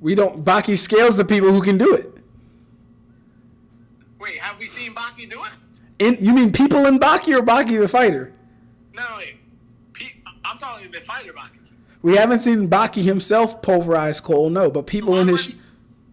We don't. Baki scales the people who can do it. Wait, have we seen Baki do it? You mean people in Baki or Baki the fighter? No, wait. I'm talking the fighter Baki. We haven't seen Baki himself pulverize coal, no, but people in his.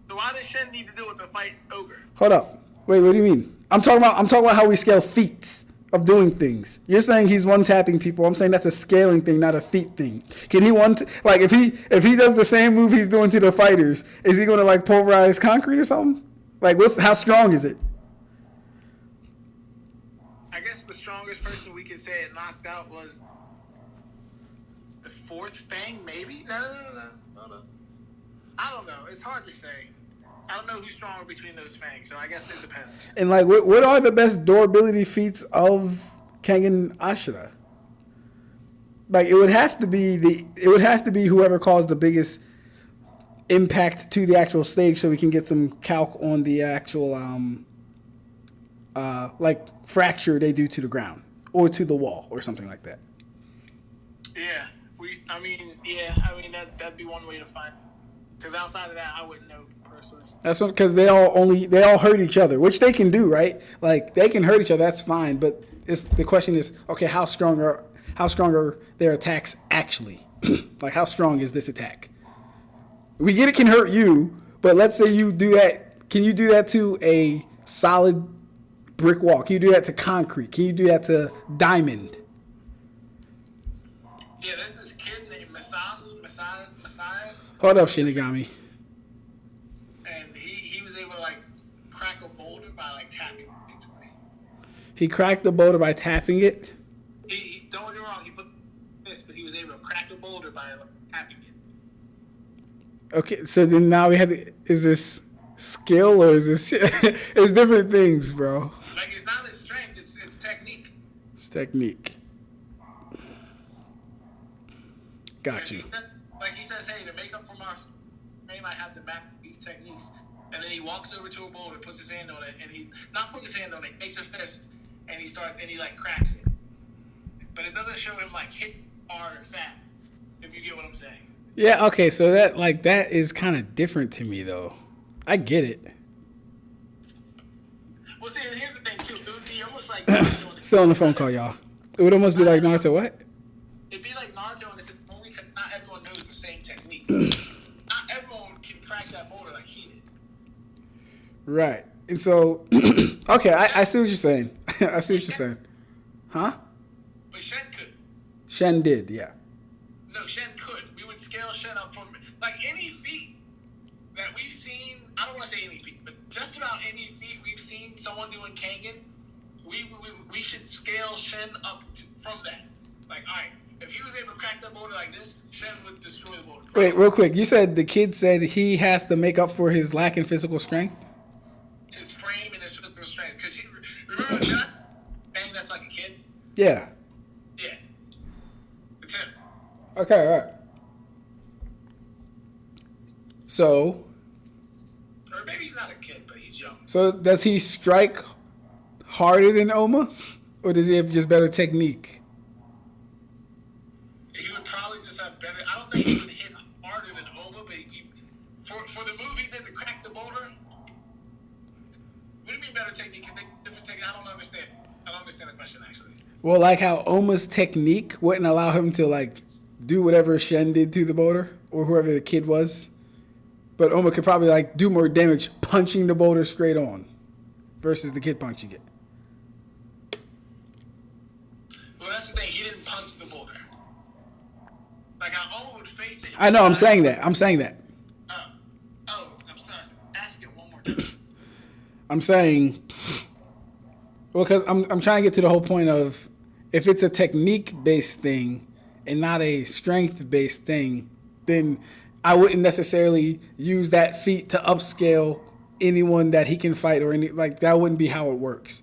So why does Shen need to do it to fight Ogre? Hold up. Wait, what do you mean? I'm talking about how we scale feats of doing things. You're saying he's one tapping people. I'm saying that's a scaling thing, not a feat thing. Can he like if he does the same move he's doing to the fighters, is he gonna like pulverize concrete or something? Like how strong is it? I guess the strongest person we could say it knocked out was the fourth Fang, maybe? No. I don't know. It's hard to say. I don't know who's stronger between those Fangs, so I guess it depends. And like, what are the best durability feats of Kengan Ashura? Like, it would have to be whoever caused the biggest impact to the actual stage, so we can get some calc on the actual like fracture they do to the ground or to the wall or something like that. Yeah, that'd be one way to find. Because outside of that, I wouldn't know personally. That's what, because they all hurt each other, which they can do, right? Like they can hurt each other, that's fine. But the question is, okay, how strong are their attacks actually? Like how strong is this attack? We get it can hurt you, but let's say you do that. Can you do that to a solid brick wall? Can you do that to concrete? Can you do that to diamond? Yeah, there's this kid named Messias. Hold up, Shinigami. And he was able to like crack a boulder by like tapping it. He cracked the boulder by tapping it? He don't get me wrong, he put this, but he was able to crack a boulder by like, tapping it. Okay, so then now is this skill or is this it's different things, bro. Like it's not his strength, it's technique. It's technique. Got you. Like he says, hey, to make up for my frame, I have to back these techniques. And then he walks over to a boulder, puts his hand on it, and he not puts his hand on it, makes a fist, and he like cracks it. But it doesn't show him like hit hard or fat, if you get what I'm saying. Yeah, okay, so that is kind of different to me though. I get it. Well, see, here's the thing too. It would be almost like still on the phone call, y'all. It would almost be like Naruto. What? It'd be like Naruto, and it's only because not everyone knows the same technique. Not everyone can crack that boulder like he did. Right, and so okay, I see what you're saying. I see what you're saying. Huh? But Shen could. Shen did, yeah. No, Shen could. We would scale Shen up from like any feat that we've seen. I don't want to say any feat, but just about any feat we've seen someone doing Kangen, we should scale Shen up from that. Like, all right, if he was able to crack that boulder like this, Shen would destroy the boulder. Wait, real quick. You said the kid said he has to make up for his lack in physical strength? His frame and his physical strength. Because remember that thing that's like a kid? Yeah. Yeah. It's him. Okay, all right. So. Or maybe he's not a kid, but he's young. So does he strike harder than Oma? Or does he have just better technique? He would probably just have better. I don't think he would hit harder than Oma, but for the move he did to crack the boulder. What do you mean better technique? Different technique? I don't understand. I don't understand the question actually. Well, like how Oma's technique wouldn't allow him to like do whatever Shen did to the boulder or whoever the kid was. But Oma could probably like do more damage punching the boulder straight on versus the kid punching it. Well, that's the thing. He didn't punch the boulder. Like how Oma would face it. I know. I'm saying that. I'm sorry. Ask it one more time. I'm saying, well, because I'm trying to get to the whole point of if it's a technique-based thing and not a strength-based thing, then I wouldn't necessarily use that feat to upscale anyone that he can fight or any like that wouldn't be how it works.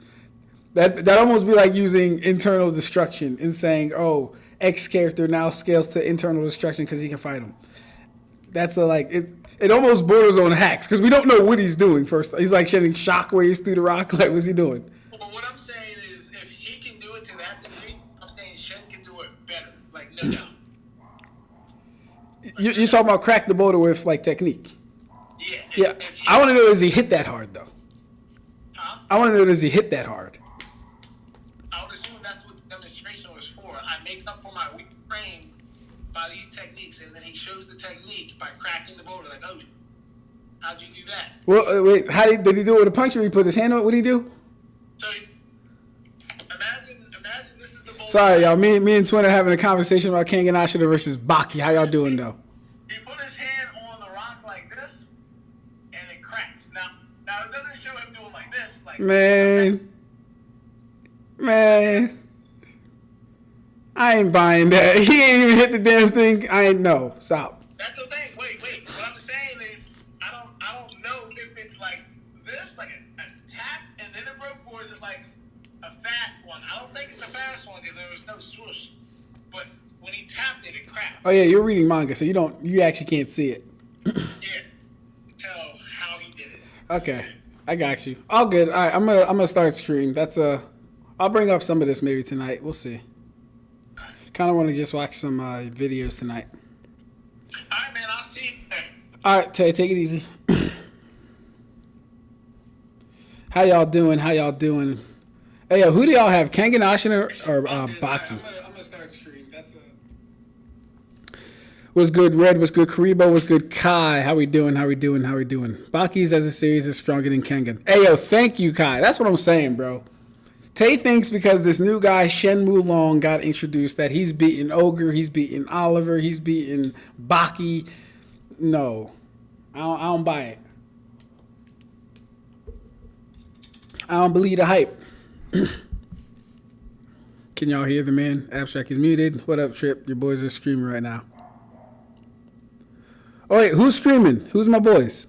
That almost be like using internal destruction and saying, oh, X character now scales to internal destruction because he can fight him. That's it almost borders on hacks because we don't know what he's doing first. He's like shedding shockwaves through the rock. Like, what's he doing? Well, what I'm saying is if he can do it to that degree, I'm saying Shen can do it better. Like, no doubt. You're talking about crack the boulder with like technique. Yeah. Yeah, I want to know, does he hit that hard though? Huh? I want to know, does he hit that hard? I would assume that's what the demonstration was for. I make up for my weak frame by these techniques, and then he shows the technique by cracking the boulder. Like, oh, how'd you do that? Well, wait, did he do it with a punch or he put his hand on it? What did he do? So imagine this is the boulder. Sorry, y'all. Me and Twin are having a conversation about Kangen Ashita versus Baki. How y'all doing though? He put his hand on the rock like this, and it cracks. Now it doesn't show him doing like this. Like Man, I ain't buying that. He ain't even hit the damn thing. I ain't know. Stop. That's the thing. Wait. What I'm saying is, I don't know if it's like this, like a tap and then it broke, or is it like a fast one? I don't think it's a fast one because there was no swoosh. But when he tapped it, it cracked. Oh yeah, you're reading manga, so you actually can't see it. Yeah. Tell how he did it. Okay, I got you. All good. All right, I'm gonna start stream. I'll bring up some of this maybe tonight. We'll see. Kind of want to just watch some videos tonight. All right, man. I'll see you there. All right, Tay, take it easy. How y'all doing? Hey, yo, who do y'all have? Kangen Ashita or Baki? I'm gonna start stream. What's good, Red? What's good, Karibo? What's good, Kai? How we doing? Baki's as a series is stronger than Kangen. Hey, yo, thank you, Kai. That's what I'm saying, bro. Tay thinks because this new guy, Shen Wulong, got introduced that he's beating Ogre, he's beating Oliver, he's beating Baki. No, I don't buy it. I don't believe the hype. Can y'all hear the man? Ab-Stract is muted. What up, Trip? Your boys are streaming right now. Oh, wait, who's streaming? Who's my boys?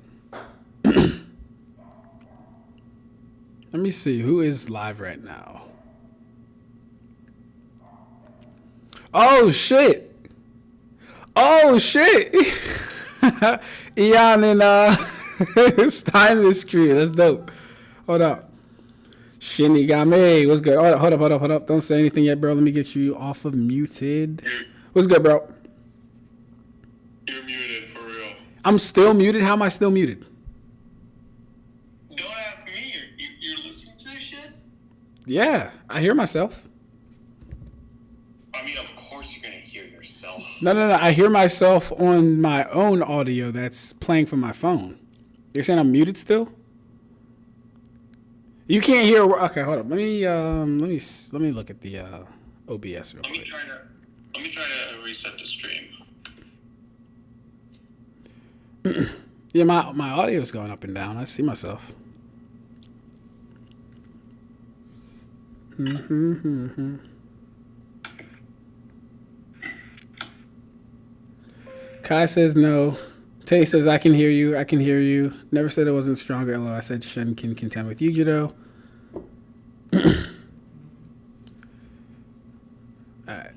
Let me see. Who is live right now? Oh, shit. Eon and Stein is screen. That's dope. Hold up. Shinigami. What's good? Hold up. Don't say anything yet, bro. Let me get you off of muted. What's good, bro? You're muted for real. I'm still muted? How am I still muted? Don't ask me. You're listening to this shit? Yeah, I hear myself. I mean, of course you're gonna hear yourself. No. I hear myself on my own audio that's playing from my phone. You're saying I'm muted still? You can't hear. Okay, hold up. Let me look at the OBS real quick. Let me try to reset the stream. Yeah, my audio is going up and down. I see myself. Kai says no. Tay says I can hear you. Never said it wasn't stronger. Although I said Shen can contend with Yujiro. Alright.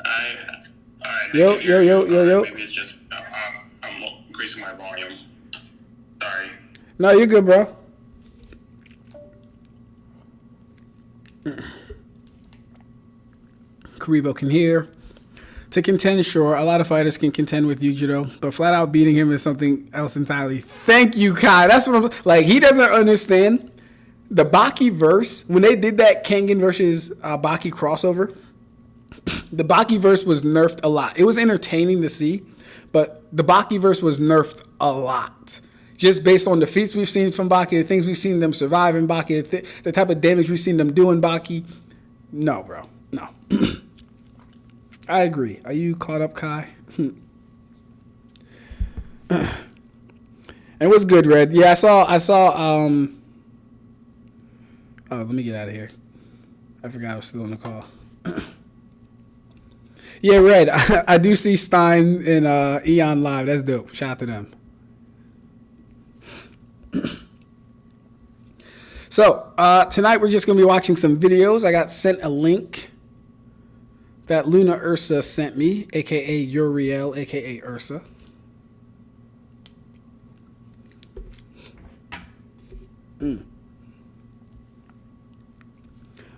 Yo. Maybe it's just I'm increasing my volume. Sorry. No, you're good, bro. Karibo can hear. To contend, sure, a lot of fighters can contend with Yujiro, but flat out beating him is something else entirely. Thank you, Kai. That's what I'm like. He doesn't understand the Baki verse. When they did that Kangen versus Baki crossover, the Baki verse was nerfed a lot. It was entertaining to see, but the Baki verse was nerfed a lot. Just based on the feats we've seen from Baki, the things we've seen them survive in Baki, the type of damage we've seen them do in Baki. No, bro. No. I agree. Are you caught up, Kai? And what's good, Red? Yeah, I saw oh, let me get out of here. I forgot I was still on the call. Yeah, Red. I do see Stein and Eon live. That's dope. Shout out to them. So, tonight we're just going to be watching some videos. I got sent a link that Luna Ursa sent me, a.k.a. Uriel, a.k.a. Ursa.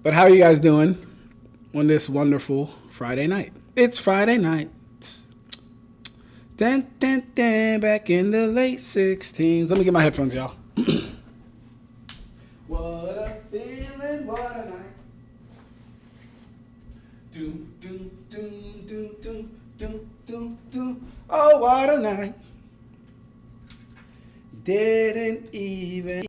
But how are you guys doing on this wonderful Friday night? It's Friday night. Dun, dun, dun, back in the late 16s. Let me get my headphones, y'all. What a feeling, what a night. Doom, doom, doom, doom, doom, doom, doom, doom. Oh, what a night. Didn't even.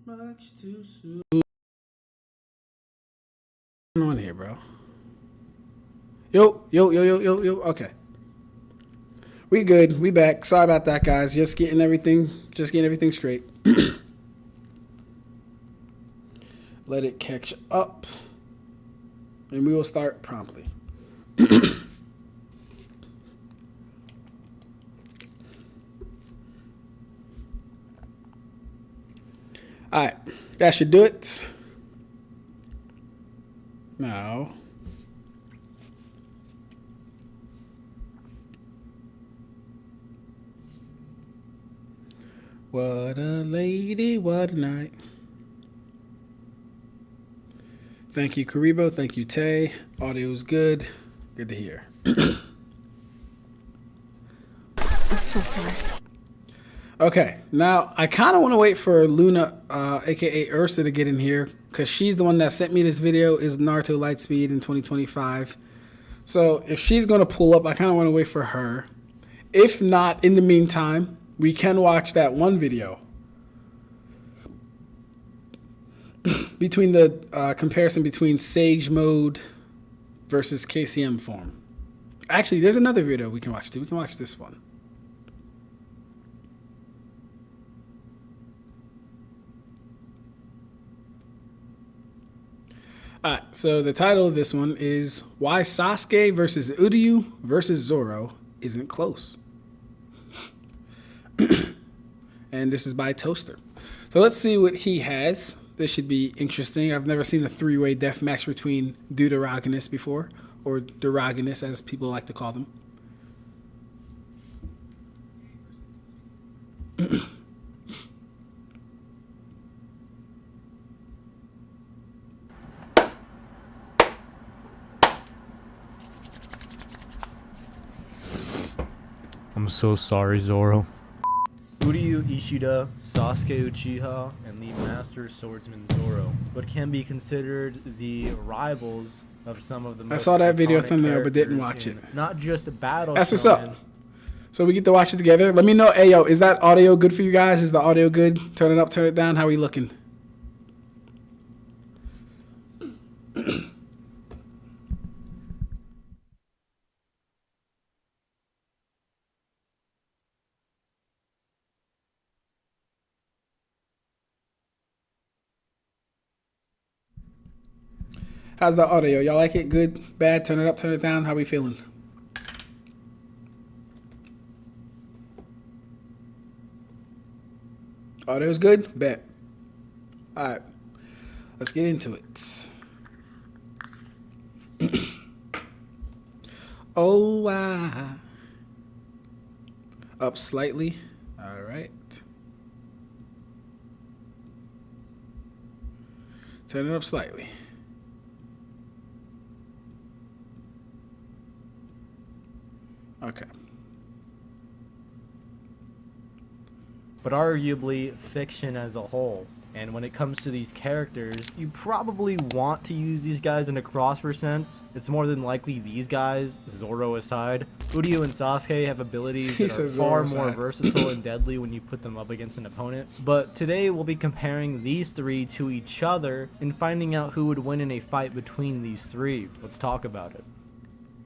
Much too soon. What's going on here, bro? Yo. Okay. We good. We back. Sorry about that, guys. Just getting everything straight. Let it catch up. And we will start promptly. All right. That should do it. Now. What a lady, what a night. Thank you, Karibo. Thank you, Tay. Audio's good. Good to hear. I'm so sorry. Okay, now I kind of want to wait for Luna, aka Ursa, to get in here because she's the one that sent me this video. Is Naruto Lightspeed in 2025? So if she's gonna pull up, I kind of want to wait for her. If not, in the meantime, we can watch that one video between the comparison between Sage Mode versus KCM form. Actually, there's another video we can watch too. We can watch this one. Alright, so the title of this one is Why Sasuke versus Uryu versus Zoro Isn't Close. And this is by Toaster. So let's see what he has. This should be interesting. I've never seen a three-way death match between deuterogonists before, or deuterogonists as people like to call them. I'm so sorry, Zoro. Uryu Ishida, Sasuke Uchiha, and the Master Swordsman Zoro, but can be considered the rivals of some of the most I saw that video iconic thumbnail but didn't characters watch in it. Not just battle. That's what's shonen. up. So we get to watch it together. Let me know. Hey, yo, is that audio good for you guys? Is the audio good? Turn it up, turn it down. How we looking? How's the audio? Y'all like it? Good? Bad? Turn it up, turn it down. How we feeling? Audio's good? Bet. All right. Let's get into it. Oh, up slightly. All right. Turn it up slightly. Okay. But arguably fiction as a whole. And when it comes to these characters, you probably want to use these guys in a crossover sense. It's more than likely these guys, Zoro aside. Uryu and Sasuke have abilities that are far more versatile and deadly when you put them up against an opponent. But today we'll be comparing these three to each other and finding out who would win in a fight between these three. Let's talk about it.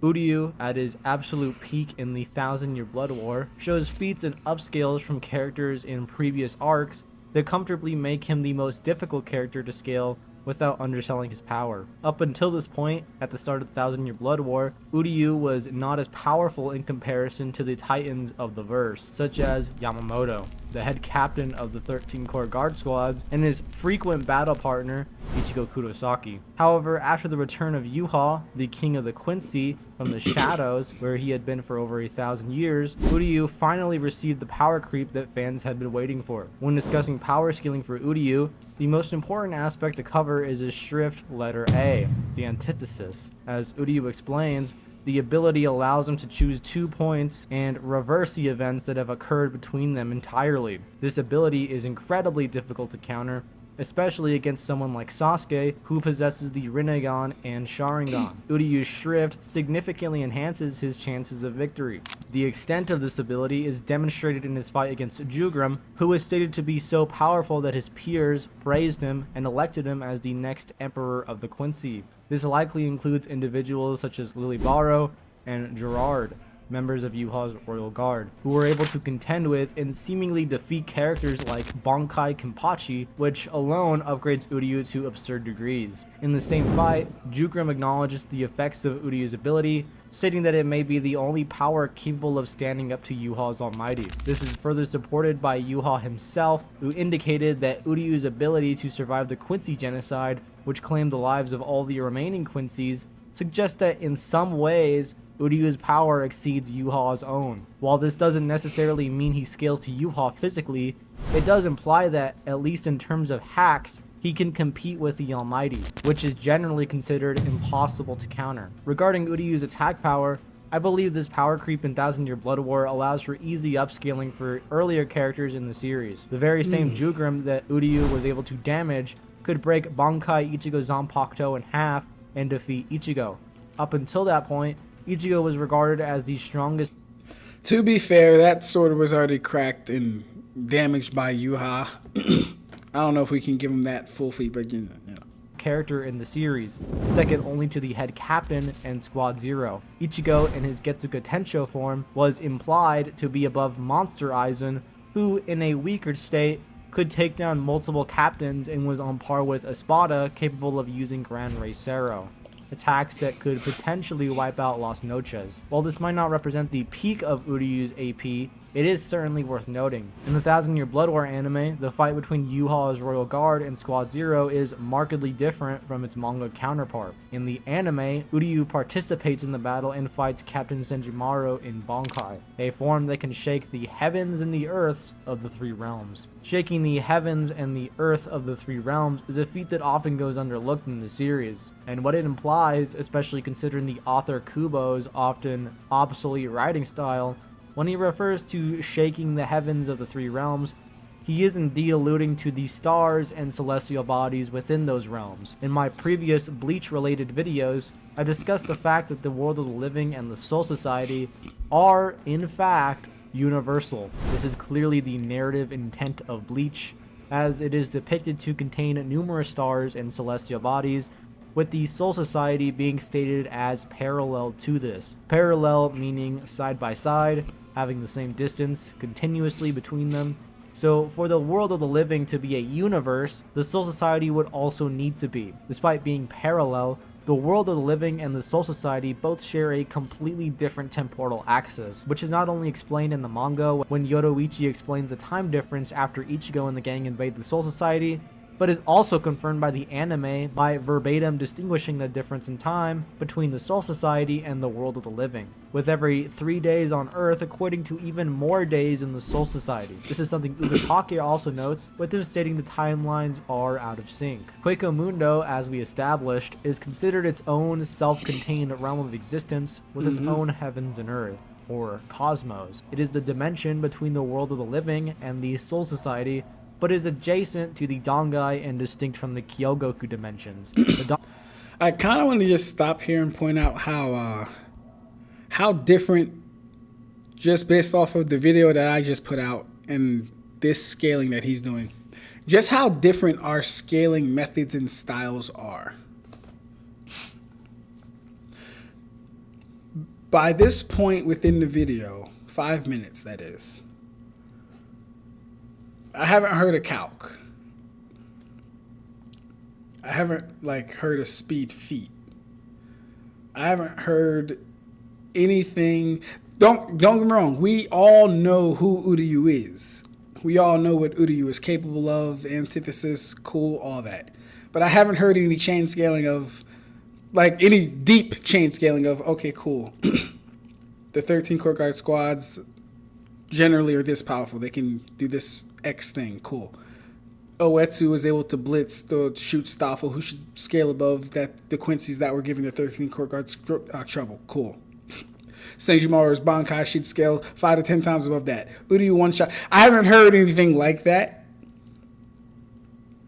Uryu, at his absolute peak in the 1,000-Year Blood War, shows feats and upscales from characters in previous arcs that comfortably make him the most difficult character to scale without underselling his power. Up until this point, at the start of the 1,000-Year Blood War, Uryu was not as powerful in comparison to the titans of the verse, such as Yamamoto, the head captain of the 13 Corps Guard Squads, and his frequent battle partner, Ichigo Kurosaki. However, after the return of Yuha, the king of the Quincy, from the shadows, where he had been for over 1,000 years, Uryu finally received the power creep that fans had been waiting for. When discussing power scaling for Uryu, the most important aspect to cover is his shrift letter A, the antithesis. As Uryu explains, the ability allows him to choose 2 points and reverse the events that have occurred between them entirely. This ability is incredibly difficult to counter, especially against someone like Sasuke, who possesses the Rinnegan and Sharingan. Uryu's Shrift significantly enhances his chances of victory. The extent of this ability is demonstrated in his fight against Jugrim, who is stated to be so powerful that his peers praised him and elected him as the next emperor of the Quincy. This likely includes individuals such as Lilibaro and Gerard, members of Yuha's royal guard, who were able to contend with and seemingly defeat characters like Bankai Kenpachi, which alone upgrades Uryu to absurd degrees. In the same fight, Jugrim acknowledges the effects of Uryu's ability, stating that it may be the only power capable of standing up to Yuha's almighty. This is further supported by Yuha himself, who indicated that Uryu's ability to survive the Quincy genocide, which claimed the lives of all the remaining Quincy's, suggests that in some ways, Uryu's power exceeds Yuha's own. While this doesn't necessarily mean he scales to Yuha physically, it does imply that, at least in terms of hacks, he can compete with the Almighty, which is generally considered impossible to counter. Regarding Uryu's attack power, I believe this power creep in 1,000-Year Blood War allows for easy upscaling for earlier characters in the series. The very same Jugrim that Uryu was able to damage could break Bankai Ichigo Zanpakuto in half and defeat Ichigo. Up until that point, Ichigo was regarded as the strongest. To be fair, that sword was already cracked and damaged by Yuha. I don't know if we can give him that full feat, but you know. Character in the series, second only to the head captain and Squad Zero. Ichigo in his Getsuga Tensho form was implied to be above Monster Aizen, who in a weaker state could take down multiple captains and was on par with Espada, capable of using Gran Reisero, attacks that could potentially wipe out Las Noches. While this might not represent the peak of Uryu's AP, it is certainly worth noting. In the 1,000-Year Blood War anime, the fight between Yuha's Royal Guard and Squad Zero is markedly different from its manga counterpart. In the anime, Uryu participates in the battle and fights Captain Senjimaru in Bankai, a form that can shake the heavens and the earths of the 3 realms. Shaking the heavens and the earth of the 3 realms is a feat that often goes underlooked in the series, and what it implies, especially considering the author Kubo's often obsolete writing style, when he refers to shaking the heavens of the 3 realms, he is indeed alluding to the stars and celestial bodies within those realms. In my previous Bleach-related videos, I discussed the fact that the world of the living and the Soul Society are, in fact, universal. This is clearly the narrative intent of Bleach, as it is depicted to contain numerous stars and celestial bodies, with the Soul Society being stated as parallel to this. Parallel meaning side by side, having the same distance continuously between them. So for the world of the living to be a universe, the Soul Society would also need to be. Despite being parallel, the world of the living and the Soul Society both share a completely different temporal axis, which is not only explained in the manga when Yoruichi explains the time difference after Ichigo and the gang invade the Soul Society, but is also confirmed by the anime by verbatim distinguishing the difference in time between the Soul Society and the world of the living, with every 3 days on Earth equating to even more days in the Soul Society. This is something Ugatake also notes, with him stating the timelines are out of sync. Quaco Mundo, as we established, is considered its own self-contained realm of existence with its own heavens and earth, or cosmos. It is the dimension between the world of the living and the Soul Society, but is adjacent to the Dangai and distinct from the Kyogoku dimensions. I kind of want to just stop here and point out how different, just based off of the video that I just put out and this scaling that he's doing, just how different our scaling methods and styles are. By this point within the video, 5 minutes that is, I haven't heard a calc. I haven't heard a speed feat. I haven't heard anything. Don't get me wrong. We all know who Uryu is. We all know what Uryu is capable of. Antithesis, cool, all that. But I haven't heard any chain scaling of, any deep chain scaling of, okay, cool. The 13 court guard squads generally are this powerful. They can do this X thing. Cool. Oetsu is able to blitz the shoot Stoffel, who should scale above the Quincy's that were giving the 13 court guards trouble. Cool. Senjumaru's Bankai should scale 5 to 10 times above that. Uryu one shot. I haven't heard anything like that.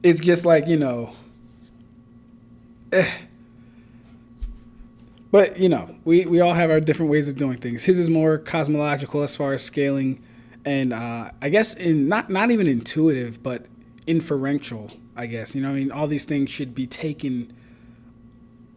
It's just But, we all have our different ways of doing things. His is more cosmological as far as scaling, and I guess not even intuitive, but inferential, I guess. All these things should be taken,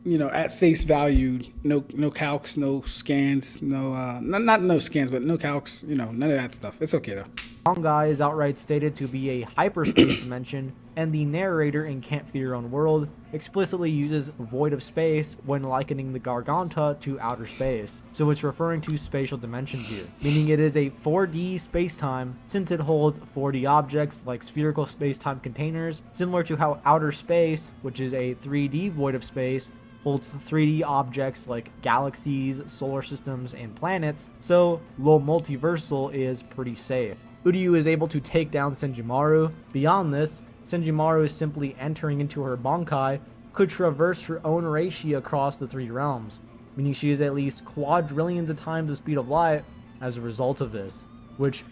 at face value. No calcs, no scans, not no scans, but no calcs, none of that stuff. It's okay, though. Dangai is outright stated to be a hyperspace dimension, and the narrator in Can't Fear Your Own World explicitly uses void of space when likening the Garganta to outer space. So it's referring to spatial dimensions here, meaning it is a 4D space-time since it holds 4D objects like spherical space-time containers, similar to how outer space, which is a 3D void of space, holds 3D objects like galaxies, solar systems, and planets, so low multiversal is pretty safe. Uryu is able to take down Senjumaru. Beyond this, Senjumaru is simply entering into her Bankai, could traverse her own reishi across the 3 realms, meaning she is at least quadrillions of times the speed of light as a result of this, which...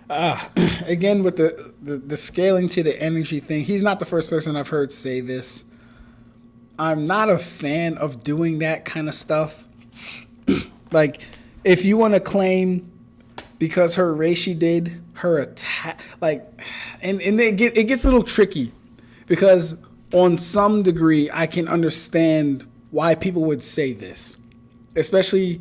again, with the scaling to the energy thing, he's not the first person I've heard say this. I'm not a fan of doing that kind of stuff. If you want to claim because her reishi did her attack, and it gets a little tricky, because on some degree I can understand why people would say this, especially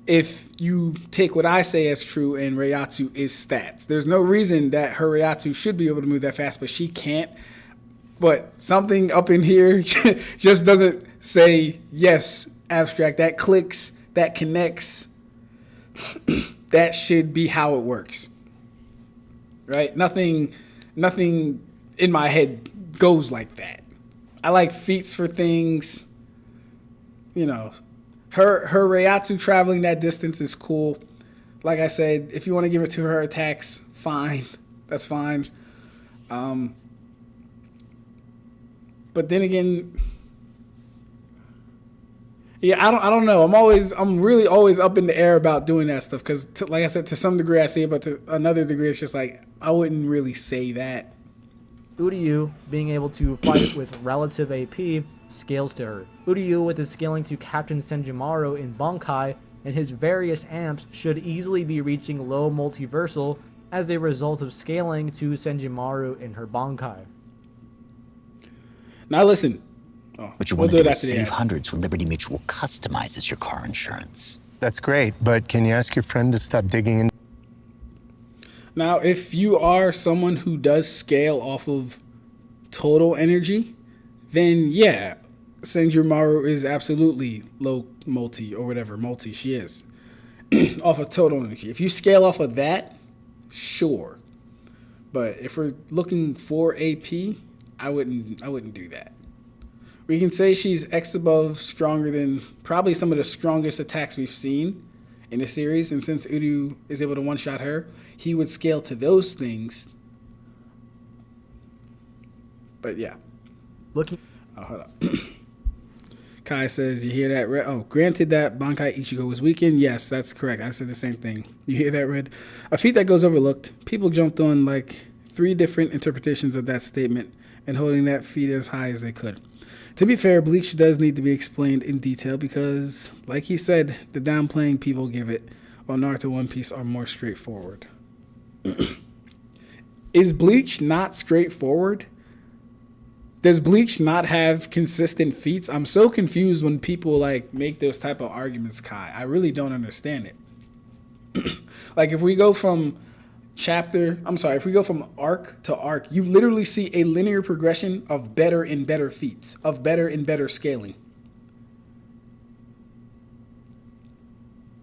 if you take what I say as true and Reiatsu is stats. There's no reason that her Reiatsu should be able to move that fast, but she can't. But something up in here just doesn't say, yes, Ab-Stract, that clicks, that connects. That should be how it works. Right? Nothing in my head goes like that. I like feats for things. Her Reiatsu traveling that distance is cool. Like I said, if you want to give it to her attacks, fine. That's fine. But then again, yeah, I don't know. I'm really always up in the air about doing that stuff, because like I said, to some degree I see it, but to another degree it's just I wouldn't really say that. Uryu, being able to fight with relative AP, scales to her. Uryu, with his scaling to Captain Senjumaru in Bankai and his various amps, should easily be reaching low multiversal as a result of scaling to Senjumaru in her Bankai. Now listen. What you want to do is save hundreds when Liberty Mutual customizes your car insurance. That's great, but can you ask your friend to stop digging in? Now, if you are someone who does scale off of total energy, then yeah, Senjumaru is absolutely low multi or whatever multi she is off of total energy. If you scale off of that, sure. But if we're looking for AP, I wouldn't do that. We can say she's X above stronger than probably some of the strongest attacks we've seen in the series. And since Uryu is able to one-shot her, he would scale to those things. But yeah. Looking. Oh, hold up. Kai says, you hear that, Red? Oh, granted that Bankai Ichigo was weakened. Yes, that's correct. I said the same thing. You hear that, Red? A feat that goes overlooked. People jumped on like 3 different interpretations of that statement and holding that feat as high as they could. To be fair, Bleach does need to be explained in detail because, like he said, the downplaying people give it, while Naruto One Piece are more straightforward. Is Bleach not straightforward? Does Bleach not have consistent feats? I'm so confused when people like make those type of arguments, Kai. I really don't understand it. Like if we go from if we go from arc to arc, you literally see a linear progression of better and better feats, of better and better scaling.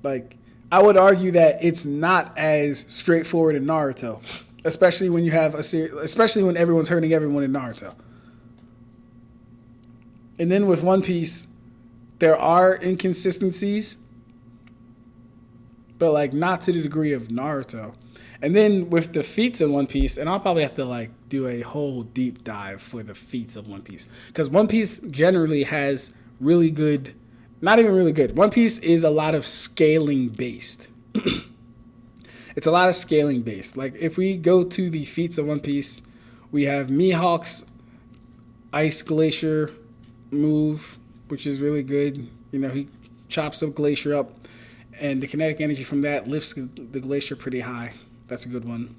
Like, I would argue that it's not as straightforward in Naruto, especially when you have especially when everyone's hurting everyone in Naruto. And then with One Piece, there are inconsistencies, but like not to the degree of Naruto. And then with the feats in One Piece, and I'll probably have to like do a whole deep dive for the feats of One Piece, because One Piece generally has really good, not even really good. One Piece is a lot of scaling based. It's a lot of scaling based. Like if we go to the feats of One Piece, we have Mihawk's Ice Glacier move, which is really good. You know, he chops up Glacier up, and the kinetic energy from that lifts the Glacier pretty high. That's a good one.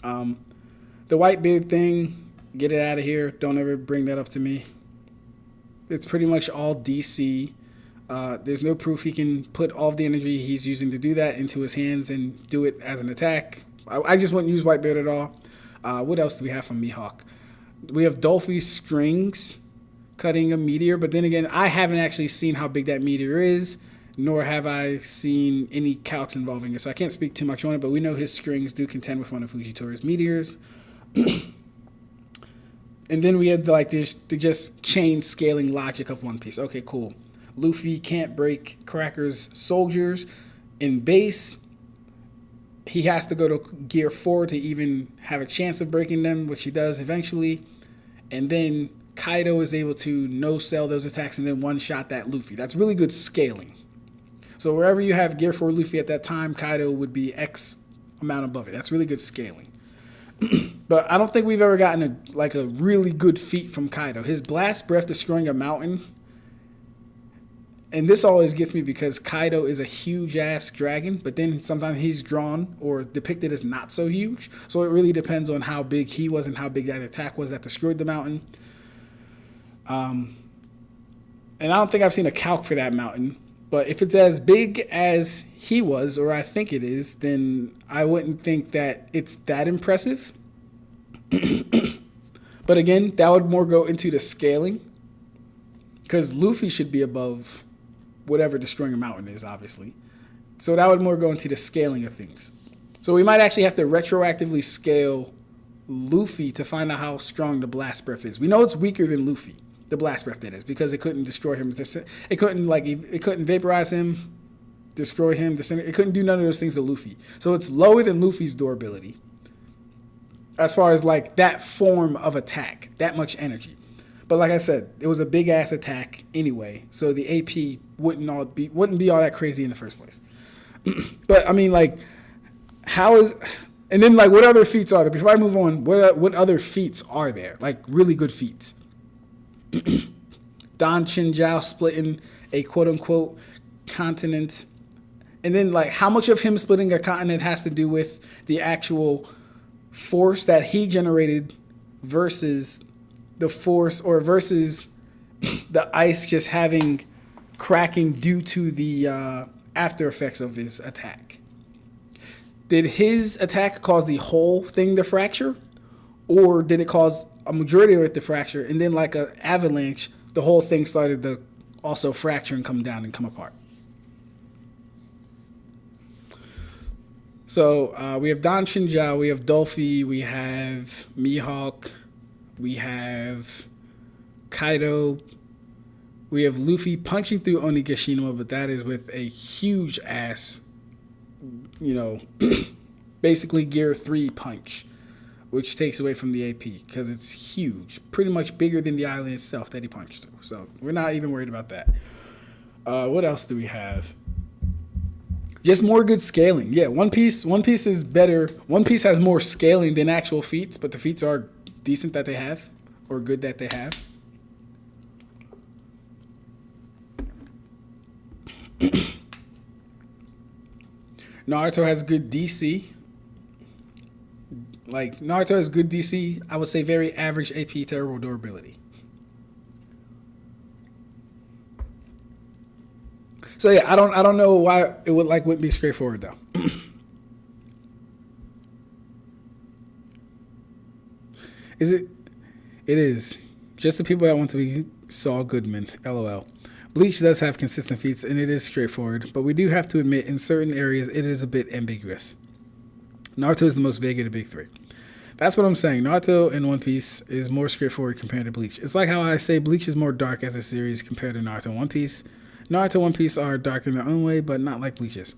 The Whitebeard thing, get it out of here. Don't ever bring that up to me. It's pretty much all DC. There's no proof he can put all of the energy he's using to do that into his hands and do it as an attack. I just wouldn't use Whitebeard at all. What else do we have from Mihawk? We have Dolphy's strings cutting a meteor, but then again, I haven't actually seen how big that meteor is, nor have I seen any calcs involving it, so I can't speak too much on it, but we know his strings do contend with one of Fujitori's meteors. And then we have like this the just chain scaling logic of One Piece. Okay, cool. Luffy can't break Cracker's soldiers in base. He has to go to gear 4 to even have a chance of breaking them, which he does eventually. And then Kaido is able to no-sell those attacks and then one-shot that Luffy. That's really good scaling. So wherever you have gear 4 Luffy at that time, Kaido would be X amount above it. That's really good scaling. But I don't think we've ever gotten a really good feat from Kaido. His blast breath destroying a mountain. And this always gets me because Kaido is a huge-ass dragon, but then sometimes he's drawn or depicted as not so huge. So it really depends on how big he was and how big that attack was that destroyed the mountain. And I don't think I've seen a calc for that mountain. But if it's as big as he was, or I think it is, then I wouldn't think that it's that impressive. But again, that would more go into the scaling. Because Luffy should be above whatever destroying a mountain is, obviously. So that would more go into the scaling of things. So we might actually have to retroactively scale Luffy to find out how strong the blast breath is. We know it's weaker than Luffy, the blast breath that is, because it couldn't destroy him. It couldn't vaporize him, destroy him, it couldn't do none of those things to Luffy. So it's lower than Luffy's durability. As far as like that form of attack, that much energy. But like I said, it was a big ass attack anyway, so the AP wouldn't be all that crazy in the first place. But I mean, like, and then like, what other feats are there? Before I move on, what other feats are there? Like really good feats. Don Chinjiao splitting a quote unquote continent, and then like how much of him splitting a continent has to do with the actual force that he generated versus the force, or versus the ice just cracking due to the after effects of his attack. Did his attack cause the whole thing to fracture, or did it cause a majority of it to fracture, and then like an avalanche, the whole thing started to also fracture and come down and come apart? So we have Don Shinjiao, we have Dolphy, we have Mihawk, We have Kaido. We have Luffy punching through Onigashima, but that is with a huge ass, basically Gear 3 punch, which takes away from the AP because it's huge, pretty much bigger than the island itself that he punched through. So we're not even worried about that. What else do we have? Just more good scaling. Yeah, One Piece is better. One Piece has more scaling than actual feats, but the feats are decent that they have, or good that they have. Naruto has good DC. Naruto has good DC. I would say very average AP, terrible durability. So yeah, I don't know why it wouldn't be straightforward though. Is it? It is. Just the people that want to be Saul Goodman. LOL. Bleach does have consistent feats, and it is straightforward, but we do have to admit in certain areas it is a bit ambiguous. Naruto is the most vague of the big three. That's what I'm saying. Naruto in One Piece is more straightforward compared to Bleach. It's like how I say Bleach is more dark as a series compared to Naruto and One Piece. Naruto and One Piece are dark in their own way, but not like Bleach is.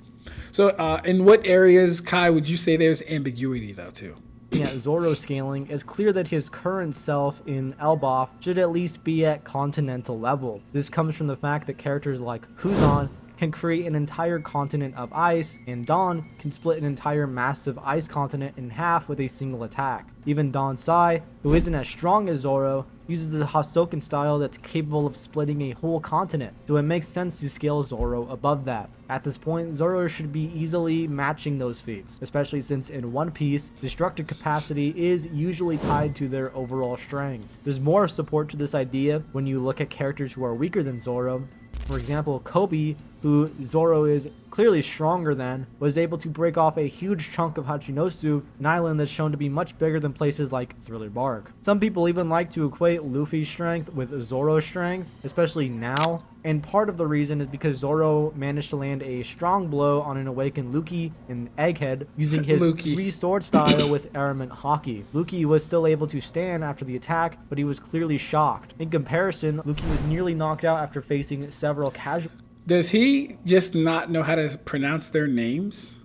So in what areas, Kai, would you say there's ambiguity, though, too? Yeah, Zoro scaling, it's clear that his current self in Elbaf should at least be at continental level. This comes from the fact that characters like Kuzan can create an entire continent of ice, and Dawn can split an entire massive ice continent in half with a single attack. Even Dawn Sai, who isn't as strong as Zoro, uses the Hasoken style that's capable of splitting a whole continent, so it makes sense to scale Zoro above that. At this point, Zoro should be easily matching those feats, especially since in One Piece, destructive capacity is usually tied to their overall strength. There's more support to this idea when you look at characters who are weaker than Zoro. For example, Kobe, who Zoro is clearly stronger than, was able to break off a huge chunk of Hachinosu, an island that's shown to be much bigger than places like Thriller Bark. Some people even like to equate Luffy's strength with Zoro's strength, especially now, and part of the reason is because Zoro managed to land a strong blow on an awakened Luffy in Egghead using his three-sword style with Arament Haki. Luffy was still able to stand after the attack, but he was clearly shocked. In comparison, Luffy was nearly knocked out after facing several casualties. Does he just not know how to pronounce their names?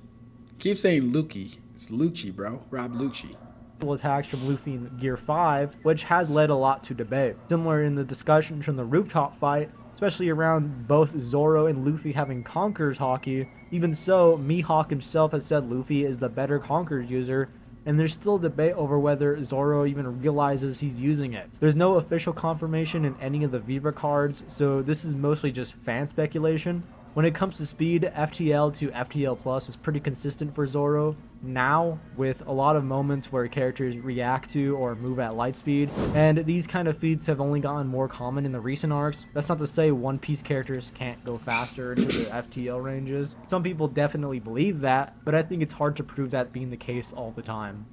Keep saying Lucky. It's Lucci, bro. Rob Lucci. Attacks from Luffy in Gear 5, which has led a lot to debate. Similar in the discussions from the rooftop fight, especially around both Zoro and Luffy having Conqueror's Haki. Even so, Mihawk himself has said Luffy is the better Conqueror's user, and there's still debate over whether Zoro even realizes he's using it. There's no official confirmation in any of the Viva cards, so this is mostly just fan speculation. When it comes to speed, FTL to FTL Plus is pretty consistent for Zoro now, with a lot of moments where characters react to or move at light speed, and these kind of feats have only gotten more common in the recent arcs. That's not to say One Piece characters can't go faster into the FTL ranges. Some people definitely believe that, but I think it's hard to prove that being the case all the time.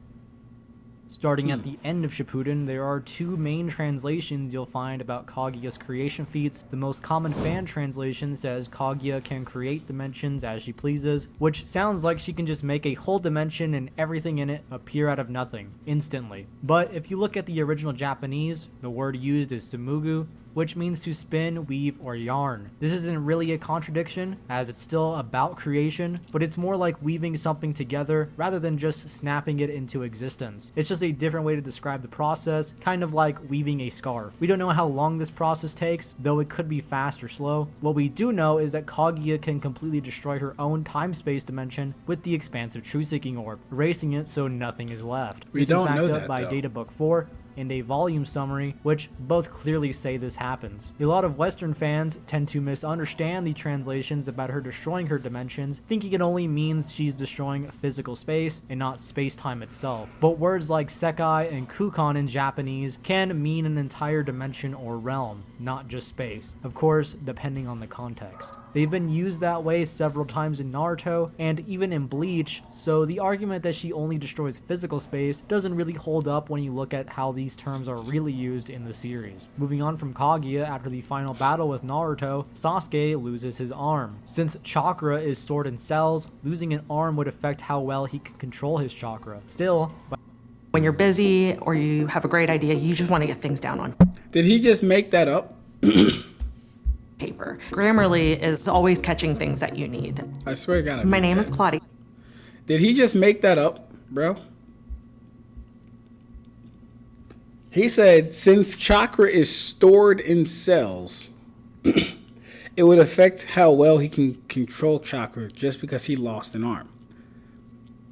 Starting at the end of Shippuden, there are two main translations you'll find about Kaguya's creation feats. The most common fan translation says Kaguya can create dimensions as she pleases, which sounds like she can just make a whole dimension and everything in it appear out of nothing, instantly. But if you look at the original Japanese, the word used is sumugu, which means to spin, weave, or yarn. This isn't really a contradiction, as it's still about creation, but it's more like weaving something together rather than just snapping it into existence. It's just a different way to describe the process, kind of like weaving a scarf. We don't know how long this process takes, though it could be fast or slow. What we do know is that Kaguya can completely destroy her own time-space dimension with the expansive truth-seeking orb, erasing it so nothing is left. We don't know that, by though. Databook 4, and a volume summary, which both clearly say this happens. A lot of Western fans tend to misunderstand the translations about her destroying her dimensions, thinking it only means she's destroying physical space and not space-time itself. But words like sekai and kukan in Japanese can mean an entire dimension or realm, not just space. Of course, depending on the context. They've been used that way several times in Naruto and even in Bleach, so the argument that she only destroys physical space doesn't really hold up when you look at how these terms are really used in the series. Moving on from Kaguya, after the final battle with Naruto, Sasuke loses his arm. Since chakra is stored in cells, losing an arm would affect how well he can control his chakra. Still, When you're busy or you have a great idea, you just want to get things down on Did he just make that up? paper. Grammarly is always catching things that you need. I swear to God. My name is Claudia. Did he just make that up, bro? He said since chakra is stored in cells, it would affect how well he can control chakra just because he lost an arm.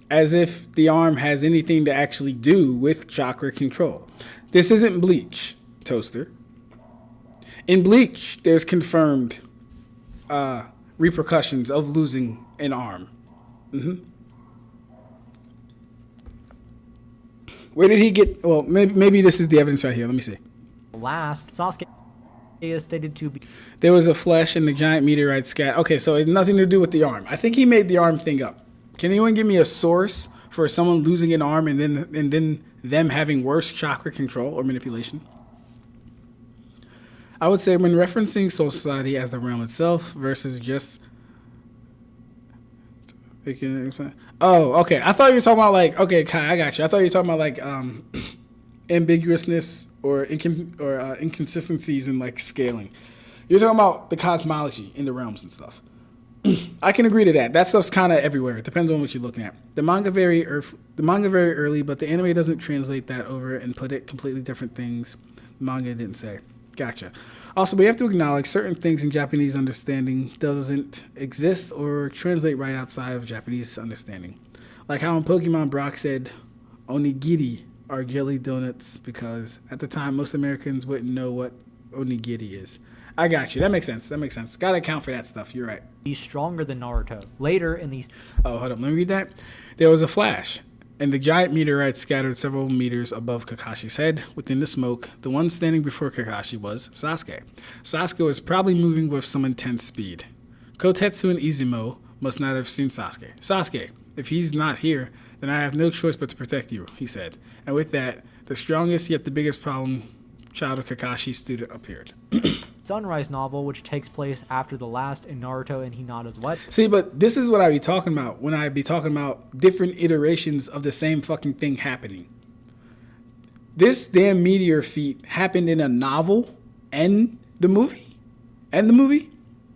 As if the arm has anything to actually do with chakra control. This isn't Bleach, Toaster. In Bleach, there's confirmed repercussions of losing an arm. Where did he get... Well, maybe this is the evidence right here. Let me see. Last, Sasuke is stated to be... There was a flash in the giant meteorite scat. Okay, so it had nothing to do with the arm. I think he made the arm thing up. Can anyone give me a source for someone losing an arm and then them having worse chakra control or manipulation? I would say when referencing Soul Society as the realm itself versus just... Oh, okay. I thought you were talking about like... Okay, Kai, I got you. I thought you were talking about like ambiguousness or inconsistencies in like scaling. You're talking about the cosmology in the realms and stuff. I can agree to that. That stuff's kind of everywhere. It depends on what you're looking at. The manga very early, but the anime doesn't translate that over and put it completely different things. The manga didn't say. Gotcha. Also, we have to acknowledge certain things in Japanese understanding doesn't exist or translate right outside of Japanese understanding. Like how in Pokemon Brock said, onigiri are jelly donuts because at the time most Americans wouldn't know what onigiri is. I got you. That makes sense. Gotta account for that stuff. You're right. He's stronger than Naruto. Later in these... Oh, hold up. Let me read that. There was a flash, and the giant meteorite scattered several meters above Kakashi's head. Within the smoke, the one standing before Kakashi was Sasuke. Sasuke was probably moving with some intense speed. Kotetsu and Izumo must not have seen Sasuke. Sasuke, if he's not here, then I have no choice but to protect you, he said. And with that, the strongest yet the biggest problem child of Kakashi's student appeared. Sunrise novel, which takes place after the last in Naruto and Hinata's wedding. See, but this is what I be talking about when I be talking about different iterations of the same fucking thing happening. This damn meteor feat happened in a novel and the movie?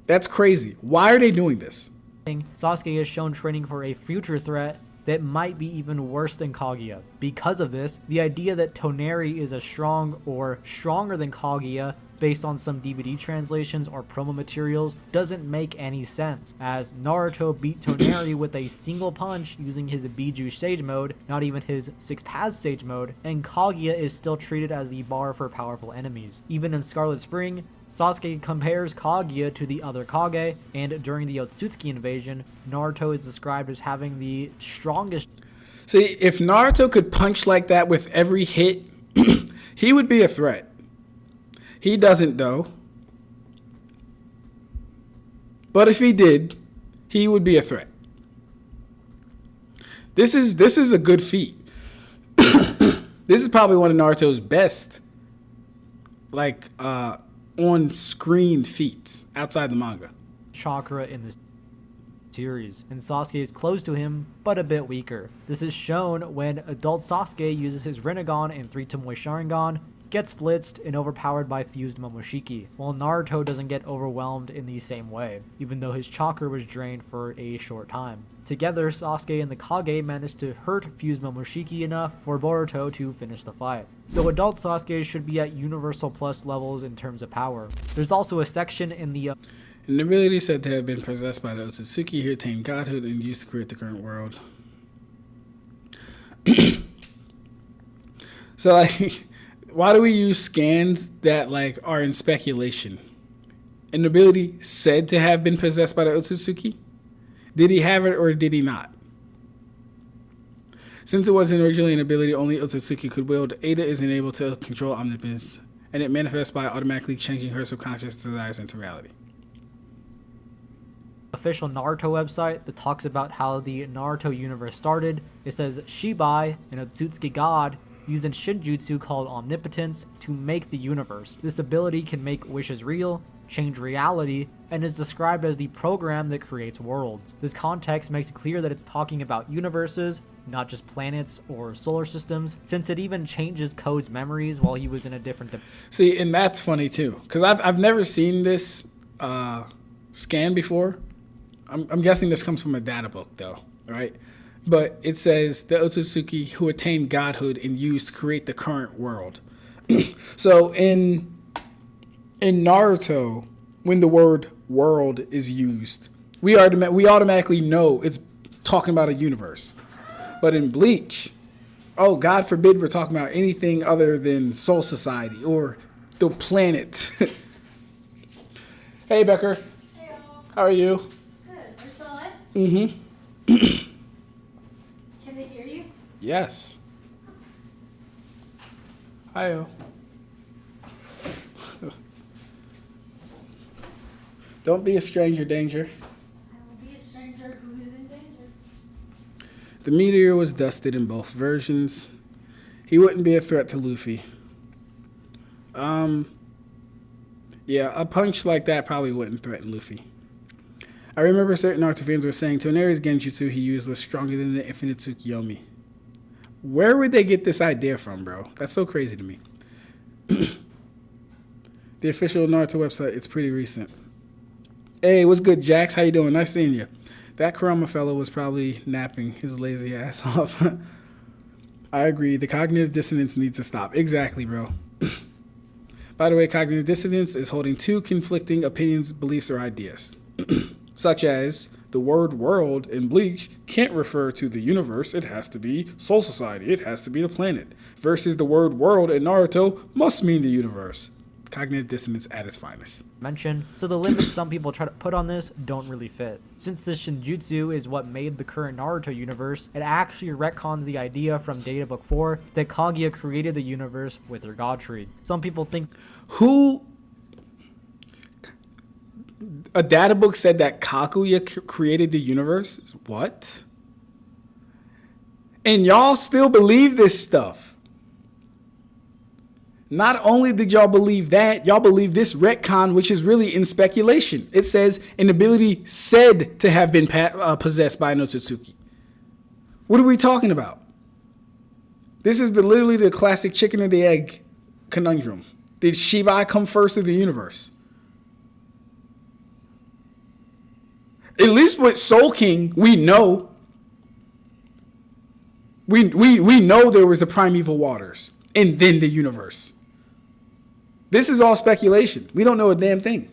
That's crazy. Why are they doing this? Sasuke is shown training for a future threat that might be even worse than Kaguya. Because of this, the idea that Toneri is as strong or stronger than Kaguya based on some DVD translations or promo materials doesn't make any sense, as Naruto beat Toneri with a single punch using his Biju stage mode, not even his 6 paths stage mode, and Kaguya is still treated as the bar for powerful enemies. Even in Scarlet Spring, Sasuke compares Kaguya to the other Kage, and during the Otsutsuki invasion, Naruto is described as having the strongest... See, if Naruto could punch like that with every hit, he would be a threat. He doesn't, though. But if he did, he would be a threat. This is a good feat. This is probably one of Naruto's best, like, on-screen feats outside the manga. Chakra in this series, and Sasuke is close to him, but a bit weaker. This is shown when adult Sasuke uses his Rinnegan and 3 Tomoe Sharingan, gets blitzed and overpowered by fused Momoshiki, while Naruto doesn't get overwhelmed in the same way, even though his chakra was drained for a short time. Together, Sasuke and the Kage managed to hurt fused Momoshiki enough for Boruto to finish the fight. So adult Sasuke should be at Universal Plus levels in terms of power. There's also a section in the... An ability said to have been possessed by the Otsutsuki who attained godhood and used to create the current world. So, like... Why do we use scans that like are in speculation? An ability said to have been possessed by the Otsutsuki? Did he have it or did he not? Since it wasn't originally an ability only Otsutsuki could wield, Ada isn't able to control omnipotence, and it manifests by automatically changing her subconscious desires into reality. Official Naruto website that talks about how the Naruto universe started. It says Shibai, an Otsutsuki god, used in Shinjutsu called Omnipotence to make the universe. This ability can make wishes real, change reality, and is described as the program that creates worlds. This context makes it clear that it's talking about universes, not just planets or solar systems, since it even changes Code's memories while he was in a different See, and that's funny too, because I've never seen this scan before. I'm guessing this comes from a data book though, right? But it says the Otsutsuki who attained godhood and used to create the current world. So in Naruto, when the word world is used, we automatically know it's talking about a universe. But in Bleach, oh, God forbid we're talking about anything other than Soul Society or the planet. Hey, Becker. Hey, how are you? good. We're still on? Mm-hmm. Can they hear you? Yes. Hi. Don't be a stranger, danger. I will be a stranger who is in danger. The meteor was dusted in both versions. He wouldn't be a threat to Luffy. Yeah, a punch like that probably wouldn't threaten Luffy. I remember certain Naruto fans were saying Toneri's Genjutsu he used was stronger than the Infinite Tsukiyomi. Where would they get this idea from, bro? That's so crazy to me. The official Naruto website, it's pretty recent. Hey, what's good, Jax? How you doing? Nice seeing you. That Kurama fellow was probably napping his lazy ass off. I agree. The cognitive dissonance needs to stop. Exactly, bro. By the way, cognitive dissonance is holding two conflicting opinions, beliefs, or ideas. Such as the word world in Bleach can't refer to the universe. It has to be Soul Society. It has to be the planet. Versus the word world in Naruto must mean the universe. Cognitive dissonance at its finest. dimension, so the limits some people try to put on this don't really fit. Since the Shinjutsu is what made the current Naruto universe, it actually retcons the idea from Databook 4 that Kaguya created the universe with her god tree. Some people think a data book said that Kaguya created the universe? What? And y'all still believe this stuff. Not only did y'all believe that, y'all believe this retcon, which is really in speculation. It says an ability said to have been possessed by an Otsutsuki. What are we talking about? This is literally the classic chicken or the egg conundrum. Did Shibai come first of the universe? At least with Soul King, we know. We know there was the primeval waters and then the universe. This is all speculation. We don't know a damn thing.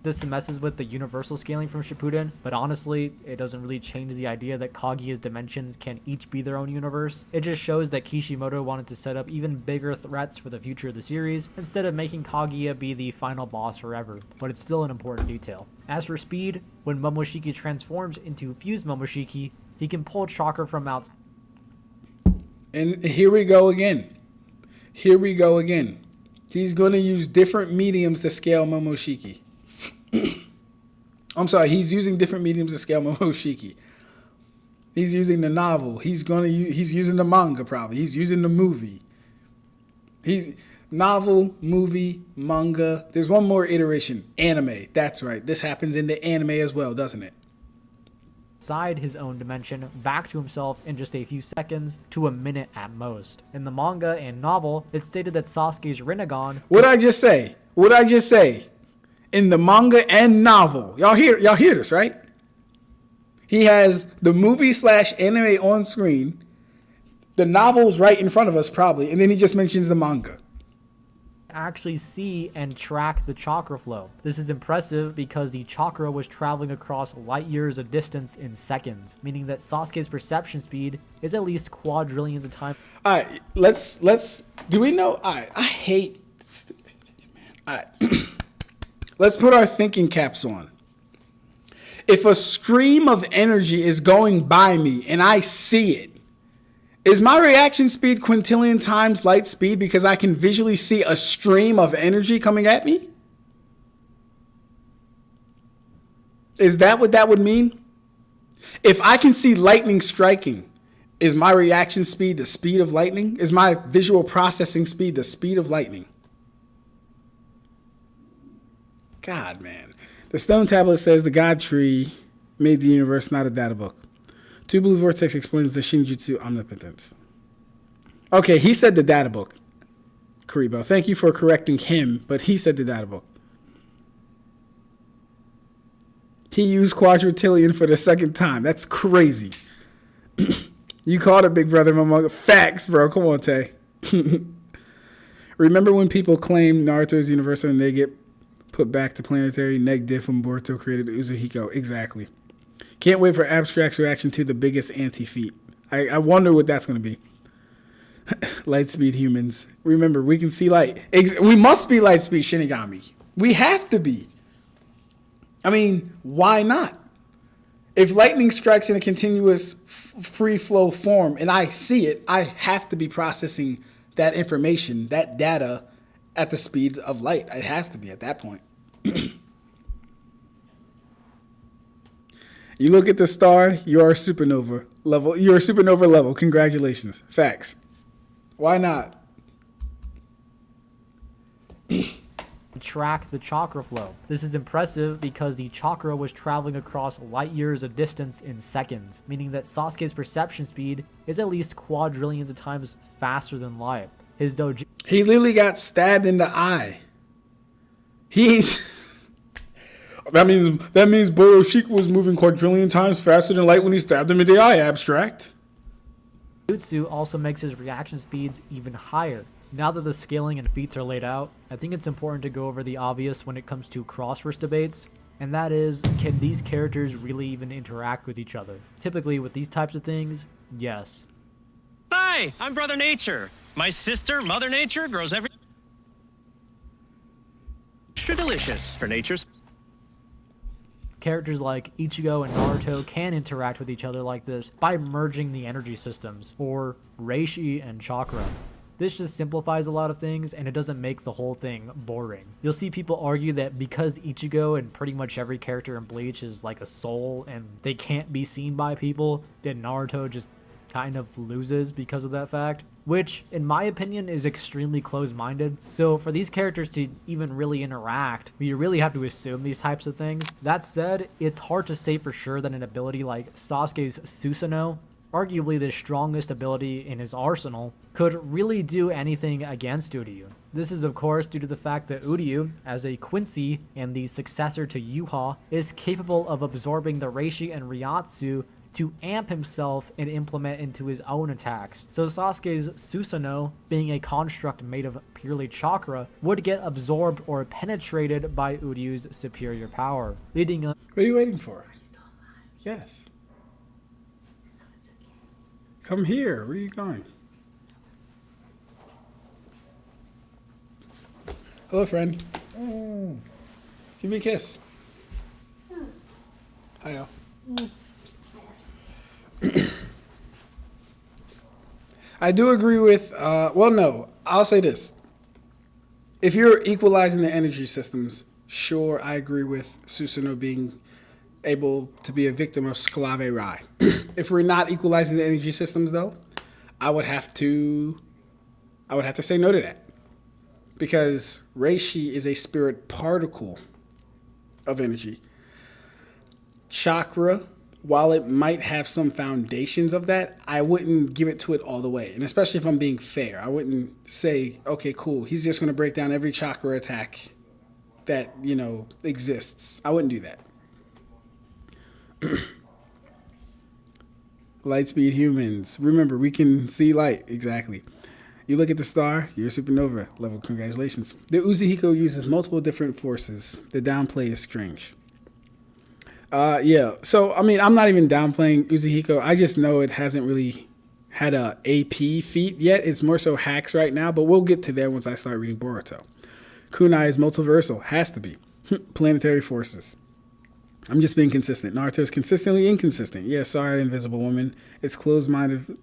this messes with the universal scaling from Shippuden, but honestly, it doesn't really change the idea that Kaguya's dimensions can each be their own universe. It just shows that Kishimoto wanted to set up even bigger threats for the future of the series, instead of making Kaguya be the final boss forever, but it's still an important detail. As for speed, when Momoshiki transforms into Fused Momoshiki, he can pull chakra from outside. And here we go again. He's going to use different mediums to scale Momoshiki. I'm sorry, he's using different mediums to scale Momoshiki. He's using the novel. He's using the manga probably. He's using the movie. He's novel, movie, manga. There's one more iteration. Anime. That's right. This happens in the anime as well, doesn't it? His own dimension back to himself in just a few seconds to a minute at most. In the manga and novel, it's stated that Sasuke's Rinnegan... What'd I just say? In the manga and novel. Y'all hear this, right? He has the movie / anime on screen. The novel's right in front of us probably, and then he just mentions the manga. Actually see and track the chakra flow. This is impressive because the chakra was traveling across light years of distance in seconds, meaning that Sasuke's perception speed is at least quadrillions of times. All right, let's do we know? All right, I hate. All right, let's put our thinking caps on. If a stream of energy is going by me and I see it, is my reaction speed quintillion times light speed because I can visually see a stream of energy coming at me? Is that what that would mean? If I can see lightning striking Is my reaction speed the speed of lightning? Is my visual processing speed the speed of lightning? God, man. The stone tablet says the God tree made the universe, not a data book. Two Blue Vortex explains the Shinjutsu omnipotence. Okay, he said the data book. Karibo, thank you for correcting him, but he said the data book. He used quadrillion for the second time. That's crazy. You called it, big brother, my facts, bro. Come on, Tay. Remember when people claim Naruto is universal and they get put back to planetary neg diff when Boruto created Uzuhiko? Exactly. Can't wait for Ab-Stract's reaction to the biggest anti-feat. I wonder what that's going to be. Light speed humans. Remember, we can see light. We must be light speed Shinigami. We have to be. I mean, why not? If lightning strikes in a continuous free flow form and I see it, I have to be processing that information, that data at the speed of light. It has to be at that point. You look at the star, you're a supernova level. You're a supernova level. Congratulations. Facts. Why not? Track the chakra flow. This is impressive because the chakra was traveling across light years of distance in seconds, meaning that Sasuke's perception speed is at least quadrillions of times faster than light. His dojo. He literally got stabbed in the eye. That means Boroshika was moving quadrillion times faster than light when he stabbed him in the eye. Ab-Stract. Jutsu also makes his reaction speeds even higher. Now that the scaling and feats are laid out, I think it's important to go over the obvious when it comes to crossverse debates, and that is, can these characters really even interact with each other? Typically, with these types of things, yes. Hi, I'm Brother Nature. My sister, Mother Nature, grows every extra delicious for nature's. Characters like Ichigo and Naruto can interact with each other like this by merging the energy systems, or Reishi and Chakra. This just simplifies a lot of things, and it doesn't make the whole thing boring. You'll see people argue that because Ichigo and pretty much every character in Bleach is like a soul and they can't be seen by people, then Naruto just kind of loses because of that fact, which in my opinion is extremely close-minded. So for these characters to even really interact, you really have to assume these types of things. That said, it's hard to say for sure that an ability like Sasuke's Susanoo, arguably the strongest ability in his arsenal, could really do anything against Uryu. This is of course due to the fact that Uryu, as a Quincy and the successor to Yuha, is capable of absorbing the Reishi and Ryatsu to amp himself and implement into his own attacks. So Sasuke's Susanoo, being a construct made of purely chakra, would get absorbed or penetrated by Uryu's superior power, leading. What are you waiting for? Yes. Come here. Where are you going? Hello, friend. Give me a kiss. Hi, I do agree with, well, no, I'll say this. If you're equalizing the energy systems, sure, I agree with Susanoo being able to be a victim of Sclave Rai. If we're not equalizing the energy systems, though, I would have to say no to that. Because Reishi is a spirit particle of energy. Chakra, while it might have some foundations of that, I wouldn't give it to it all the way. And especially if I'm being fair, I wouldn't say, okay, cool, he's just going to break down every chakra attack that, exists. I wouldn't do that. Lightspeed humans. Remember, we can see light. Exactly. You look at the star, you're a supernova level. Congratulations. The Uzuhiko uses multiple different forces. The downplay is strange. Yeah. So, I mean, I'm not even downplaying Uzuhiko. I just know it hasn't really had a AP feat yet. It's more so hacks right now, but we'll get to there once I start reading Boruto. Kunai is multiversal. Has to be. Planetary forces. I'm just being consistent. Naruto is consistently inconsistent. Yeah, sorry, Invisible Woman. It's closed-minded.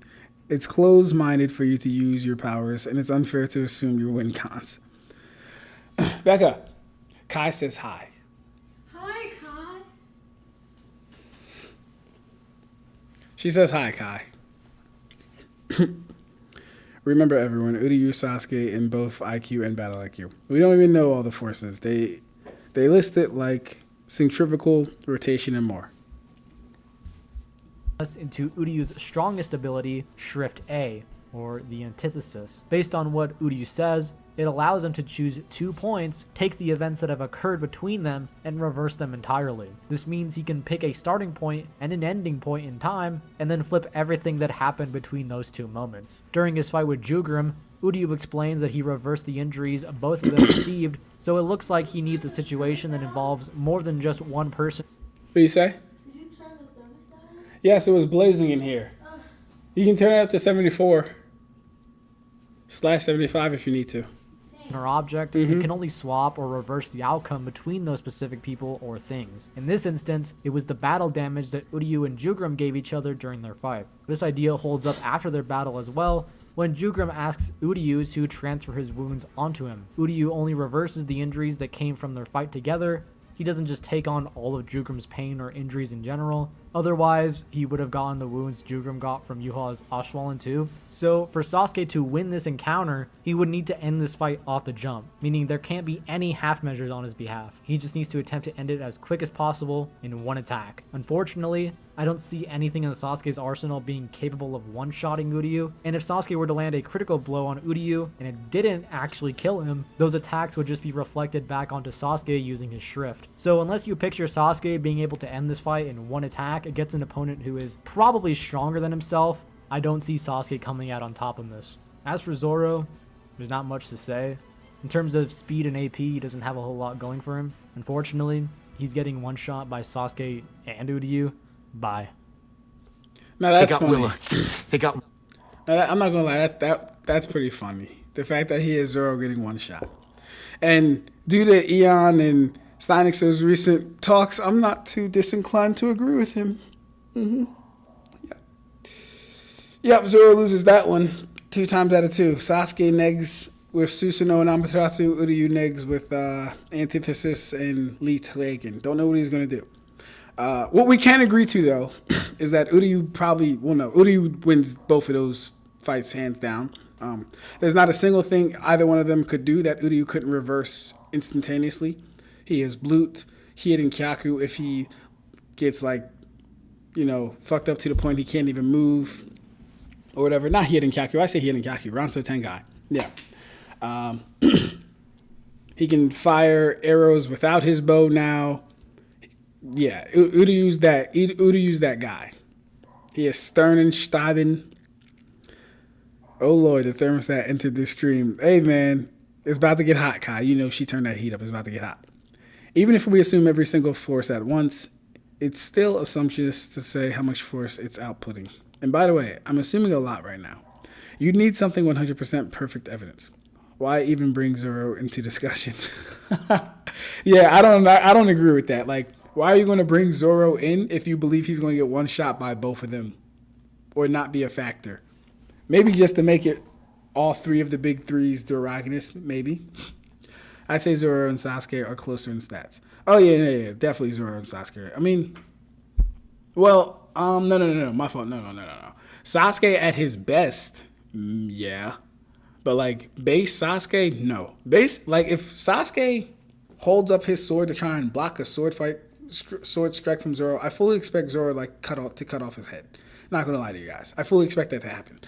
It's closed-minded for you to use your powers, and it's unfair to assume you win cons. Becca, Kai says hi. Hi, Kai. She says hi, Kai. Remember, everyone, Uryu, Sasuke in both IQ and battle IQ. We don't even know all the forces. They list it like centrifugal rotation and more. Us into Uryu's strongest ability, Shrift A, or the antithesis. Based on what Uryu says, it allows him to choose 2 points, take the events that have occurred between them, and reverse them entirely. This means he can pick a starting point and an ending point in time, and then flip everything that happened between those 2 moments. During his fight with Jugrim, Uryu explains that he reversed the injuries both of them received, so it looks like he needs a situation that involves more than just one person. What do you say? Did you turn the thermostat on? Yes, it was blazing in here. You can turn it up to 74/75 if you need to. Or object, it can only swap or reverse the outcome between those specific people or things. In this instance, it was the battle damage that Uryu and Jugrim gave each other during their fight. This idea holds up after their battle as well, when Jugrim asks Uryu to transfer his wounds onto him. Uryu only reverses the injuries that came from their fight together. He doesn't just take on all of Jugrim's pain or injuries in general. Otherwise, he would have gotten the wounds Jugrim got from Yuha's Ashwallen too. So for Sasuke to win this encounter, he would need to end this fight off the jump, meaning there can't be any half measures on his behalf. He just needs to attempt to end it as quick as possible in one attack. Unfortunately, I don't see anything in Sasuke's arsenal being capable of one-shotting Uryu, and if Sasuke were to land a critical blow on Uryu and it didn't actually kill him, those attacks would just be reflected back onto Sasuke using his Shrift. So unless you picture Sasuke being able to end this fight in one attack against an opponent who is probably stronger than himself, I don't see Sasuke coming out on top in this. As for Zoro, there's not much to say. In terms of speed and AP, he doesn't have a whole lot going for him. Unfortunately, he's getting one shot by Sasuke and Uryu. Bye. Now that's funny. They got. I'm not gonna lie, that's pretty funny. The fact that he is Zoro getting one shot, and due to Eon and Steinix's recent talks, I'm not too disinclined to agree with him. Yep, Zoro loses that one 2 times out of 2. Sasuke negs with Susanoo and Amaterasu. Uryu negs with Antithesis and Lee Tragen. Don't know what he's gonna do. What we can agree to, though, is that Uryu wins both of those fights hands down. There's not a single thing either one of them could do that Uryu couldn't reverse instantaneously. He is Blute, Hiden Kyaku if he gets, fucked up to the point he can't even move or whatever. Not Hiden Kyaku. I say Hiden Kyaku. Ranso Tengai. Yeah. He can fire arrows without his bow now. Yeah, Uryu's that guy. He is Sternenstaben. Oh Lord, the thermostat entered the stream. Hey man, it's about to get hot, Kai. You know she turned that heat up. It's about to get hot. Even if we assume every single force at once, it's still assumptuous to say how much force it's outputting. And by the way, I'm assuming a lot right now. You need something 100% perfect evidence. Why even bring Zoro into discussion? Yeah, I don't agree with that. Why are you going to bring Zoro in if you believe he's going to get one shot by both of them or not be a factor? Maybe just to make it all 3 of the big 3s Dorogonous, maybe. I'd say Zoro and Sasuke are closer in stats. Oh, yeah, definitely Zoro and Sasuke. I mean, well, no, my fault. No. Sasuke at his best, yeah. But, base Sasuke, no. Base, if Sasuke holds up his sword to try and block a sword strike from Zoro, I fully expect Zoro to cut off his head. Not gonna lie to you guys, I fully expect that to happen.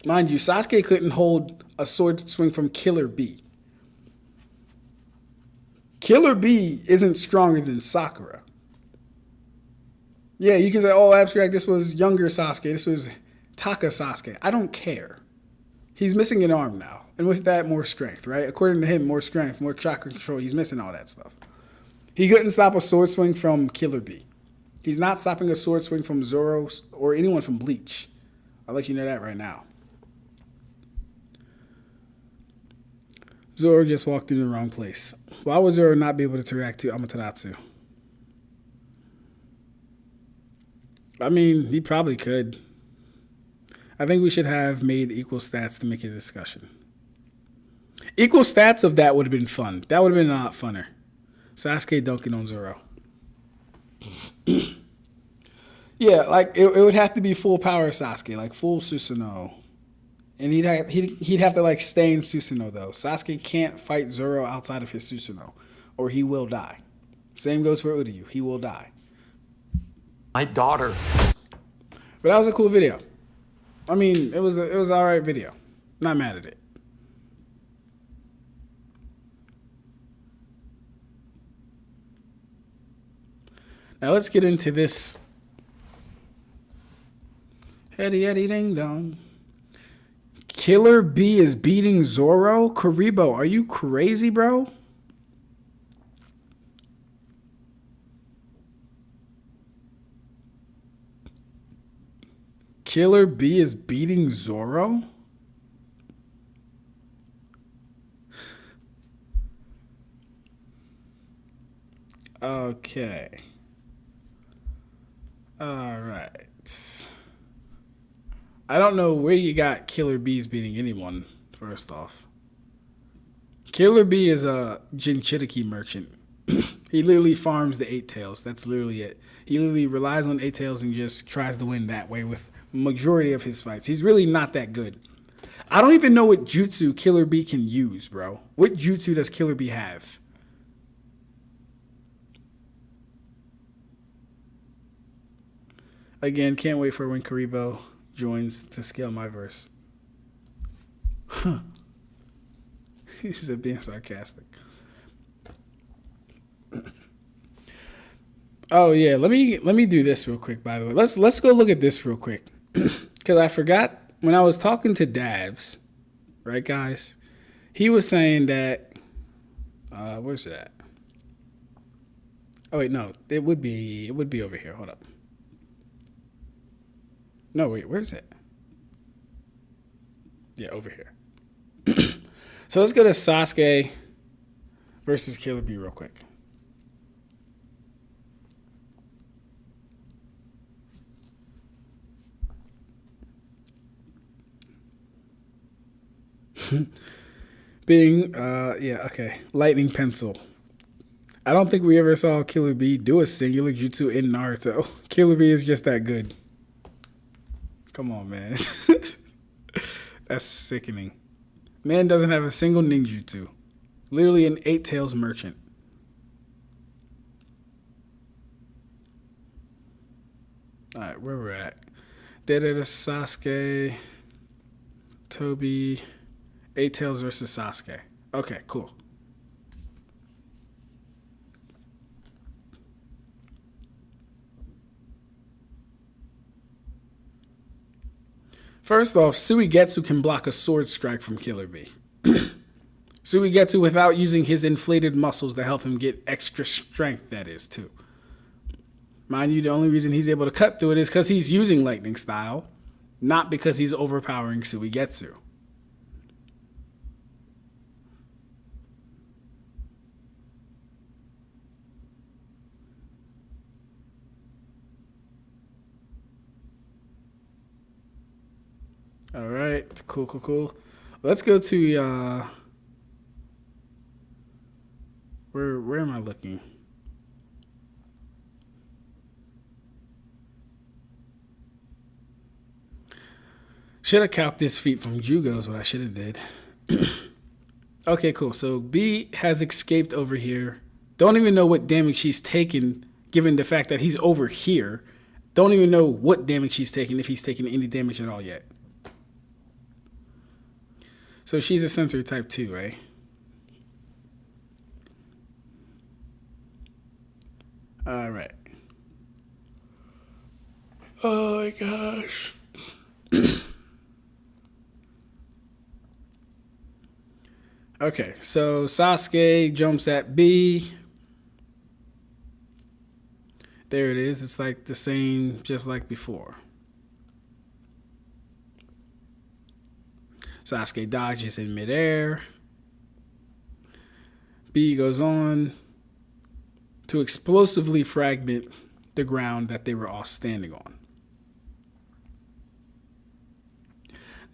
Mind you, Sasuke couldn't hold a sword swing from Killer B. Killer B isn't stronger than Sakura. Yeah, you can say, oh, Ab-Stract, this was younger Sasuke, this was Taka Sasuke. I don't care. He's missing an arm now, and with that, more strength, right? According to him, more strength, more chakra control. He's missing all that stuff. He couldn't stop a sword swing from Killer B. He's not stopping a sword swing from Zoro or anyone from Bleach. I'll let you know that right now. Zoro just walked in the wrong place. Why would Zoro not be able to react to Amaterasu? I mean, he probably could. I think we should have made equal stats to make it a discussion. Equal stats of that would have been fun. That would have been a lot funner. Sasuke dunking on Zoro. Yeah, like it would have to be full power Sasuke, like full Susanoo. And he'd have to like stay in Susanoo though. Sasuke can't fight Zoro outside of his Susanoo, or he will die. Same goes for Uryu. He will die. My daughter. But that was a cool video. I mean, it was an alright video. Not mad at it. Now let's get into this. Heady Eddie Ding Dong. Killer B is beating Zoro? Karibo, are you crazy, bro? Killer B is beating Zoro? Okay. All right. I don't know where you got Killer Bees beating anyone, first off. Killer Bee is a Jinchuriki merchant. He literally farms the 8 tails. That's literally it. He literally relies on 8 tails and just tries to win that way with majority of his fights. He's really not that good. I don't even know what jutsu Killer Bee can use, bro. What jutsu does Killer Bee have? Again, can't wait for when Karibo joins to scale my verse. Huh. He's being sarcastic. Oh yeah, let me do this real quick. By the way, let's go look at this real quick because I forgot when I was talking to Davs, right, guys? He was saying that where's it at? Oh wait, no, it would be over here. Hold up. No, wait, where is it? Yeah, over here. So let's go to Sasuke versus Killer Bee real quick. Yeah, okay. Lightning Pencil. I don't think we ever saw Killer Bee do a singular jutsu in Naruto. Killer Bee is just that good. Come on, man. That's sickening. Man doesn't have a single ninjutsu. Literally an 8 tails merchant. Alright, where we're at. Data Sasuke. Toby. 8 tails versus Sasuke. Okay, cool. First off, Suigetsu can block a sword strike from Killer Bee. Suigetsu without using his inflated muscles to help him get extra strength, that is, too. Mind you, the only reason he's able to cut through it is because he's using lightning style, not because he's overpowering Suigetsu. All right, cool. Let's go to where am I looking? Should have calced this feat from Jugo is what I should have did. Okay, cool. So B has escaped over here. Don't even know what damage she's taken, given the fact that he's over here. Don't even know what damage she's taken, if he's taken any damage at all yet. So she's a sensory type 2, right? All right. Oh my gosh. Okay, so Sasuke jumps at B. There it is. It's like the same, just like before. Sasuke dodges in midair. B goes on to explosively fragment the ground that they were all standing on.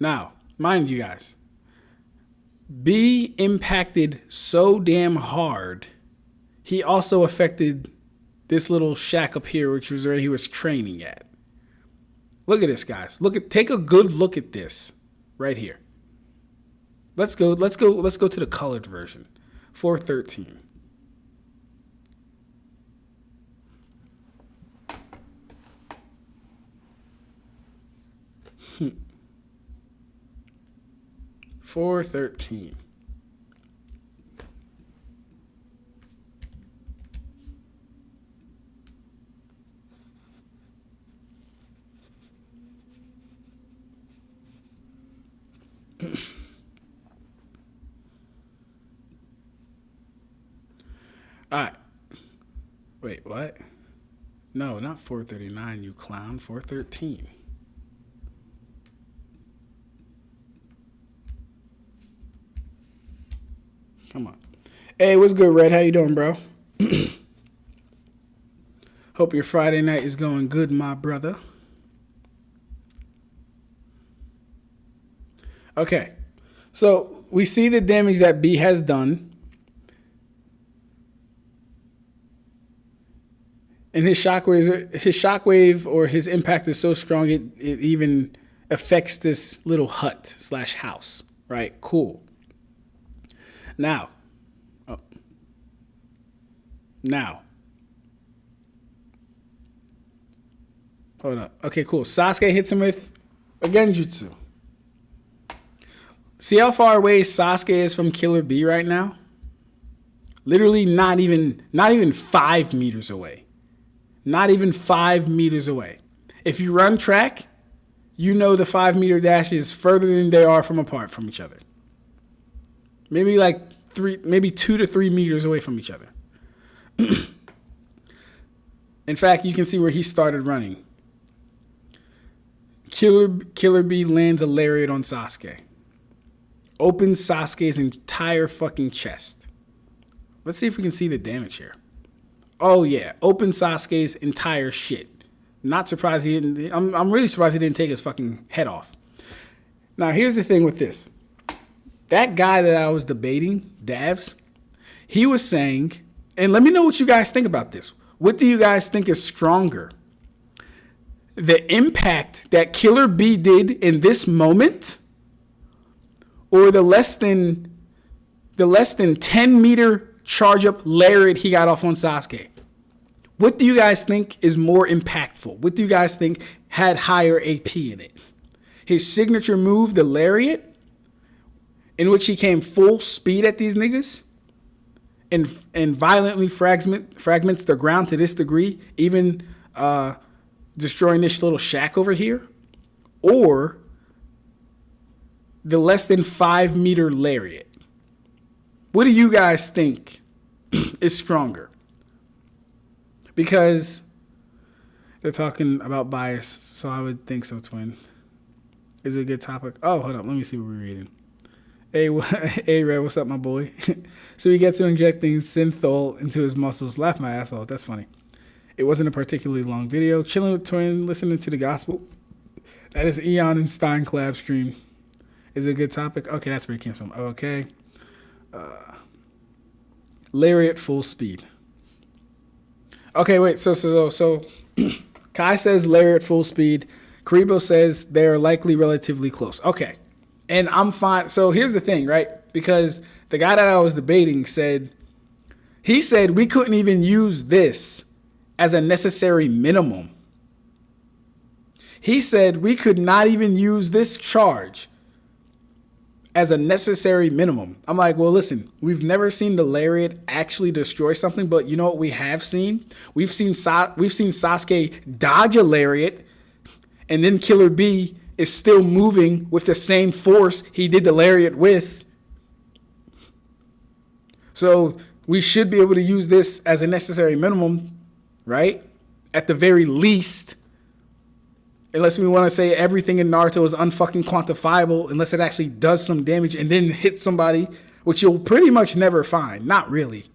Now, mind you guys, B impacted so damn hard, he also affected this little shack up here, which was where he was training at. Look at this, guys. Take a good look at this right here. Let's go to the colored version. 413. Hmm. 413. All right. Wait, what? No, not 439, you clown. 413. Come on. Hey, what's good, Red? How you doing, bro? Hope your Friday night is going good, my brother. Okay. So we see the damage that B has done. And his shockwave or his impact is so strong it even affects this little hut / house, right? Cool. Now, hold up. Okay, cool. Sasuke hits him with a genjutsu. See how far away Sasuke is from Killer B right now? Literally not even 5 meters away. Not even 5 meters away. If you run track, you know the 5 meter dash is further than they are from apart from each other. Maybe like 2 to 3 meters away from each other. In fact, you can see where he started running. Killer B lands a lariat on Sasuke. Opens Sasuke's entire fucking chest. Let's see if we can see the damage here. Oh yeah, open Sasuke's entire shit. Not surprised he didn't. I'm really surprised he didn't take his fucking head off. Now here's the thing with this. That guy that I was debating, Davs, he was saying, and let me know what you guys think about this. What do you guys think is stronger? The impact that Killer B did in this moment, or the less than 10 meter charge up lariat he got off on Sasuke? What do you guys think is more impactful? What do you guys think had higher AP in it? His signature move, the lariat, in which he came full speed at these niggas and violently fragments the ground to this degree, even destroying this little shack over here, or the less than 5 meter lariat? What do you guys think is stronger? Because they're talking about bias, so I would think so, twin. Is it a good topic? Oh, hold up. Let me see what we're reading. Hey, Red, what's up, my boy? So he gets to injecting synthol into his muscles. Laugh my ass off. That's funny. It wasn't a particularly long video. Chilling with twin, listening to the gospel. That is Eon and Stein collab stream. Is it a good topic? Okay, that's where it came from. Okay. Lariat full speed. Okay, wait. So Kai says lariat full speed. Karibo says they're likely relatively close. Okay, and I'm fine. So here's the thing, right? Because the guy that I was debating said we couldn't even use this as a necessary minimum. He said we could not even use this charge as a necessary minimum. I'm like, well, listen, we've never seen the lariat actually destroy something, but you know what we have seen? We've seen Sasuke dodge a lariat, and then Killer B is still moving with the same force he did the lariat with. So we should be able to use this as a necessary minimum, right? At the very least. Unless we want to say everything in Naruto is unfucking quantifiable, unless it actually does some damage and then hits somebody, which you'll pretty much never find. Not really.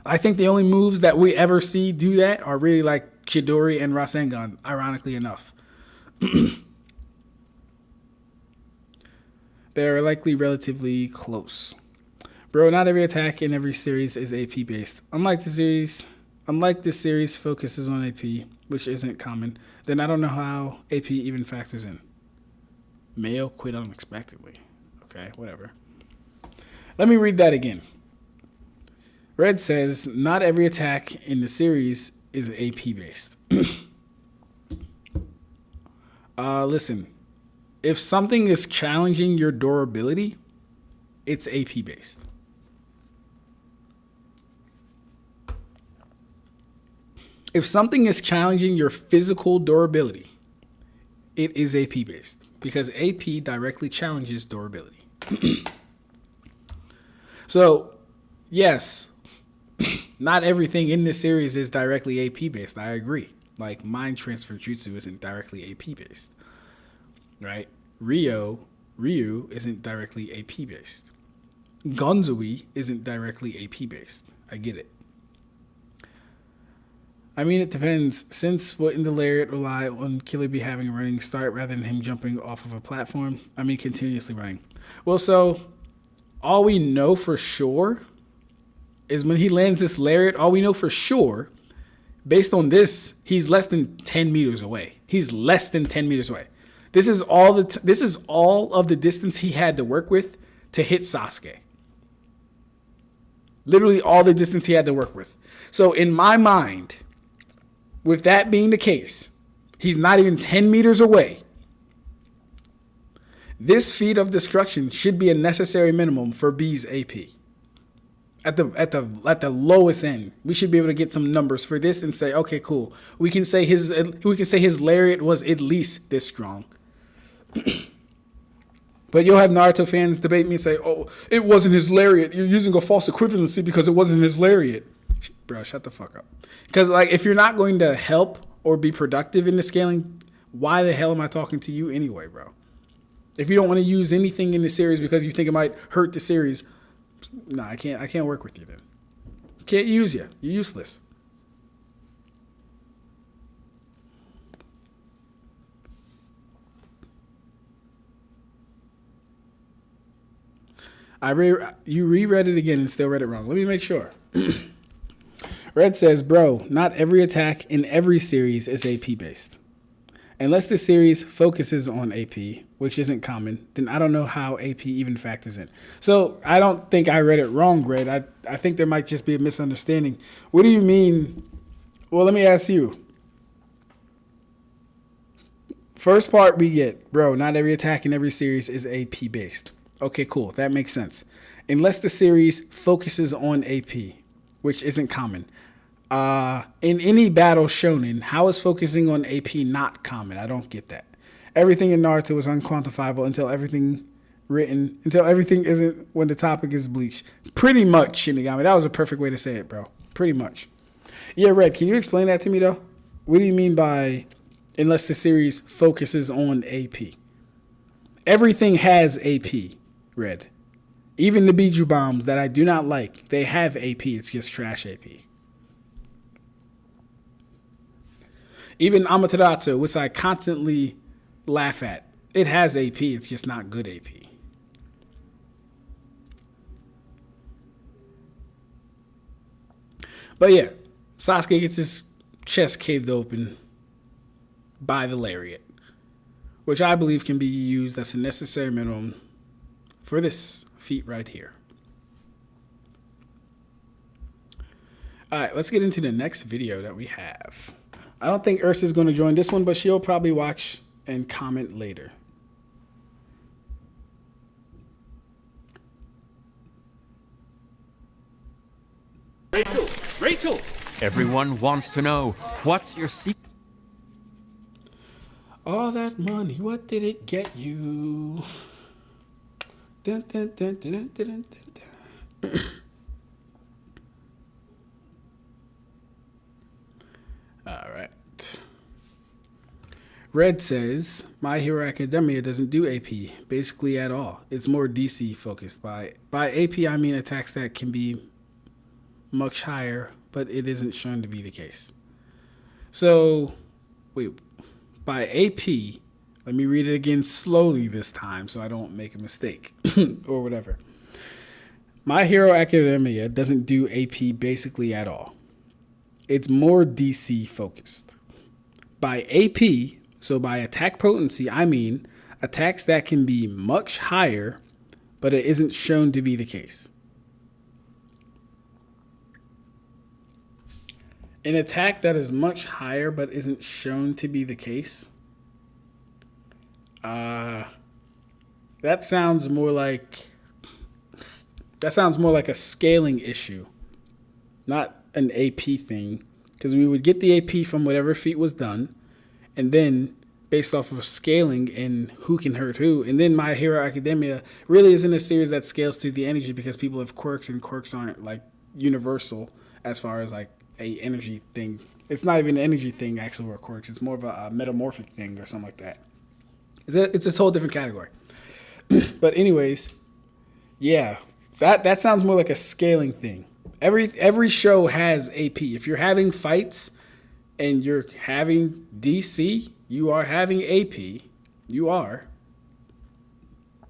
I think the only moves that we ever see do that are really like Chidori and Rasengan, ironically enough. They're likely relatively close. Bro, not every attack in every series is AP based. Unlike the series, unlike this series focuses on AP, which isn't common, then I don't know how AP even factors in. Mayo quit unexpectedly. Okay, whatever. Let me read that again. Red says, not every attack in the series is AP based. Listen, if something is challenging your durability, it's AP based. If something is challenging your physical durability, it is AP based because AP directly challenges durability. So, yes, not everything in this series is directly AP based. I agree. Like mind transfer jutsu isn't directly AP based, right? Ryu isn't directly AP based. Gonzui isn't directly AP based. I get it. I mean, it depends. Since what in the lariat rely on Killer Bee having a running start rather than him jumping off of a platform, I mean, continuously running. Well, so all we know for sure is when he lands this lariat, all we know for sure, based on this, he's less than 10 meters away. He's less than 10 meters away. This is all of the distance he had to work with to hit Sasuke. Literally all the distance he had to work with. So in my mind, with that being the case, he's not even 10 meters away. This feat of destruction should be a necessary minimum for B's AP. At the lowest end, we should be able to get some numbers for this and say, okay, cool. We can say his lariat was at least this strong. But you'll have Naruto fans debate me and say, oh, it wasn't his lariat. You're using a false equivalency because it wasn't his lariat. Bro, shut the fuck up. Because like, if you're not going to help or be productive in the scaling, why the hell am I talking to you anyway, bro? If you don't want to use anything in the series because you think it might hurt the series, nah, I can't work with you then. Can't use you. You're useless. You reread it again and still read it wrong. Let me make sure. Red says, bro, not every attack in every series is AP based. Unless the series focuses on AP, which isn't common, then I don't know how AP even factors in. So I don't think I read it wrong, Red. I think there might just be a misunderstanding. What do you mean? Well, let me ask you. First part we get, bro, not every attack in every series is AP based. Okay, cool. That makes sense. Unless the series focuses on AP, which isn't common. In any battle shonen, how is focusing on AP not common? I don't get that. Everything in Naruto is unquantifiable until everything isn't when the topic is Bleach. Pretty much, Shinigami. That was a perfect way to say it, bro. Pretty much. Yeah, Red, can you explain that to me, though? What do you mean by unless the series focuses on AP? Everything has AP, Red. Even the Biju bombs that I do not like, they have AP. It's just trash AP. Even Amaterasu, which I constantly laugh at, it has AP. It's just not good AP. But yeah, Sasuke gets his chest caved open by the lariat, which I believe can be used as a necessary minimum for this feat right here. All right, let's get into the next video that we have. I don't think Ursa's going to join this one, but she'll probably watch and comment later. Rachel! Everyone wants to know, what's your secret? All that money, what did it get you? Dun, dun, dun, dun, dun, dun, dun, dun. All right. Red says, My Hero Academia doesn't do AP basically at all. It's more DC focused. By AP, I mean attacks that can be much higher, but it isn't shown to be the case. So, wait, by AP, let me read it again slowly this time so I don't make a mistake or whatever. My Hero Academia doesn't do AP basically at all. it's more DC focused. By AP, so by attack potency, I mean attacks that can be much higher, but it isn't shown to be the case. An attack that is much higher but isn't shown to be the case. That sounds more like a scaling issue, not an AP thing, because we would get the AP from whatever feat was done, and then based off of scaling and who can hurt who, and then My Hero Academia really isn't a series that scales to the energy because people have quirks, and quirks aren't like universal as far as like a energy thing. It's not even an energy thing actually where quirks. It's more of a metamorphic thing or something like that. It's a whole different category. But anyways, yeah, that sounds more like a scaling thing. Every show has AP. If you're having fights and you're having DC, you are having AP. You are.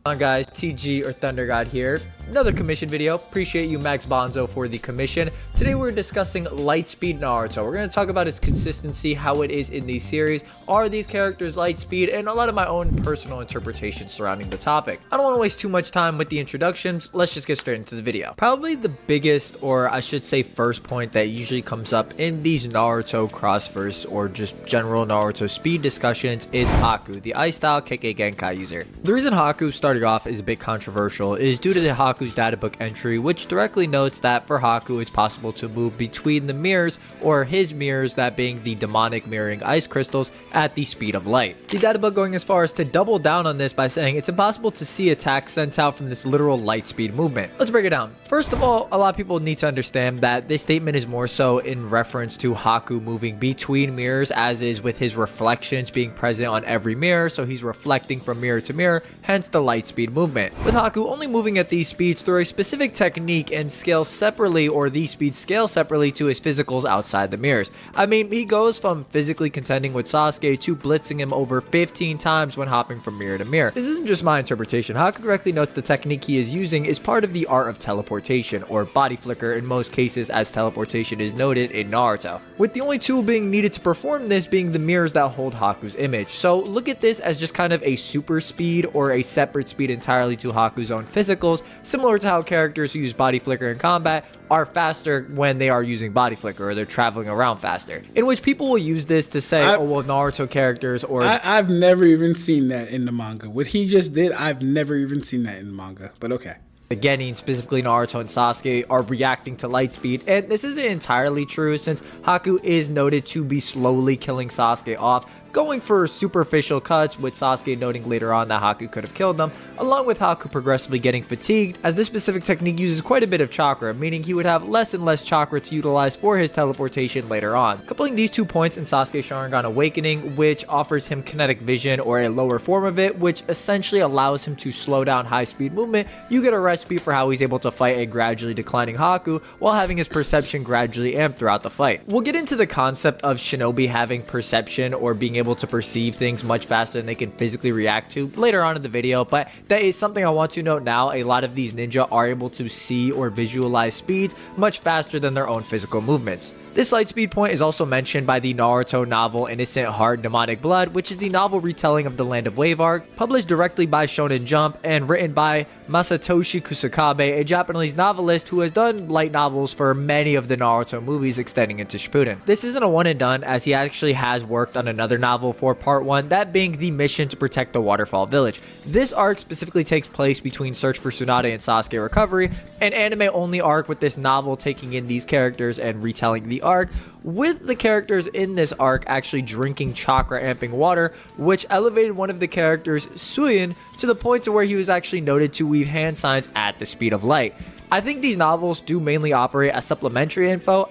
Come on guys, TG or Thunder God here. Another commission video. Appreciate you Max Bonzo for the commission. Today we're discussing Lightspeed Naruto. We're going to talk about its consistency, how it is in these series, are these characters Lightspeed, and a lot of my own personal interpretations surrounding the topic. I don't want to waste too much time with the introductions. Let's just get straight into the video. Probably the biggest, or I should say first point that usually comes up in these Naruto crossverse or just general Naruto speed discussions is Haku, the Ice Style Kekkei Genkai user. The reason Haku starting off is a bit controversial is due to the Haku's databook entry, which directly notes that for Haku it's possible to move between the mirrors, or his mirrors, that being the demonic mirroring ice crystals, at the speed of light. The databook going as far as to double down on this by saying it's impossible to see attacks sent out from this literal light speed movement. Let's break it down. First of all, a lot of people need to understand that this statement is more so in reference to Haku moving between mirrors, as is with his reflections being present on every mirror, so he's reflecting from mirror to mirror, hence the light speed movement. With Haku only moving at these speeds through a specific technique and scales separately, or these speeds scale separately to his physicals outside the mirrors. I mean, he goes from physically contending with Sasuke to blitzing him over 15 times when hopping from mirror to mirror. This isn't just my interpretation. Haku correctly notes the technique he is using is part of the art of teleportation, or body flicker in most cases, as teleportation is noted in Naruto, with the only tool being needed to perform this being the mirrors that hold Haku's image. So look at this as just kind of a super speed, or a separate speed entirely to Haku's own physicals, similar to how characters who use body flicker in combat are faster when they are using body flicker, or they're traveling around faster, in which people will use this to say, oh well, Naruto characters, or I've never even seen that in the manga. What he just did, I've never even seen that in the manga, but okay. the Genin, specifically Naruto and Sasuke, are reacting to light speed, and this isn't entirely true since Haku is noted to be slowly killing Sasuke off, going for superficial cuts, with Sasuke noting later on that Haku could have killed them, along with Haku progressively getting fatigued, as this specific technique uses quite a bit of chakra, meaning he would have less and less chakra to utilize for his teleportation later on. Coupling these 2 points in Sasuke Sharingan Awakening, which offers him kinetic vision, or a lower form of it, which essentially allows him to slow down high speed movement, you get a recipe for how he's able to fight a gradually declining Haku while having his perception gradually amped throughout the fight. We'll get into the concept of shinobi having perception, or being able to perceive things much faster than they can physically react to later on in the video, but that is something I want to note now. A lot of these ninja are able to see or visualize speeds much faster than their own physical movements. This light speed point is also mentioned by the Naruto novel Innocent Heart Demonic Blood, which is the novel retelling of the Land of Wave arc, published directly by Shonen Jump and written by Masatoshi Kusakabe, a Japanese novelist who has done light novels for many of the Naruto movies extending into Shippuden. This isn't a one and done, as he actually has worked on another novel for part 1, that being the mission to protect the Waterfall Village. This arc specifically takes place between Search for Tsunade and Sasuke Recovery, an anime only arc, with this novel taking in these characters and retelling the arc, with the characters in this arc actually drinking chakra amping water, which elevated one of the characters, Suyin, to the point to where he was actually noted to weave hand signs at the speed of light. I think these novels do mainly operate as supplementary info.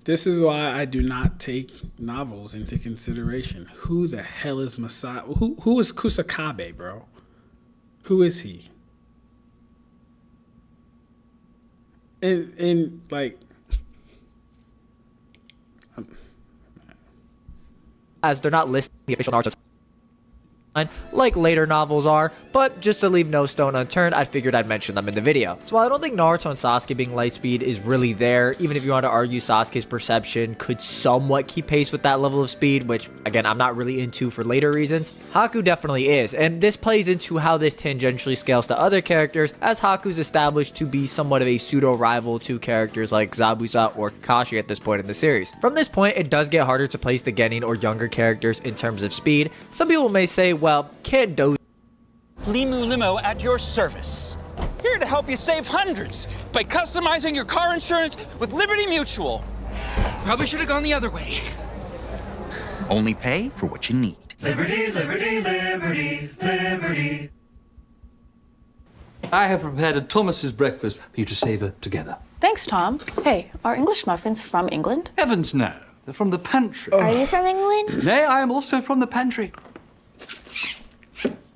This is why I do not take novels into consideration. Who the hell is Masai? Who is Kusakabe, bro? Who is he? And like, as they're not listing the official Naruto like later novels are, but just to leave no stone unturned, I figured I'd mention them in the video. So while I don't think Naruto and Sasuke being light speed is really there, even if you want to argue Sasuke's perception could somewhat keep pace with that level of speed, which again, I'm not really into for later reasons, Haku definitely is, and this plays into how this tangentially scales to other characters, as Haku's established to be somewhat of a pseudo-rival to characters like Zabuza or Kakashi at this point in the series. From this point, it does get harder to place the Genin or younger characters in terms of speed. Some people may say, well, can't Dosu Limu Limo at your service. Here to help you save hundreds by customizing your car insurance with Liberty Mutual. Probably should have gone the other way. Only pay for what you need. Liberty, liberty, liberty, liberty. I have prepared Thomas's breakfast for you to savor together. Thanks, Tom. Hey, are English muffins from England? Heavens no, they're from the pantry. Are you from England? Nay, I am also from the pantry.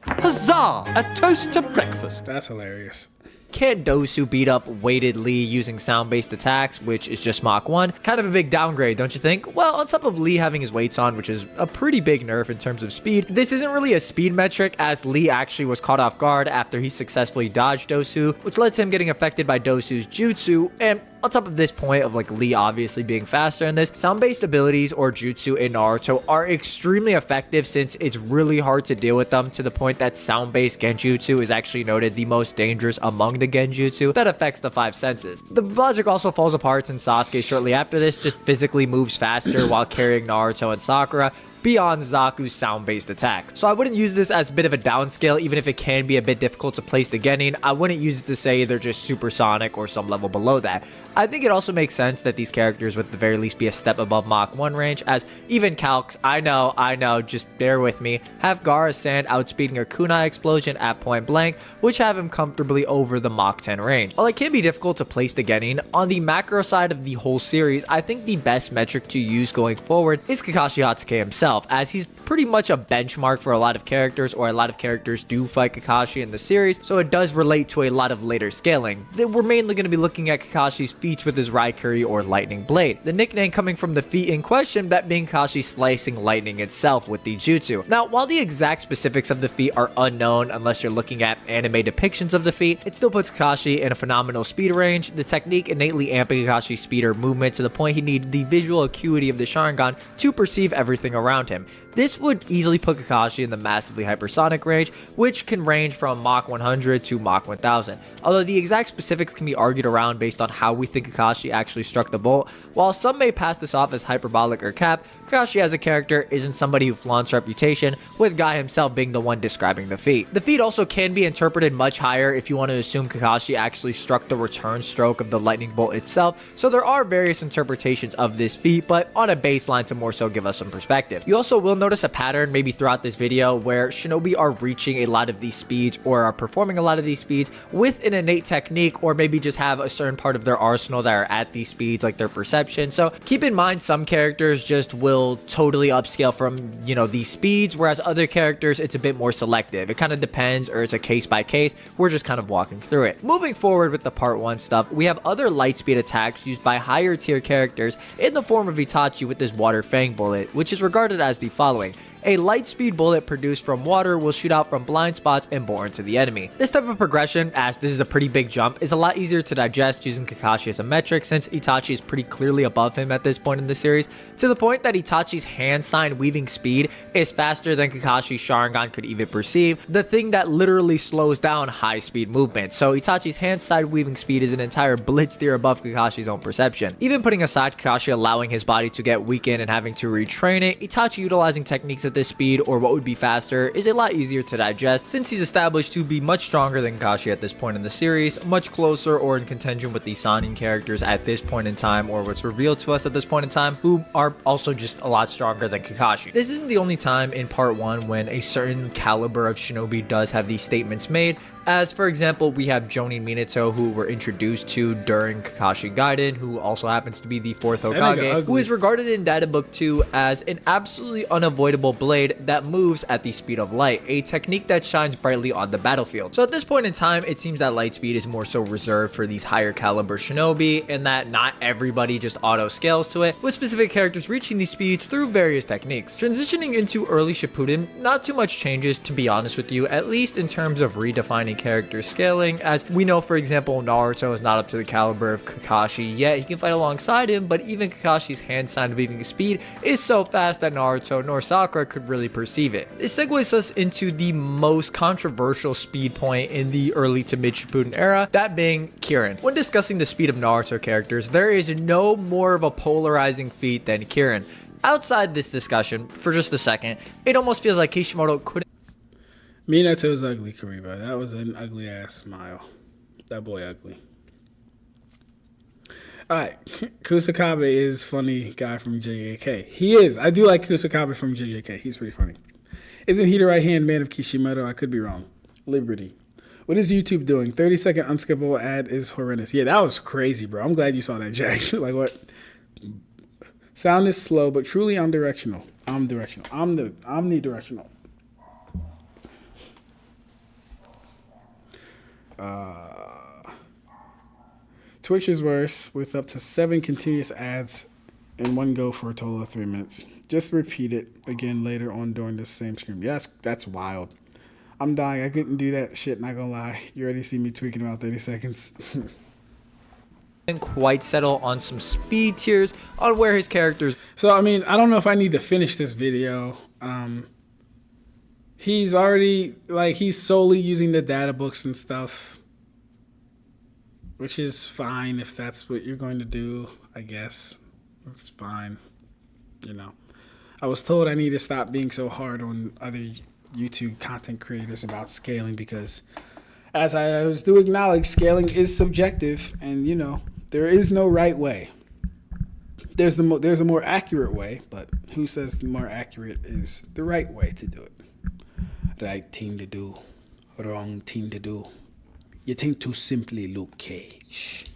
Huzzah! A toast to breakfast. That's hilarious. Can Dosu beat up weighted Lee using sound-based attacks, which is just Mach 1? Kind of a big downgrade, don't you think? Well, on top of Lee having his weights on, which is a pretty big nerf in terms of speed, this isn't really a speed metric, as Lee actually was caught off guard after he successfully dodged Dosu, which led to him getting affected by Dosu's jutsu, and on top of this point of like Lee obviously being faster in this, sound-based abilities or jutsu in Naruto are extremely effective since it's really hard to deal with them, to the point that sound-based genjutsu is actually noted the most dangerous among the genjutsu that affects the 5 senses. The logic also falls apart since Sasuke shortly after this just physically moves faster while carrying Naruto and Sakura beyond Zaku's sound-based attack. So I wouldn't use this as a bit of a downscale, even if it can be a bit difficult to place the Genin. I wouldn't use it to say they're just supersonic or some level below that. I think it also makes sense that these characters would at the very least be a step above Mach 1 range, as even calcs, I know, just bear with me, have Gaara's sand outspeeding a kunai explosion at point blank, which have him comfortably over the Mach 10 range. While it can be difficult to place the Genin, on the macro side of the whole series, I think the best metric to use going forward is Kakashi Hatsuki himself, as he's pretty much a benchmark for a lot of characters, or a lot of characters do fight Kakashi in the series, so it does relate to a lot of later scaling. We're mainly going to be looking at Kakashi's feats with his Raikiri or Lightning Blade. The nickname coming from the feat in question, that being Kakashi slicing lightning itself with the jutsu. Now, while the exact specifics of the feat are unknown unless you're looking at anime depictions of the feat, it still puts Kakashi in a phenomenal speed range, the technique innately amping Kakashi's speed or movement to the point he needed the visual acuity of the Sharingan to perceive everything around him. This would easily put Kakashi in the massively hypersonic range, which can range from Mach 100 to Mach 1000. Although the exact specifics can be argued around based on how we think Kakashi actually struck the bolt. While some may pass this off as hyperbolic or cap, Kakashi as a character isn't somebody who flaunts reputation, with Guy himself being the one describing the feat. The feat also can be interpreted much higher if you want to assume Kakashi actually struck the return stroke of the lightning bolt itself, so there are various interpretations of this feat, but on a baseline to more so give us some perspective. You also will notice a pattern maybe throughout this video where shinobi are reaching a lot of these speeds or are performing a lot of these speeds with an innate technique, or maybe just have a certain part of their arsenal that are at these speeds, like their perception. So keep in mind, some characters just will totally upscale from, you know, these speeds, whereas other characters it's a bit more selective. It kind of depends, or it's a case by case. We're just kind of walking through it. Moving forward with the part 1 stuff, we have other light speed attacks used by higher tier characters in the form of Itachi with this water fang bullet, which is regarded as the following. A light speed bullet produced from water will shoot out from blind spots and bore into the enemy. This type of progression, as this is a pretty big jump, is a lot easier to digest using Kakashi as a metric, since Itachi is pretty clearly above him at this point in the series, to the point that Itachi's hand sign weaving speed is faster than Kakashi's Sharingan could even perceive, the thing that literally slows down high speed movement. So Itachi's hand side weaving speed is an entire blitz tier above Kakashi's own perception. Even putting aside Kakashi allowing his body to get weakened and having to retrain it, Itachi utilizing techniques at this speed, or what would be faster, is a lot easier to digest, since he's established to be much stronger than Kakashi at this point in the series, much closer or in contention with the Sannin characters at this point in time, or what's revealed to us at this point in time, who are also just a lot stronger than Kakashi. This isn't the only time in part 1 when a certain caliber of shinobi does have these statements made. as for example, we have Jonin Minato, who we're introduced to during Kakashi Gaiden, who also happens to be the 4th Hokage, who is regarded in Databook 2 as an absolutely unavoidable blade that moves at the speed of light, a technique that shines brightly on the battlefield. So at this point in time, it seems that light speed is more so reserved for these higher caliber shinobi, and that not everybody just auto scales to it, with specific characters reaching these speeds through various techniques. Transitioning into early Shippuden, not too much changes, to be honest with you, at least in terms of redefining character scaling, as we know, for example, Naruto is not up to the caliber of Kakashi yet. He can fight alongside him, but even Kakashi's hand sign of weaving speed is so fast that Naruto nor Sakura could really perceive it. This segues us into the most controversial speed point in the early to mid Shippuden era, that being Kirin. When discussing the speed of Naruto characters, there is no more of a polarizing feat than Kirin. Outside this discussion, for just a second, it almost feels like Kishimoto couldn't. Minato's ugly, Kariba. That was an ugly ass smile. That boy ugly. Alright, Kusakabe is funny guy from JJK. He is. I do like Kusakabe from JJK. He's pretty funny. Isn't he the right hand man of Kishimoto? I could be wrong. Liberty. What is YouTube doing? 30-second unskippable ad is horrendous. Yeah, that was crazy, bro. I'm glad you saw that, Jax. Like what? Sound is slow, but truly omnidirectional. Omnidirectional. Twitch is worse, with up to 7 continuous ads in one go for a total of 3 minutes. Just repeat it again later on during the same stream. Yes, that's wild. I'm dying. I couldn't do that shit, not gonna lie. You already see me tweaking about 30 seconds. Quite settle on some speed tiers on where his characters. So, I mean, I don't know if I need to finish this video. He's already, like, he's solely using the data books and stuff, which is fine if that's what you're going to do, I guess. It's fine. You know, I was told I need to stop being so hard on other YouTube content creators about scaling, because as I was do acknowledge, scaling is subjective, and you know, there is no right way. There's a more accurate way, but who says the more accurate is the right way to do it? Right thing to do, wrong thing to do. You think too simply, Luke Cage.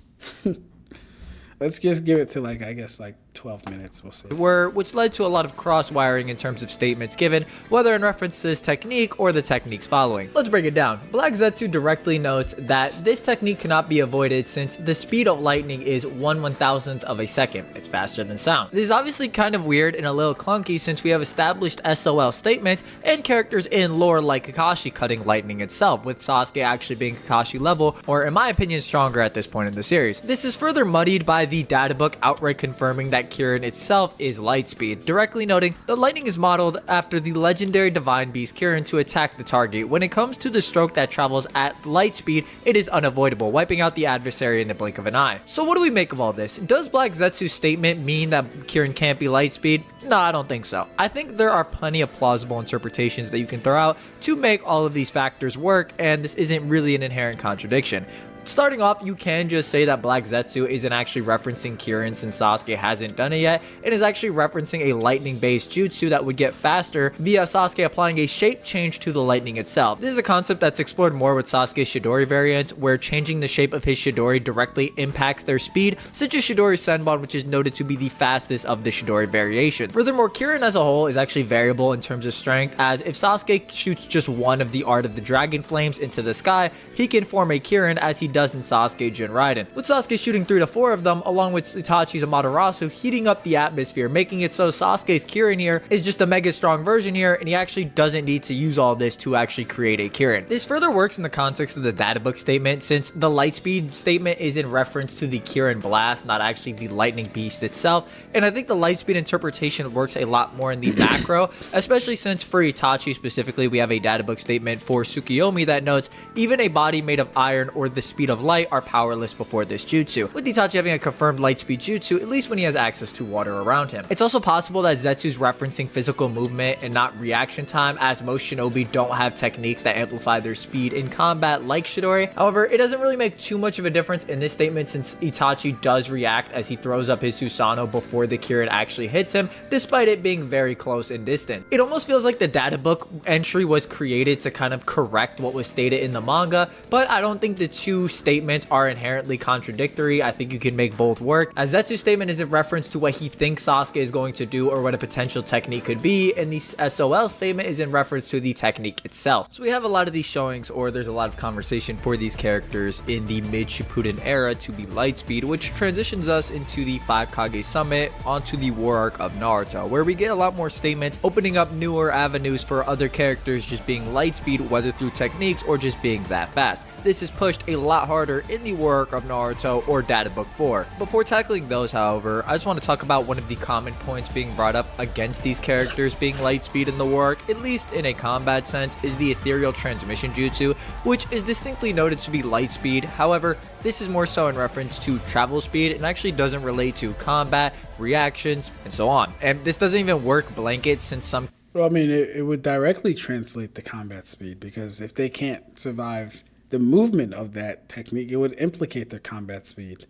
Let's just give it to, like, I guess, like 12 minutes, we'll see. Which led to a lot of cross-wiring in terms of statements given, whether in reference to this technique or the techniques following. Let's break it down. Black Zetsu directly notes that this technique cannot be avoided since the speed of lightning is 1/1000th of a second. It's faster than sound. This is obviously kind of weird and a little clunky since we have established SOL statements and characters in lore like Kakashi cutting lightning itself, with Sasuke actually being Kakashi level, or in my opinion stronger at this point in the series. This is further muddied by the databook outright confirming that Kirin itself is light speed, directly noting the lightning is modeled after the legendary divine beast Kirin to attack the target. When it comes to the stroke that travels at light speed, it is unavoidable, wiping out the adversary in the blink of an eye. So what do we make of all this? Does Black Zetsu's statement mean that Kirin can't be light speed? No, I don't think so. I think there are plenty of plausible interpretations that you can throw out to make all of these factors work, and this isn't really an inherent contradiction. Starting off, you can just say that Black Zetsu isn't actually referencing Kirin since Sasuke hasn't done it yet. It is actually referencing a lightning-based jutsu that would get faster via Sasuke applying a shape change to the lightning itself. This is a concept that's explored more with Sasuke's Chidori variant, where changing the shape of his Chidori directly impacts their speed, such as Chidori Senbon, which is noted to be the fastest of the Chidori variations. Furthermore, Kirin as a whole is actually variable in terms of strength, as if Sasuke shoots just one of the Art of the Dragon Flames into the sky, he can form a Kirin as he does in Sasuke Jin Raiden, with Sasuke shooting 3 to 4 of them, along with Itachi's Amaterasu heating up the atmosphere, making it so Sasuke's Kirin here is just a mega strong version here, and he actually doesn't need to use all this to actually create a Kirin. This further works in the context of the databook statement, since the light speed statement is in reference to the Kirin blast, not actually the lightning beast itself, and I think the light speed interpretation works a lot more in the macro, especially since for Itachi specifically, we have a databook statement for Tsukiyomi that notes, even a body made of iron or the speed speed of light are powerless before this jutsu, with Itachi having a confirmed light speed jutsu at least when he has access to water around him. It's also possible that Zetsu's referencing physical movement and not reaction time, as most shinobi don't have techniques that amplify their speed in combat like Chidori. However, it doesn't really make too much of a difference in this statement since Itachi does react as he throws up his Susanoo before the Kirin actually hits him, despite it being very close in distance. It almost feels like the databook entry was created to kind of correct what was stated in the manga, but I don't think the two statements are inherently contradictory. I think you can make both work, as Zetsu's statement is in reference to what he thinks Sasuke is going to do or what a potential technique could be, and the SOL statement is in reference to the technique itself. So we have a lot of these showings, or there's a lot of conversation for these characters in the mid-Shippuden era to be Lightspeed, which transitions us into the 5 Kage Summit onto the war arc of Naruto, where we get a lot more statements opening up newer avenues for other characters just being Lightspeed, whether through techniques or just being that fast. This is pushed a lot harder in the war arc of Naruto or Databook 4. Before tackling those, however, I just want to talk about one of the common points being brought up against these characters being Lightspeed in the war arc, at least in a combat sense, is the ethereal transmission jutsu, which is distinctly noted to be Lightspeed. However, this is more so in reference to travel speed and actually doesn't relate to combat, reactions, and so on. And this doesn't even work blanket since some... Well, I mean, it would directly translate the combat speed, because if they can't survive the movement of that technique, it would implicate their combat speed.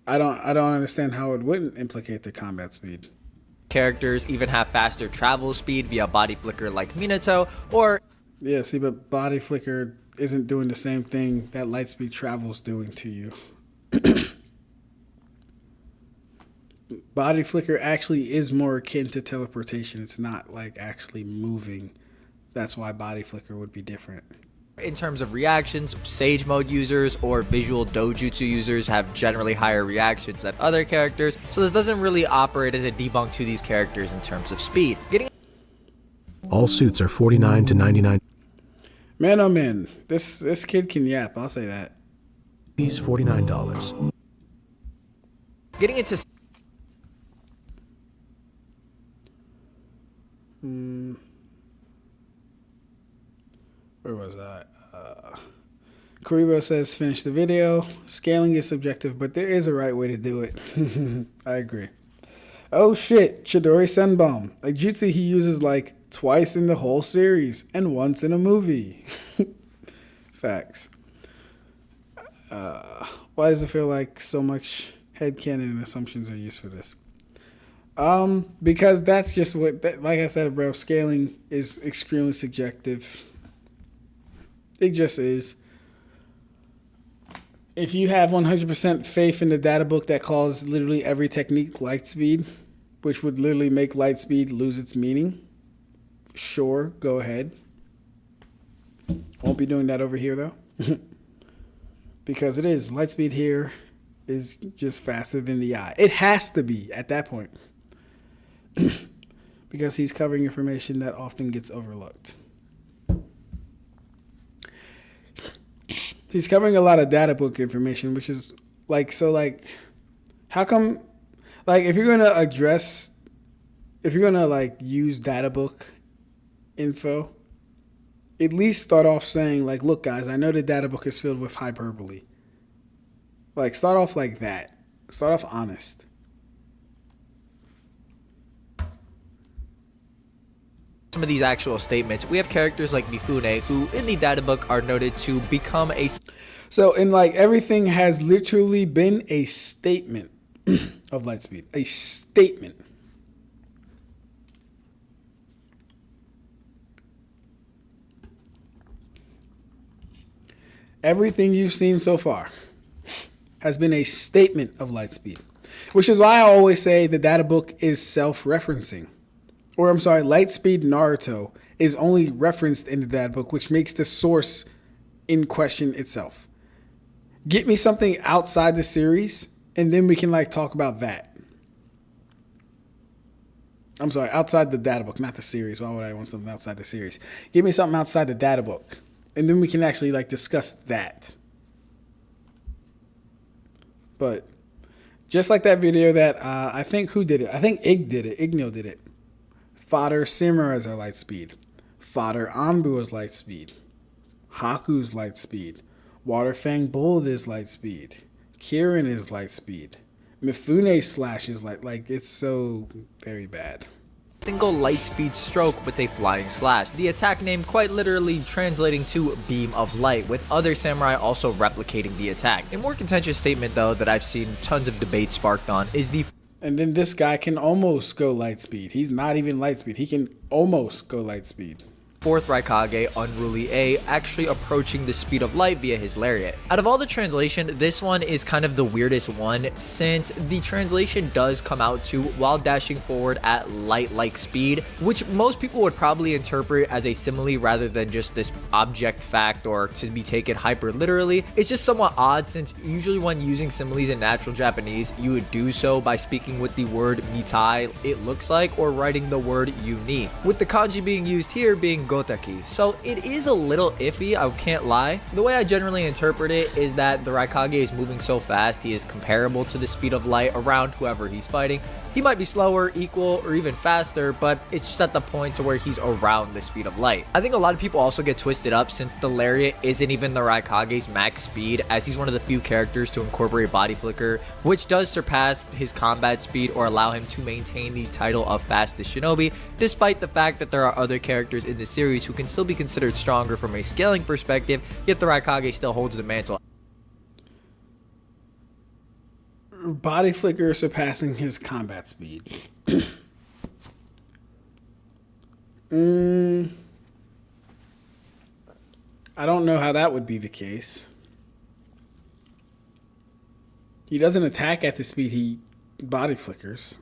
I don't understand how it wouldn't implicate their combat speed. Characters even have faster travel speed via body flicker like Minato, or... Yeah, see, but body flicker isn't doing the same thing that lightspeed travel's doing to you. Body flicker actually is more akin to teleportation. It's not like actually moving. That's why body flicker would be different. In terms of reactions, Sage Mode users or visual dojutsu users have generally higher reactions than other characters, so this doesn't really operate as a debunk to these characters in terms of speed. All suits are 49 to 99. Man, oh man, this kid can yap, I'll say that. Piece $49. Getting into... Where was I? Karibo says, finish the video. Scaling is subjective, but there is a right way to do it. I agree. Oh shit, Chidori Senbom. A jutsu he uses like twice in the whole series and once in a movie. Facts. Why does it feel like so much headcanon and assumptions are used for this? Because that's just what, like I said, bro, scaling is extremely subjective. It just is. If you have 100% faith in the data book that calls literally every technique light speed, which would literally make light speed lose its meaning, sure, go ahead. Won't be doing that over here though. Because it is. Light speed here is just faster than the eye. It has to be at that point. Because he's covering information that often gets overlooked. He's covering a lot of data book information, which is like, so like, how come, like, if you're going to like use data book info, at least start off saying like, look guys, I know the data book is filled with hyperbole. Like, start off like that. Start off honest. Some of these actual statements, we have characters like Mifune, who in the data book are noted to become a... So, in like, everything has literally been a statement of Lightspeed. A statement. Everything you've seen so far has been a statement of Lightspeed. Which is why I always say the data book is self-referencing. Or I'm sorry, Lightspeed Naruto is only referenced in the data book, which makes the source in question itself. Get me something outside the series, and then we can like talk about that. I'm sorry, outside the data book, not the series. Why would I want something outside the series? Give me something outside the data book, and then we can actually like discuss that. But just like that video that I think who did it? I think Ig did it. Igno did it. Fodder Simura is our light speed. Fodder Anbu is light speed. Haku's light speed. Waterfang Bold is light speed. Kirin is light speed. Mifune slash is like it's so very bad. Single light speed stroke with a flying slash. The attack name quite literally translating to beam of light, with other samurai also replicating the attack. A more contentious statement though that I've seen tons of debate sparked on is the And then this guy can almost go light speed. He's not even light speed. He can almost go light speed. fourth Raikage, Unruly A, actually approaching the speed of light via his lariat. Out of all the translation, this one is kind of the weirdest one, since the translation does come out to while dashing forward at light-like speed, which most people would probably interpret as a simile rather than just this object fact or to be taken hyper literally. It's just somewhat odd, since usually when using similes in natural Japanese, you would do so by speaking with the word mitai, it looks like, or writing the word uni, with the kanji being used here being gotaki. So it is a little iffy, I can't lie. The way I generally interpret it is that the Raikage is moving so fast, he is comparable to the speed of light around whoever he's fighting. He might be slower, equal, or even faster, but it's just at the point to where he's around the speed of light. I think a lot of people also get twisted up since the lariat isn't even the Raikage's max speed, as he's one of the few characters to incorporate body flicker, which does surpass his combat speed or allow him to maintain the title of fastest shinobi, despite the fact that there are other characters in the series who can still be considered stronger from a scaling perspective, yet the Raikage still holds the mantle. Body flicker surpassing his combat speed. I don't know how that would be the case. He doesn't attack at the speed he body flickers.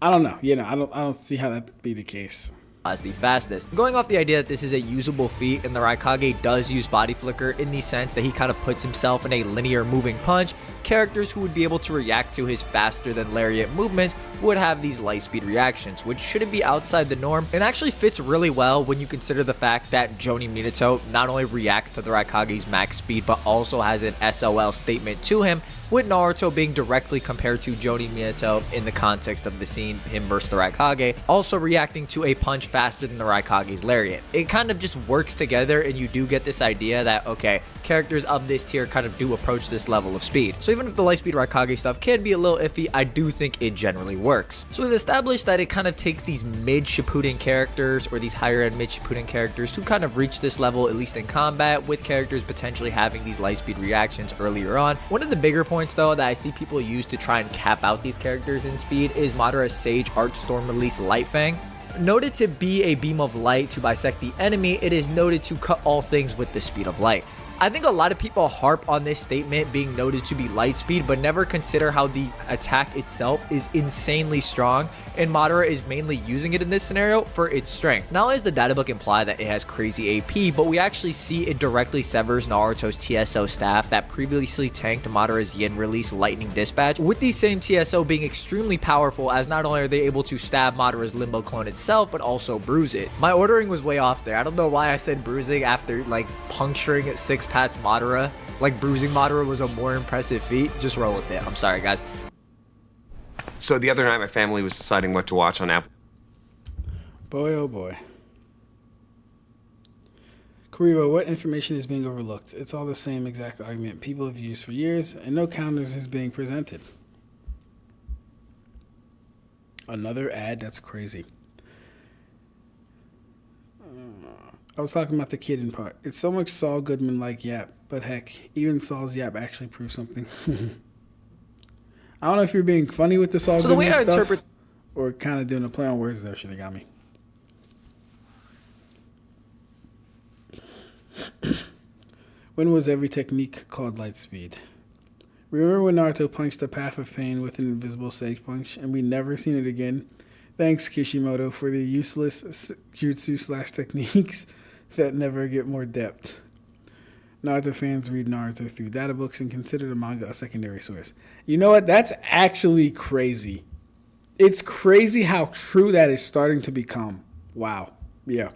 I don't know. I don't see how that'd be the case. As the fastest. Going off the idea that this is a usable feat and the Raikage does use body flicker in the sense that he kind of puts himself in a linear moving punch, characters who would be able to react to his faster than lariat movements would have these light speed reactions, which shouldn't be outside the norm and actually fits really well when you consider the fact that Joni Minato not only reacts to the Raikage's max speed but also has an SOL statement to him, with Naruto being directly compared to Joni Minato in the context of the scene, him versus the Raikage, also reacting to a punch faster than the Raikage's lariat. It kind of just works together and you do get this idea that, okay, characters of this tier kind of do approach this level of speed. So even if the light speed Raikage stuff can be a little iffy, I do think it generally works. So we've established that it kind of takes these mid Shippuden characters or these higher end mid Shippuden characters to kind of reach this level, at least in combat, with characters potentially having these light speed reactions earlier on. One of the bigger points though that I see people use to try and cap out these characters in speed is Madara's Sage Art Storm release Light Fang. Noted to be a beam of light to bisect the enemy, it is noted to cut all things with the speed of light. I think a lot of people harp on this statement being noted to be light speed, but never consider how the attack itself is insanely strong, and Madara is mainly using it in this scenario for its strength. Not only does the databook imply that it has crazy AP, but we actually see it directly severs Naruto's TSO staff that previously tanked Madara's Yin release Lightning Dispatch, with the same TSO being extremely powerful, as not only are they able to stab Madara's Limbo clone itself, but also bruise it. My ordering was way off there. I don't know why I said bruising after like puncturing 6 Pat's Madara. Like bruising Madara was a more impressive feat. Just roll with it. I'm sorry, guys. So the other night, my family was deciding what to watch on Apple. Boy, oh boy. Karibo, what information is being overlooked? It's all the same exact argument people have used for years, and no counters is being presented. Another ad? That's crazy. I was talking about the kitten part. It's so much Saul Goodman like Yap, but heck, even Saul's Yap actually proves something. I don't know if you're being funny with the Saul Goodman stuff, or kind of doing a play on words there. Should have got me. When was every technique called light speed? Remember when Naruto punched the Path of Pain with an invisible Sage punch, and we never seen it again? Thanks, Kishimoto, for the useless jutsu / techniques that never get more depth. Naruto fans read Naruto through databooks and consider the manga a secondary source. You know what? That's actually crazy. It's crazy how true that is starting to become. Wow. Yeah.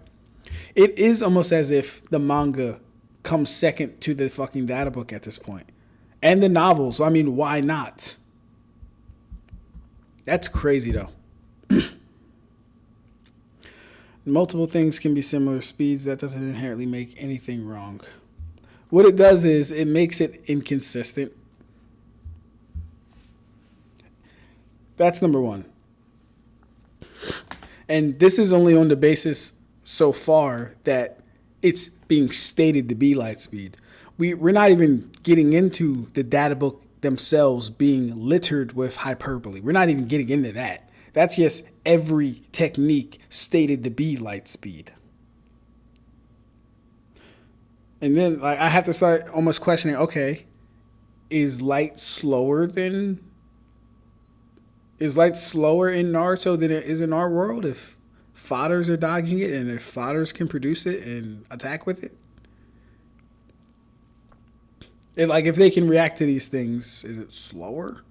It is almost as if the manga comes second to the fucking databook at this point. And the novels. I mean, why not? That's crazy, though. Multiple things can be similar speeds. That doesn't inherently make anything wrong. What it does is it makes it inconsistent. That's number one. And this is only on the basis so far that it's being stated to be light speed. We're not even getting into the data book themselves being littered with hyperbole. We're not even getting into that. That's just every technique stated to be light speed. And then like, I have to start almost questioning, okay, is light slower in Naruto than it is in our world if fodders are dodging it and if fodders can produce it and attack with it? And like if they can react to these things, is it slower?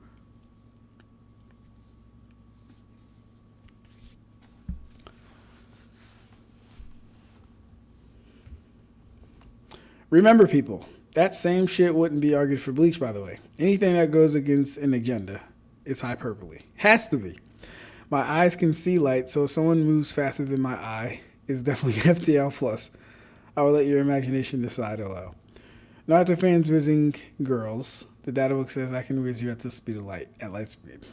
Remember, people, that same shit wouldn't be argued for Bleach, by the way. Anything that goes against an agenda, it's hyperbole. Has to be. My eyes can see light, so if someone moves faster than my eye, it's definitely FTL plus. I will let your imagination decide aloud. Naruto fans whizzing girls. The data book says I can whiz you at the speed of light, at light speed.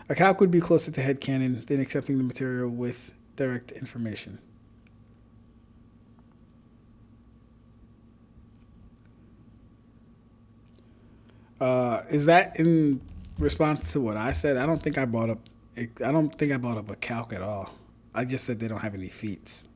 A calc would be closer to headcanon than accepting the material with direct information. Is that in response to what I said? I don't think I brought up a calc at all. I just said they don't have any feats.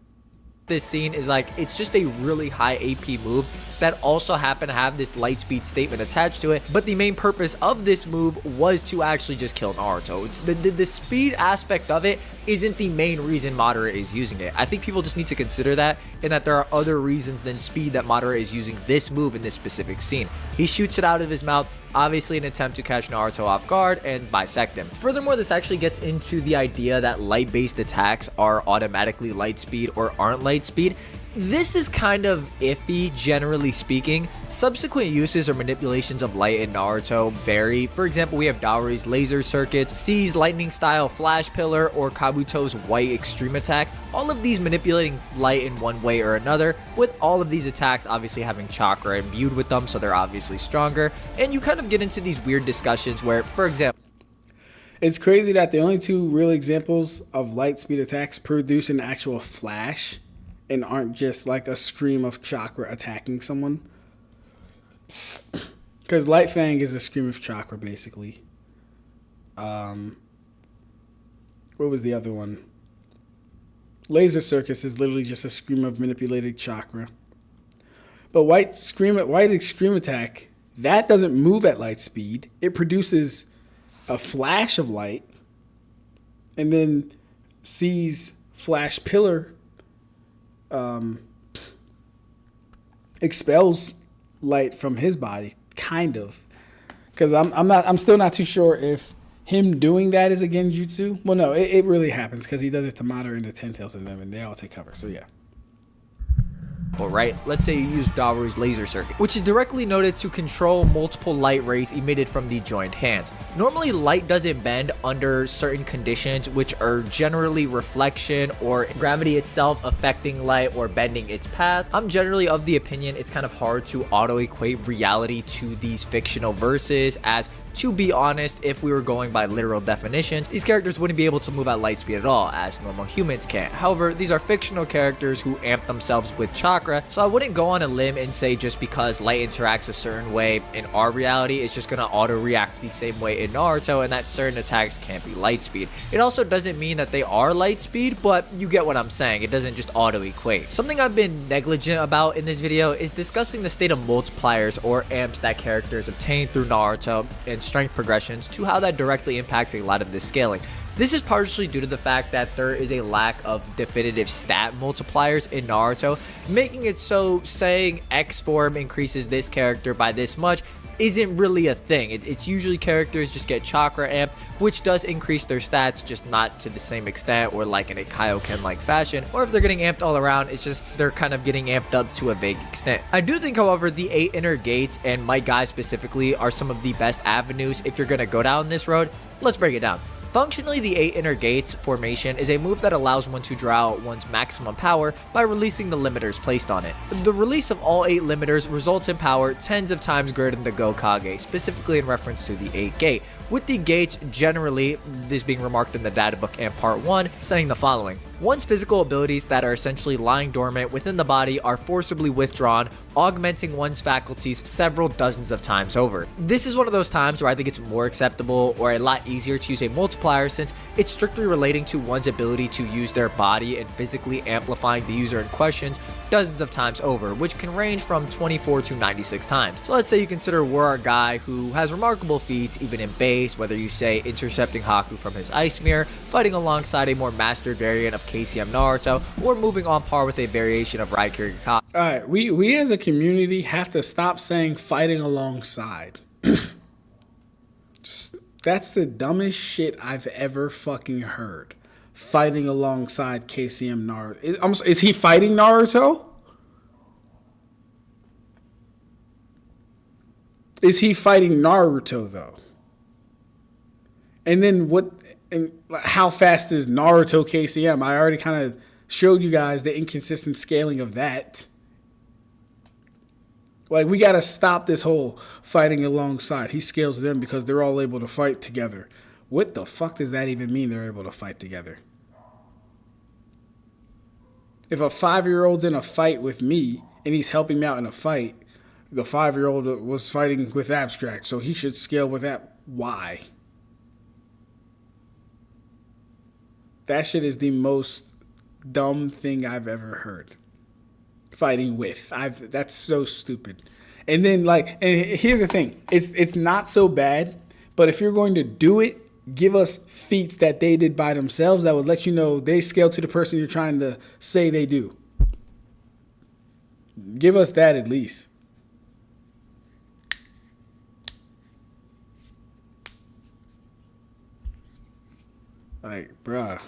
This scene is like, it's just a really high AP move that also happened to have this light speed statement attached to it, but the main purpose of this move was to actually just kill Naruto. It's the speed aspect of it isn't the main reason Madara is using it. I think people just need to consider that, and that there are other reasons than speed that Madara is using this move in this specific scene. He shoots it out of his mouth, obviously an attempt to catch Naruto off guard and bisect him. Furthermore, this actually gets into the idea that light-based attacks are automatically light speed or aren't light speed. This is kind of iffy, generally speaking. Subsequent uses or manipulations of light in Naruto vary. For example, we have Daori's laser circuits, C's lightning style flash pillar, or Kabuto's white extreme attack. All of these manipulating light in one way or another, with all of these attacks obviously having chakra imbued with them, so they're obviously stronger. And you kind of get into these weird discussions where, for example, it's crazy that the only two real examples of light speed attacks produce an actual flash and aren't just like a stream of chakra attacking someone. Because Light Fang is a stream of chakra, basically. What was the other one? Laser Circus is literally just a stream of manipulated chakra. But White Extreme Attack, that doesn't move at light speed. It produces a flash of light. And then C's Flash Pillar expels light from his body, kind of, because I'm still not too sure if him doing that is a genjutsu. Well, no, it really happens because he does it to Madara and the Ten Tails and them, and they all take cover. So yeah. Right? Let's say you use Daoru's laser circuit, which is directly noted to control multiple light rays emitted from the joined hands. Normally, light doesn't bend under certain conditions, which are generally reflection or gravity itself affecting light or bending its path. I'm generally of the opinion it's kind of hard to auto-equate reality to these fictional verses, as to be honest, if we were going by literal definitions, these characters wouldn't be able to move at light speed at all, as normal humans can. However, these are fictional characters who amp themselves with chakra, so I wouldn't go on a limb and say just because light interacts a certain way in our reality, it's just going to auto-react the same way in Naruto, and that certain attacks can't be light speed. It also doesn't mean that they are light speed, but you get what I'm saying. It doesn't just auto-equate. Something I've been negligent about in this video is discussing the state of multipliers or amps that characters obtain through Naruto and strength progressions, to how that directly impacts a lot of this scaling. This is partially due to the fact that there is a lack of definitive stat multipliers in Naruto, making it so saying X form increases this character by this much isn't really a thing. It's usually characters just get chakra amp, which does increase their stats, just not to the same extent or like in a Kaioken-like fashion. Or if they're getting amped all around, it's just they're kind of getting amped up to a vague extent. I do think, however, the 8 inner gates and Might Guy specifically are some of the best avenues if you're going to go down this road. Let's break it down. Functionally, the 8 inner gates formation is a move that allows one to draw out one's maximum power by releasing the limiters placed on it. The release of all 8 limiters results in power tens of times greater than the Gokage, specifically in reference to the 8 gate, with the gates generally, this being remarked in the databook and part 1, saying the following. One's physical abilities that are essentially lying dormant within the body are forcibly withdrawn, augmenting one's faculties several dozens of times over. This is one of those times where I think it's more acceptable or a lot easier to use a multiplier, since it's strictly relating to one's ability to use their body and physically amplifying the user in questions dozens of times over, which can range from 24 to 96 times. So let's say you consider we're a guy who has remarkable feats even in base, whether you say intercepting Haku from his ice mirror, fighting alongside a more mastered variant of KCM Naruto, or moving on par with a variation of Raikiri Kage. Alright, we as a community have to stop saying fighting alongside. That's the dumbest shit I've ever fucking heard. Fighting alongside KCM Naruto. Is he fighting Naruto? Is he fighting Naruto though? And then what? And how fast is Naruto KCM? I already kind of showed you guys the inconsistent scaling of that. Like, we got to stop this whole fighting alongside. He scales them because they're all able to fight together. What the fuck does that even mean, they're able to fight together? If a 5-year-old's in a fight with me and he's helping me out in a fight, the 5-year-old was fighting with Ab-Stract, so he should scale with that. Why? That shit is the most dumb thing I've ever heard. Fighting with. That's so stupid. And then, like, and here's the thing. It's not so bad, but if you're going to do it, give us feats that they did by themselves that would let you know they scale to the person you're trying to say they do. Give us that at least. Like, bruh.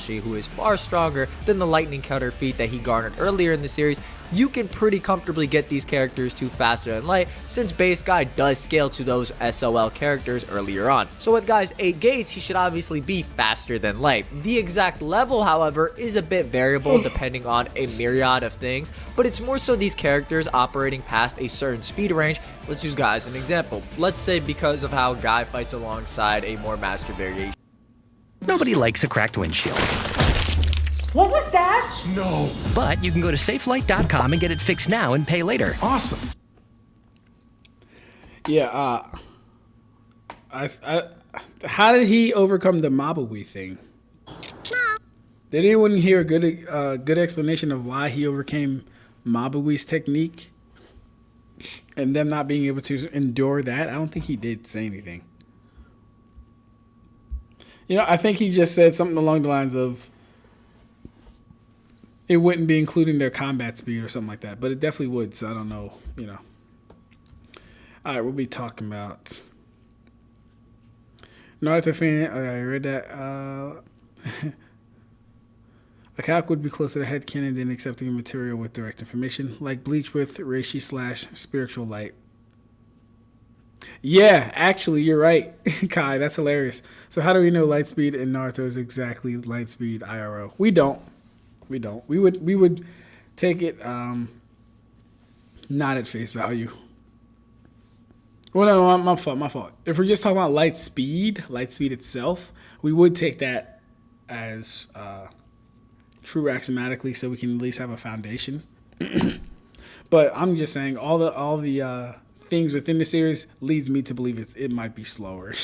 Who is far stronger than the lightning counter feat that he garnered earlier in the series, you can pretty comfortably get these characters to faster than light, since base guy does scale to those SOL characters earlier on. So with guy's 8 gates, he should obviously be faster than light. The exact level, however, is a bit variable depending on a myriad of things, but it's more so these characters operating past a certain speed range. Let's use guy as an example. Let's say because of how guy fights alongside a more mastered variation. Nobody likes a cracked windshield. What was that? No. But you can go to safelight.com and get it fixed now and pay later. Awesome. Yeah, how did he overcome the Mabui thing? Did anyone hear a good explanation of why he overcame Mabui's technique and them not being able to endure that? I don't think he did say anything. You know, I think he just said something along the lines of it wouldn't be including their combat speed or something like that, but it definitely would, so I don't know, you know. All right, we'll be talking about Naruto fan. I read that. A calc would be closer to headcanon than accepting material with direct information, like Bleach with Reishi / spiritual light. Yeah, actually, you're right, Kai. That's hilarious. So how do we know Lightspeed in Naruto is exactly Lightspeed IRO? We don't. We would take it not at face value. Well, no, my fault. If we're just talking about Lightspeed itself, we would take that as true axiomatically, so we can at least have a foundation. But I'm just saying all the things within the series leads me to believe it might be slower.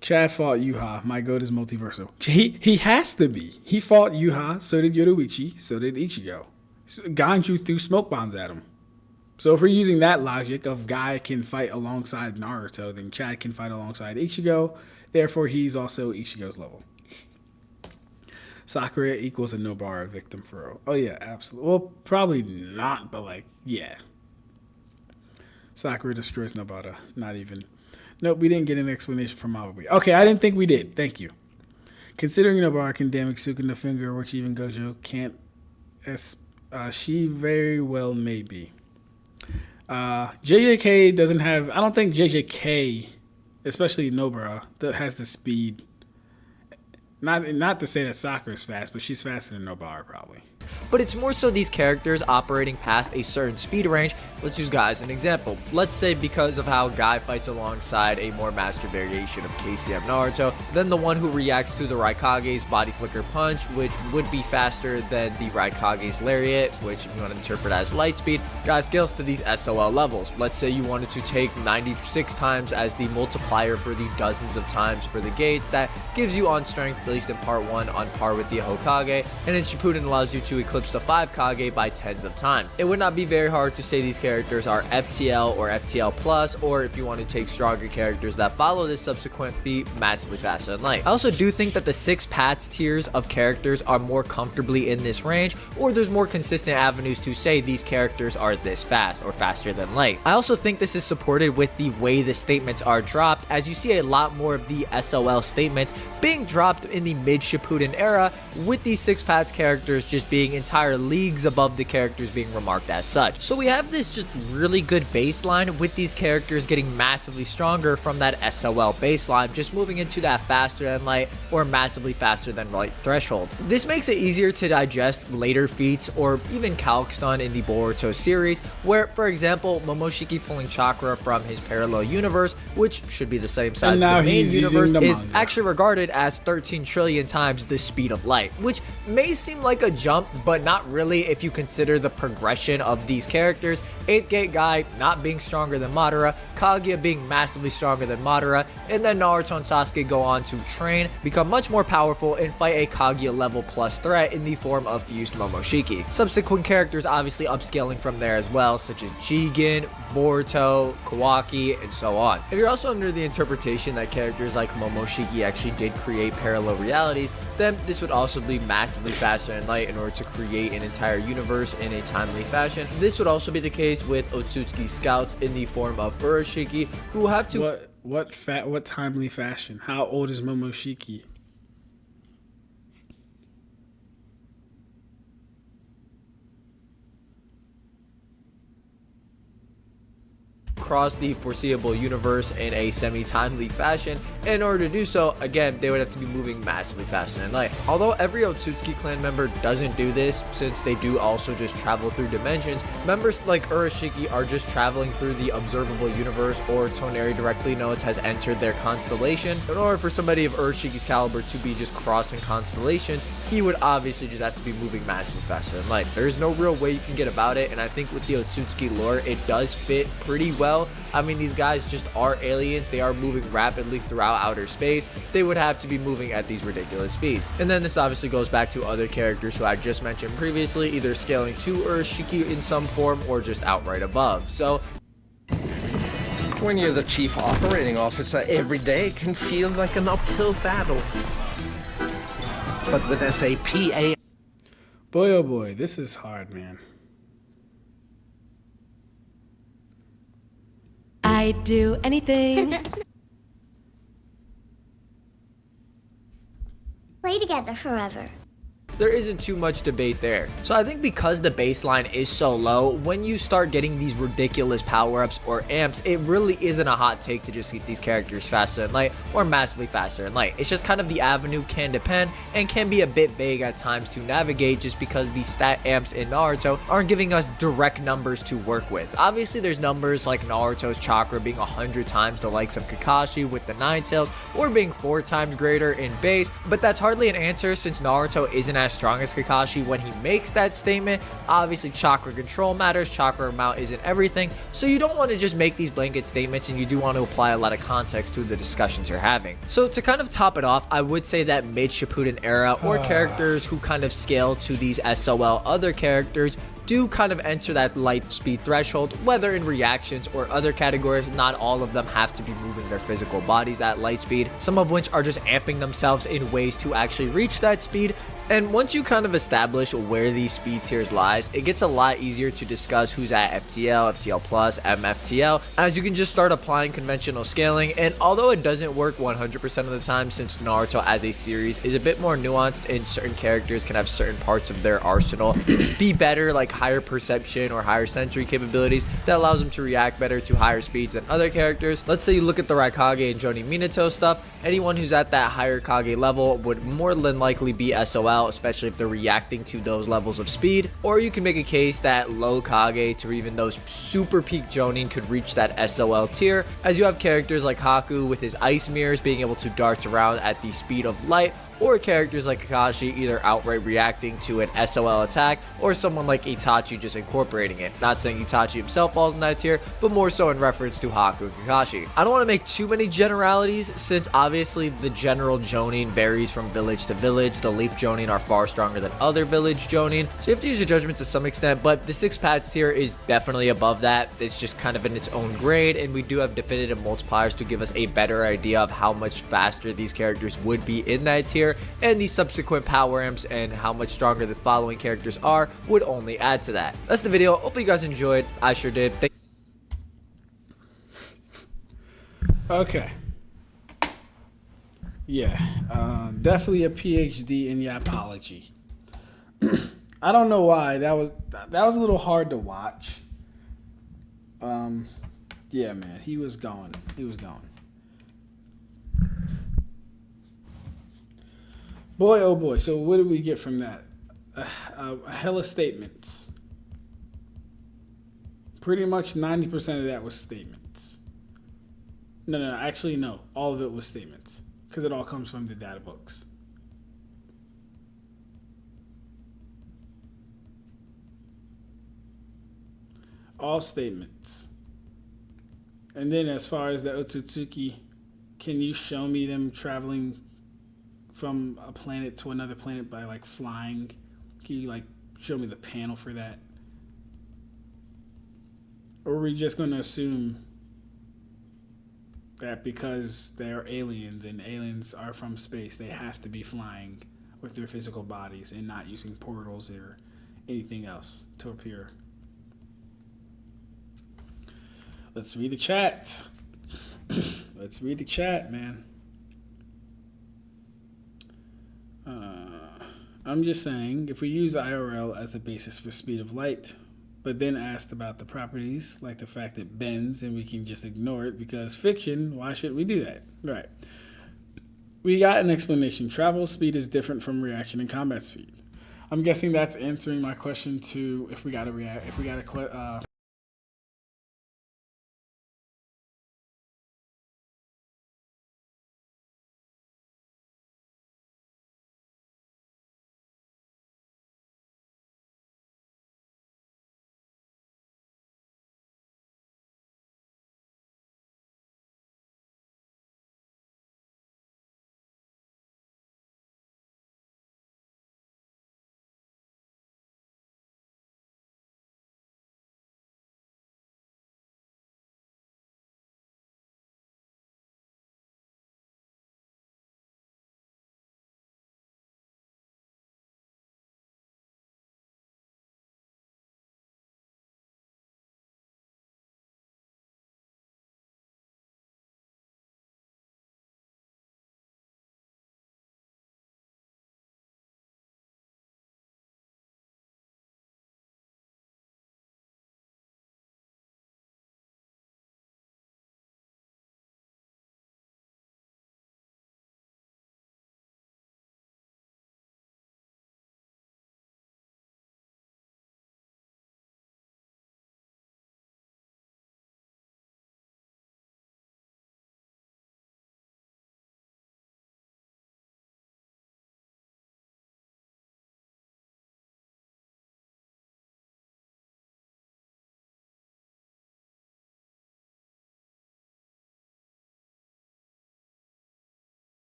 Chad fought Yuha. My goat is multiversal. He has to be. He fought Yuha. So did Yoruichi. So did Ichigo. Ganju threw smoke bombs at him. So if we're using that logic of Guy can fight alongside Naruto, then Chad can fight alongside Ichigo. Therefore, he's also Ichigo's level. Sakura equals a Nobara victim for... Oh, yeah, absolutely. Well, probably not, but like, yeah. Sakura destroys Nobara. Not even... Nope, we didn't get an explanation from Mabui. Okay, I didn't think we did. Thank you. Considering Nobara can damage Sukuno finger, which even Gojo can't, she very well may be. JJK doesn't have... I don't think JJK especially Nobara, that has the speed. Not to say that Sakura is fast, but she's faster than Nobara probably. But it's more so these characters operating past a certain speed range. Let's use Guy as an example. Let's say because of how Guy fights alongside a more master variation of KCM Naruto, then the one who reacts to the Raikage's body flicker punch, which would be faster than the Raikage's lariat, which if you want to interpret as light speed, Guy scales to these SOL levels. Let's say you wanted to take 96 times as the multiplier for the dozens of times for the gates. That gives you on strength, at least in part 1, on par with the Hokage, and in Shippuden allows you to eclipse the 5 Kage by tens of times. It would not be very hard to say these characters are FTL or FTL plus, or if you want to take stronger characters that follow this subsequent feat, massively faster than light. I also do think that the 6 PATS tiers of characters are more comfortably in this range, or there's more consistent avenues to say these characters are this fast or faster than light. I also think this is supported with the way the statements are dropped, as you see a lot more of the SOL statements being dropped in the mid-Shippuden era, with these 6 PATS characters just being entire leagues above the characters being remarked as such. So we have this just really good baseline with these characters getting massively stronger from that SOL baseline, just moving into that faster than light or massively faster than light threshold. This makes it easier to digest later feats or even calc stun in the Boruto series, where for example Momoshiki pulling chakra from his parallel universe, which should be the same size as the main universe, is actually regarded as 13 trillion times the speed of light, which may seem like a jump, but not really if you consider the progression of these characters. 8th Gate Guy not being stronger than Madara, Kaguya being massively stronger than Madara, and then Naruto and Sasuke go on to train, become much more powerful, and fight a Kaguya level plus threat in the form of fused Momoshiki. Subsequent characters obviously upscaling from there as well, such as Jigen, Boruto, Kawaki, and so on. If you're also under the interpretation that characters like Momoshiki actually did create parallel realities, then this would also be massively faster than light in order to create an entire universe in a timely fashion. This would also be the case with Otsutsuki scouts in the form of Urashiki, who have to what timely fashion? How old is Momoshiki? across the foreseeable universe in a semi-timely fashion. And in order to do so, again, they would have to be moving massively faster than light. Although every Otsutsuki clan member doesn't do this, since they do also just travel through dimensions, members like Urashiki are just traveling through the observable universe, or Toneri directly notes has entered their constellation. In order for somebody of Urashiki's caliber to be just crossing constellations, he would obviously just have to be moving massively faster than light. There's no real way you can get about it, and I think with the Otsutsuki lore, it does fit pretty well. I mean, these guys just are aliens. They are moving rapidly throughout outer space. They would have to be moving at these ridiculous speeds. And then this obviously goes back to other characters who I just mentioned previously, either scaling to Urashiki in some form or just outright above. So when you're the chief operating officer, every day can feel like an uphill battle. But with SAP, boy, oh boy, this is hard, man. I'd do anything. Play together forever. there isn't too much debate there. So I think because the baseline is so low, when you start getting these ridiculous power-ups or amps, it really isn't a hot take to just get these characters faster than light or massively faster than light. It's just kind of the avenue can depend and can be a bit vague at times to navigate, just because the stat amps in Naruto aren't giving us direct numbers to work with. Obviously there's numbers like Naruto's chakra being 100 times the likes of Kakashi with the Nine Tails, or being 4 times greater in base, but that's hardly an answer since Naruto isn't as strong as Kakashi when he makes that statement. Obviously chakra control matters, chakra amount isn't everything, so you don't want to just make these blanket statements, and you do want to apply a lot of context to the discussions you're having. So to kind of top it off, I would say that mid-Shippuden era, or characters who kind of scale to these SOL other characters, do kind of enter that light speed threshold, whether in reactions or other categories. Not all of them have to be moving their physical bodies at light speed, some of which are just amping themselves in ways to actually reach that speed. And once you kind of establish where these speed tiers lies, it gets a lot easier to discuss who's at FTL, FTL Plus, MFTL, as you can just start applying conventional scaling. And although it doesn't work 100% of the time, since Naruto as a series is a bit more nuanced and certain characters can have certain parts of their arsenal be better, like higher perception or higher sensory capabilities that allows them to react better to higher speeds than other characters. Let's say you look at the Raikage and Jonin Minato stuff, anyone who's at that higher Kage level would more than likely be SOL, especially if they're reacting to those levels of speed. Or you can make a case that low Kage to even those super peak Jonin could reach that SOL tier, as you have characters like Haku with his ice mirrors being able to dart around at the speed of light, or characters like Kakashi either outright reacting to an SOL attack, or someone like Itachi just incorporating it. Not saying Itachi himself falls in that tier, but more so in reference to Haku and Kakashi. I don't want to make too many generalities, since obviously the general Jonin varies from village to village. The Leaf Jonin are far stronger than other village Jonin, so you have to use your judgment to some extent, but the 6 paths tier is definitely above that. It's just kind of in its own grade, and we do have definitive multipliers to give us a better idea of how much faster these characters would be in that tier, and the subsequent power amps and how much stronger the following characters are would only add to that. That's the video. Hope you guys enjoyed. I sure did. Okay. Yeah, definitely a PhD in yapology. I don't know why that was a little hard to watch. Yeah, man, he was going. Boy, oh boy. So what did we get from that? A hella statements. Pretty much 90% of that was statements. No, actually no. All of it was statements, because it all comes from the data books. All statements. And then as far as the Otsutsuki, can you show me them traveling from a planet to another planet by like flying? Can you like show me the panel for that? Or are we just going to assume that because they're aliens and aliens are from space, they have to be flying with their physical bodies and not using portals or anything else to appear? Let's read the chat. Let's read the chat, man. I'm just saying, if we use IRL as the basis for speed of light, but then asked about the properties, like the fact it bends and we can just ignore it because fiction, why should we do that? Right. We got an explanation. Travel speed is different from reaction and combat speed. I'm guessing that's answering my question to if we got to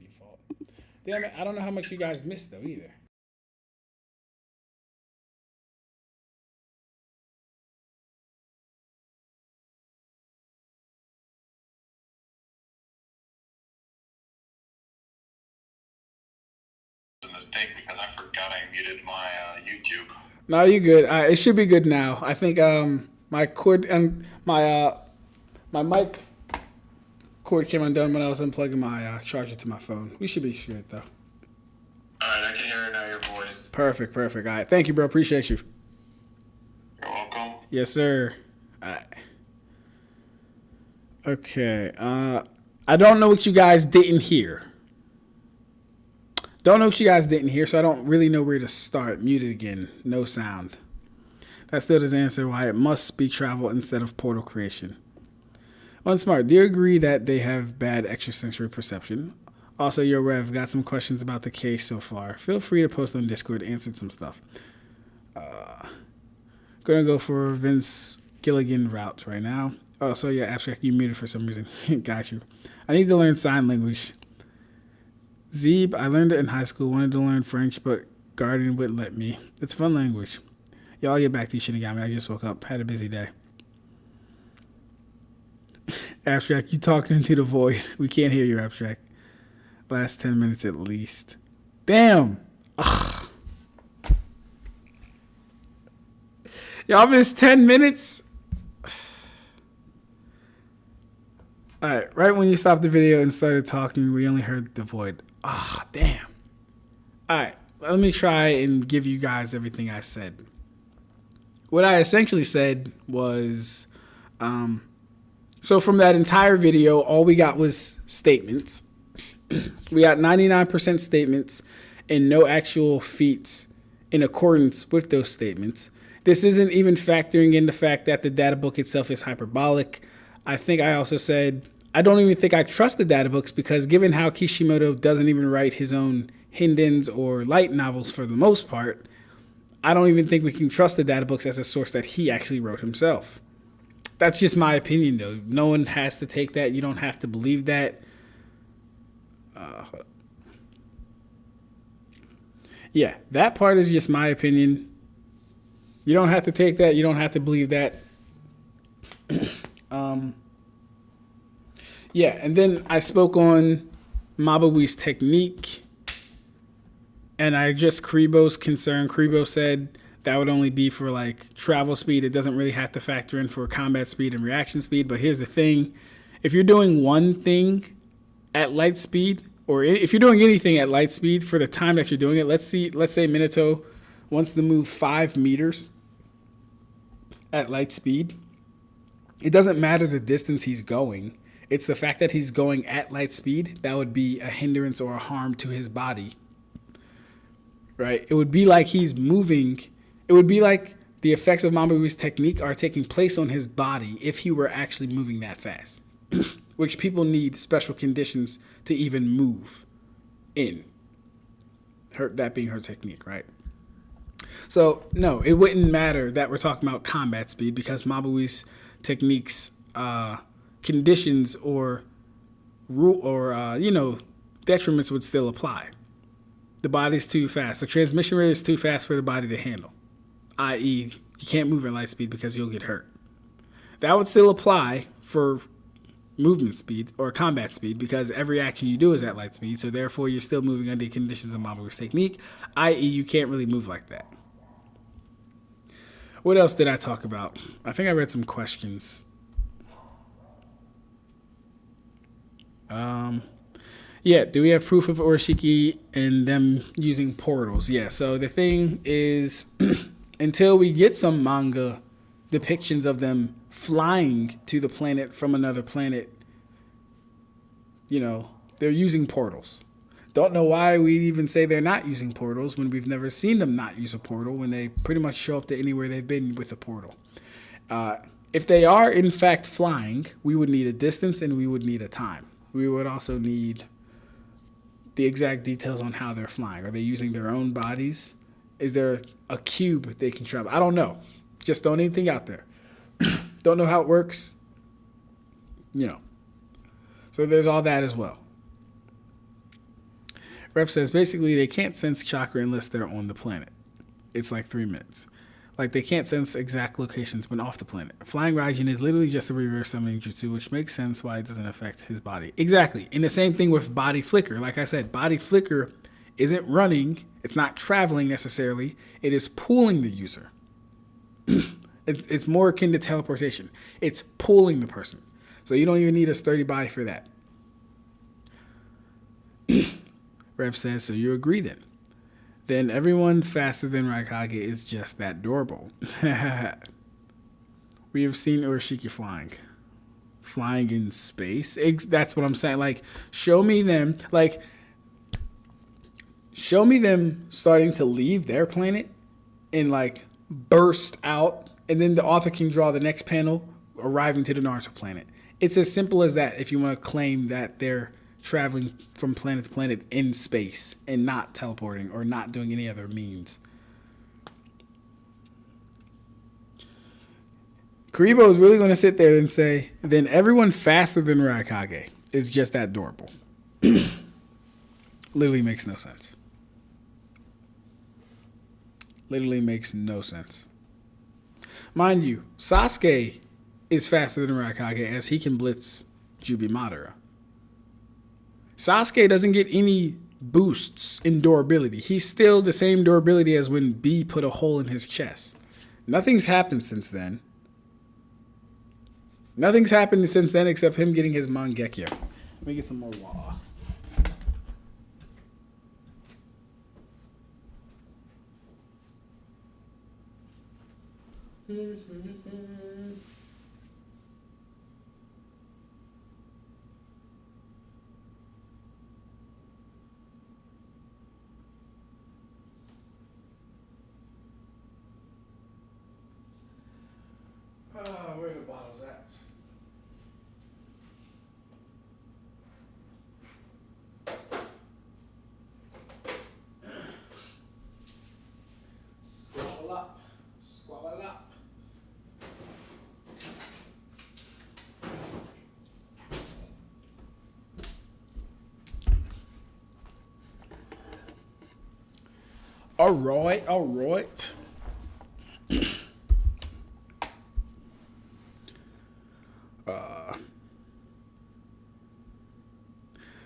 default. Damn it, I don't know how much you guys missed though either. Mistake because I forgot I muted my YouTube. No, you good. It should be good now. I think my cord and my mic cord came undone when I was unplugging my charger to my phone. We should be straight though. Alright, I can hear now your voice. Perfect. All right, thank you, bro. Appreciate you. You're welcome. Yes, sir. All right. Okay. I don't know what you guys didn't hear. So I don't really know where to start. Muted again. No sound. That still doesn't answer why it must be travel instead of portal creation. Unsmart, do you agree that they have bad extrasensory perception? Also, Yo Rev, got some questions about the case so far. Feel free to post on Discord, answered some stuff. Gonna go for Vince Gilligan route right now. Oh, so yeah, Ab-Stract, you muted for some reason. Got you. I need to learn sign language. Zeeb, I learned it in high school. Wanted to learn French, but Guardian wouldn't let me. It's a fun language. Y'all, I'll get back to you, Shinigami. I just woke up. Had a busy day. Ab-Stract, you talking into the void. We can't hear you, Ab-Stract. Last 10 minutes at least. Damn. Ugh. Y'all missed 10 minutes? Alright, right when you stopped the video and started talking, we only heard the void. Ah, damn. Alright, let me try and give you guys everything I said. What I essentially said was, so from that entire video, all we got was statements. We got 99% statements and no actual feats in accordance with those statements. This isn't even factoring in the fact that the data book itself is hyperbolic. I think I also said, I don't even think I trust the data books because given how Kishimoto doesn't even write his own Hindens or light novels for the most part, I don't even think we can trust the data books as a source that he actually wrote himself. That's just my opinion though. No one has to take that. You don't have to believe that. Yeah, that part is just my opinion. You don't have to take that. You don't have to believe that. Yeah, and then I spoke on Mabui's technique, and I addressed Kribo's concern. Kribo said that would only be for like travel speed. It doesn't really have to factor in for combat speed and reaction speed. But here's the thing. If you're doing one thing at light speed, or if you're doing anything at light speed for the time that you're doing it, let's say Minato wants to move 5 meters at light speed. It doesn't matter the distance he's going. It's the fact that he's going at light speed that would be a hindrance or a harm to his body. Right? It would be like he's moving. It would be like the effects of Mabui's technique are taking place on his body if he were actually moving that fast. Which people need special conditions to even move in. That being her technique, right? So, no, it wouldn't matter that we're talking about combat speed because Mabui's techniques, conditions or detriments would still apply. The body's too fast. The transmission rate is too fast for the body to handle. I.e., you can't move at light speed because you'll get hurt. That would still apply for movement speed or combat speed because every action you do is at light speed, so therefore you're still moving under conditions of Mabui's technique, i.e. you can't really move like that. What else did I talk about? I think I read some questions. Yeah, do we have proof of Urashiki and them using portals? Yeah, so the thing is, until we get some manga depictions of them flying to the planet from another planet, they're using portals. Don't know why we even say they're not using portals when we've never seen them not use a portal when they pretty much show up to anywhere they've been with a portal. If they are in fact flying, we would need a distance and we would need a time. We would also need the exact details on how they're flying. Are they using their own bodies? Is there a cube they can travel? I don't know. Just throwing anything out there. Don't know how it works. So there's all that as well. Ref says basically they can't sense chakra unless they're on the planet. It's like 3 minutes. Like they can't sense exact locations when off the planet. Flying Raijin is literally just a reverse summoning jutsu, which makes sense why it doesn't affect his body. Exactly. And the same thing with body flicker. Like I said, body flicker isn't running. It's not traveling necessarily. It is pulling the user. It's more akin to teleportation. It's pulling the person. So you don't even need a sturdy body for that. Rev says, so you agree then? Then everyone faster than Raikage is just that durable. We have seen Urashiki flying. Flying in space. That's what I'm saying. Like, show me them starting to leave their planet and like burst out, and then the author can draw the next panel arriving to the Naruto planet. It's as simple as that if you want to claim that they're traveling from planet to planet in space and not teleporting or not doing any other means. Karibo is really going to sit there and say, then everyone faster than Raikage is just that durable. Literally makes no sense. Literally makes no sense. Mind you, Sasuke is faster than Raikage as he can blitz Jubi Madara. Sasuke doesn't get any boosts in durability. He's still the same durability as when B put a hole in his chest. Nothing's happened since then. Nothing's happened since then except him getting his Mangekyo. Let me get some more water. Where are the bottles at? Squabble up. Squabble up. All right, all right.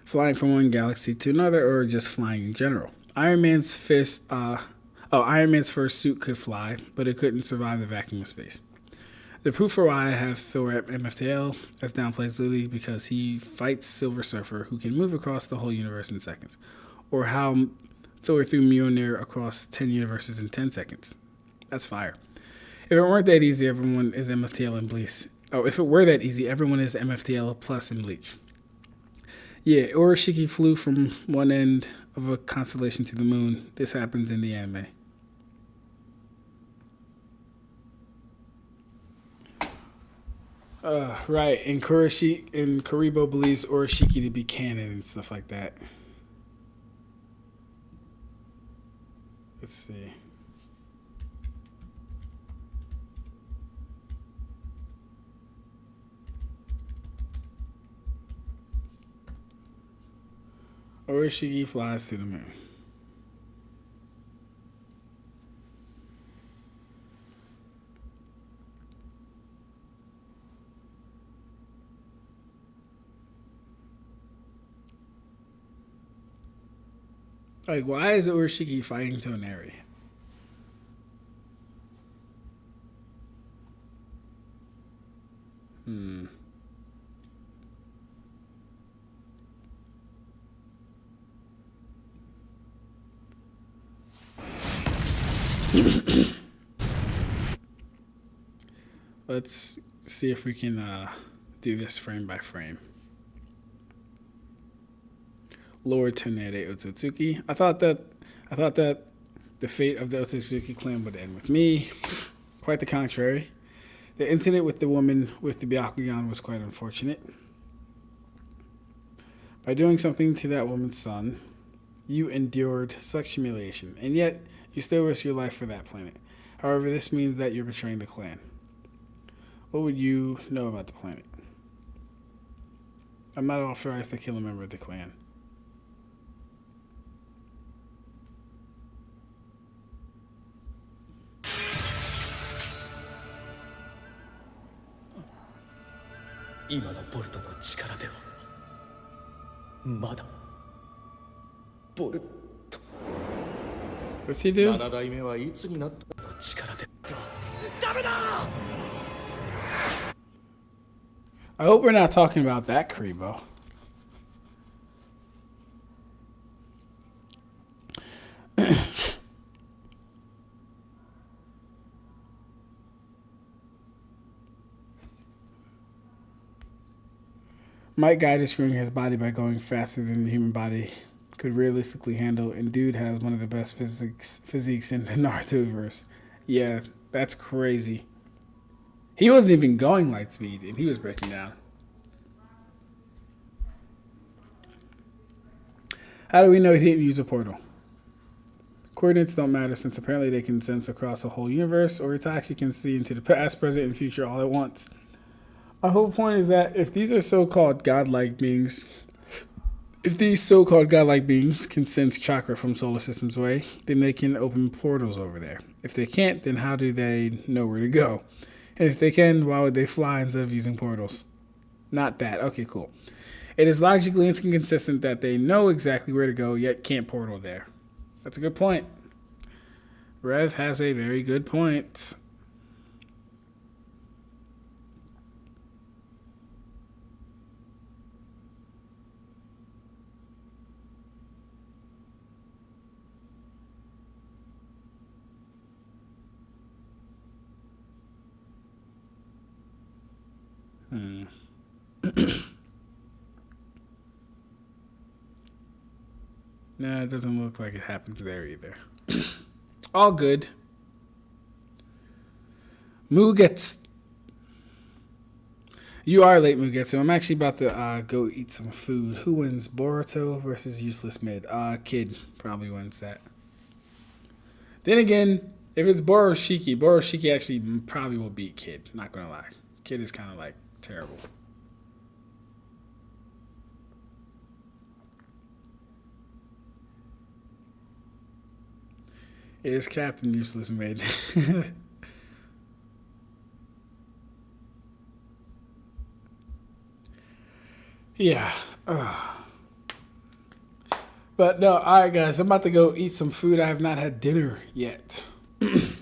Flying from one galaxy to another, or just flying in general. Iron Man's first suit could fly, but it couldn't survive the vacuum of space. The proof for why I have Thor at MFTL as downplays Lily because he fights Silver Surfer, who can move across the whole universe in seconds, or how Thor threw Mjolnir across 10 universes in 10 seconds. That's fire. If it weren't that easy, everyone is MFTL in Bleach. Oh, if it were that easy, everyone is MFTL plus in Bleach. Yeah, Urashiki flew from one end of a constellation to the moon. This happens in the anime. Right, and Karibo believes Urashiki to be canon and stuff like that. Let's see. Urashiki flies to the moon. Like, why is Urashiki fighting Toneri? Let's see if we can do this frame by frame. Lord Toneri Otsutsuki. I thought that the fate of the Otsutsuki clan would end with me. Quite the contrary. The incident with the woman with the Byakugan was quite unfortunate. By doing something to that woman's son, you endured such humiliation, and yet you still risk your life for that planet. However, this means that you're betraying the clan. What would you know about the planet? I'm not authorized to kill a member of the clan. 今のボルトの力ではまだボルト What's he do? 7代目はいつになったの力でダメだ I hope we're not talking about that Kribo. Might guide is screwing his body by going faster than the human body could realistically handle, and dude has one of the best physiques in the Naruto-verse. Yeah, that's crazy. He wasn't even going light speed, and he was breaking down. How do we know he didn't use a portal? Coordinates don't matter, since apparently they can sense across a whole universe, or Itachi can see into the past, present, and future all at once. My whole point is that if these are so-called godlike beings, if these so-called godlike beings can sense chakra from solar systems away, then they can open portals over there. If they can't, then how do they know where to go? And if they can, why would they fly instead of using portals? Not that. Okay, cool. It is logically inconsistent that they know exactly where to go, yet can't portal there. That's a good point. Rev has a very good point. No, it doesn't look like it happens there either. All good. Mugetsu. You are late, Mugetsu. I'm actually about to go eat some food. Who wins, Boruto versus Useless Mid? Kid probably wins that. Then again, if it's Boroshiki actually probably will beat Kid. Not gonna lie. Kid is kind of like terrible. It is Captain Useless Mid. Yeah. But no, alright guys, I'm about to go eat some food. I have not had dinner yet. I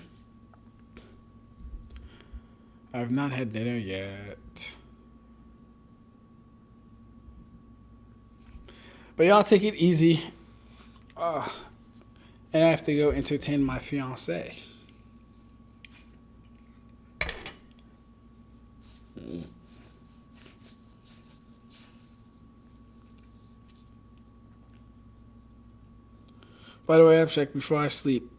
have not had dinner yet. But y'all take it easy. And I have to go entertain my fiance. By the way, Ab-Stract, before I sleep,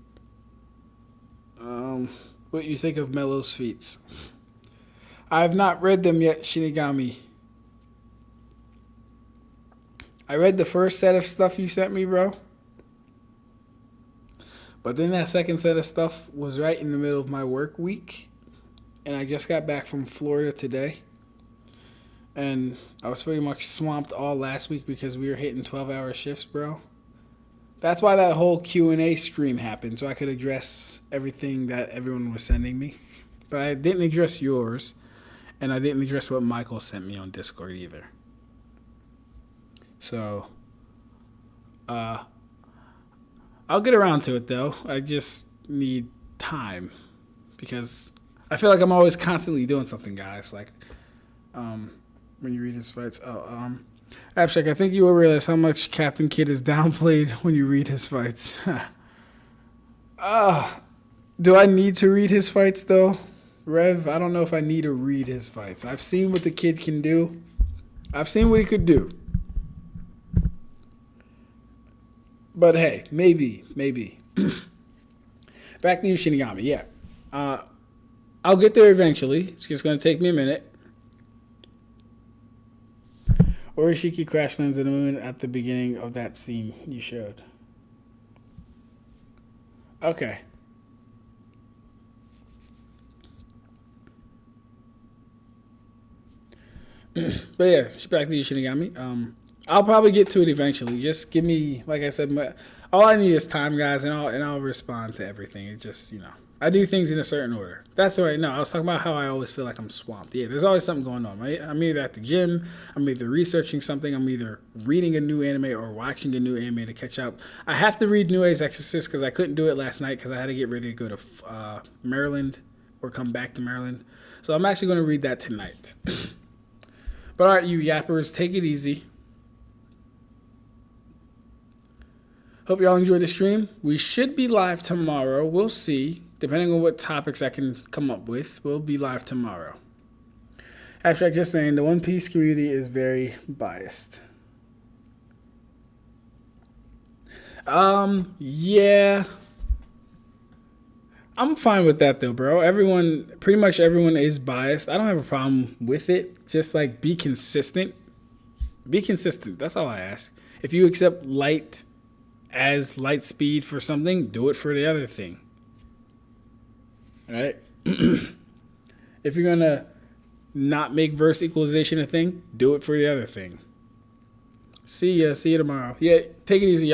what you think of Mellow's feats? I have not read them yet, Shinigami. I read the first set of stuff you sent me, bro. But then that second set of stuff was right in the middle of my work week. And I just got back from Florida today. And I was pretty much swamped all last week because we were hitting 12-hour shifts, bro. That's why that whole Q&A stream happened, so I could address everything that everyone was sending me. But I didn't address yours, and I didn't address what Michael sent me on Discord either. So, I'll get around to it, though. I just need time, because I feel like I'm always constantly doing something, guys. Like, when you read his fights. Ab-Stract, I think you will realize how much Captain Kidd is downplayed when you read his fights. Do I need to read his fights, though? Rev, I don't know if I need to read his fights. I've seen what the kid can do. I've seen what he could do. But hey, maybe. Back to you, Shinigami. Yeah. I'll get there eventually. It's just going to take me a minute. Orishiki crash lands on the moon at the beginning of that scene you showed. Okay. But yeah, back to you, Shinigami. I'll probably get to it eventually. Just give me, like I said, All I need is time, guys, and I'll respond to everything. It just, I do things in a certain order. That's all right. No, I was talking about how I always feel like I'm swamped. Yeah, there's always something going on, right? I'm either at the gym, I'm either researching something, I'm either reading a new anime or watching a new anime to catch up. I have to read New Age Exorcist because I couldn't do it last night because I had to get ready to go to Maryland or come back to Maryland. So I'm actually going to read that tonight. But all right, you yappers, take it easy. Hope y'all enjoyed the stream. We should be live tomorrow. We'll see. Depending on what topics I can come up with, we'll be live tomorrow. Ab-Stract just saying, the One Piece community is very biased. Yeah. I'm fine with that though, bro. Pretty much everyone is biased. I don't have a problem with it. Just like be consistent. Be consistent. That's all I ask. If you accept light as light speed for something, do it for the other thing. All right? If you're going to not make verse equalization a thing, do it for the other thing. See ya. See you tomorrow. Yeah, take it easy.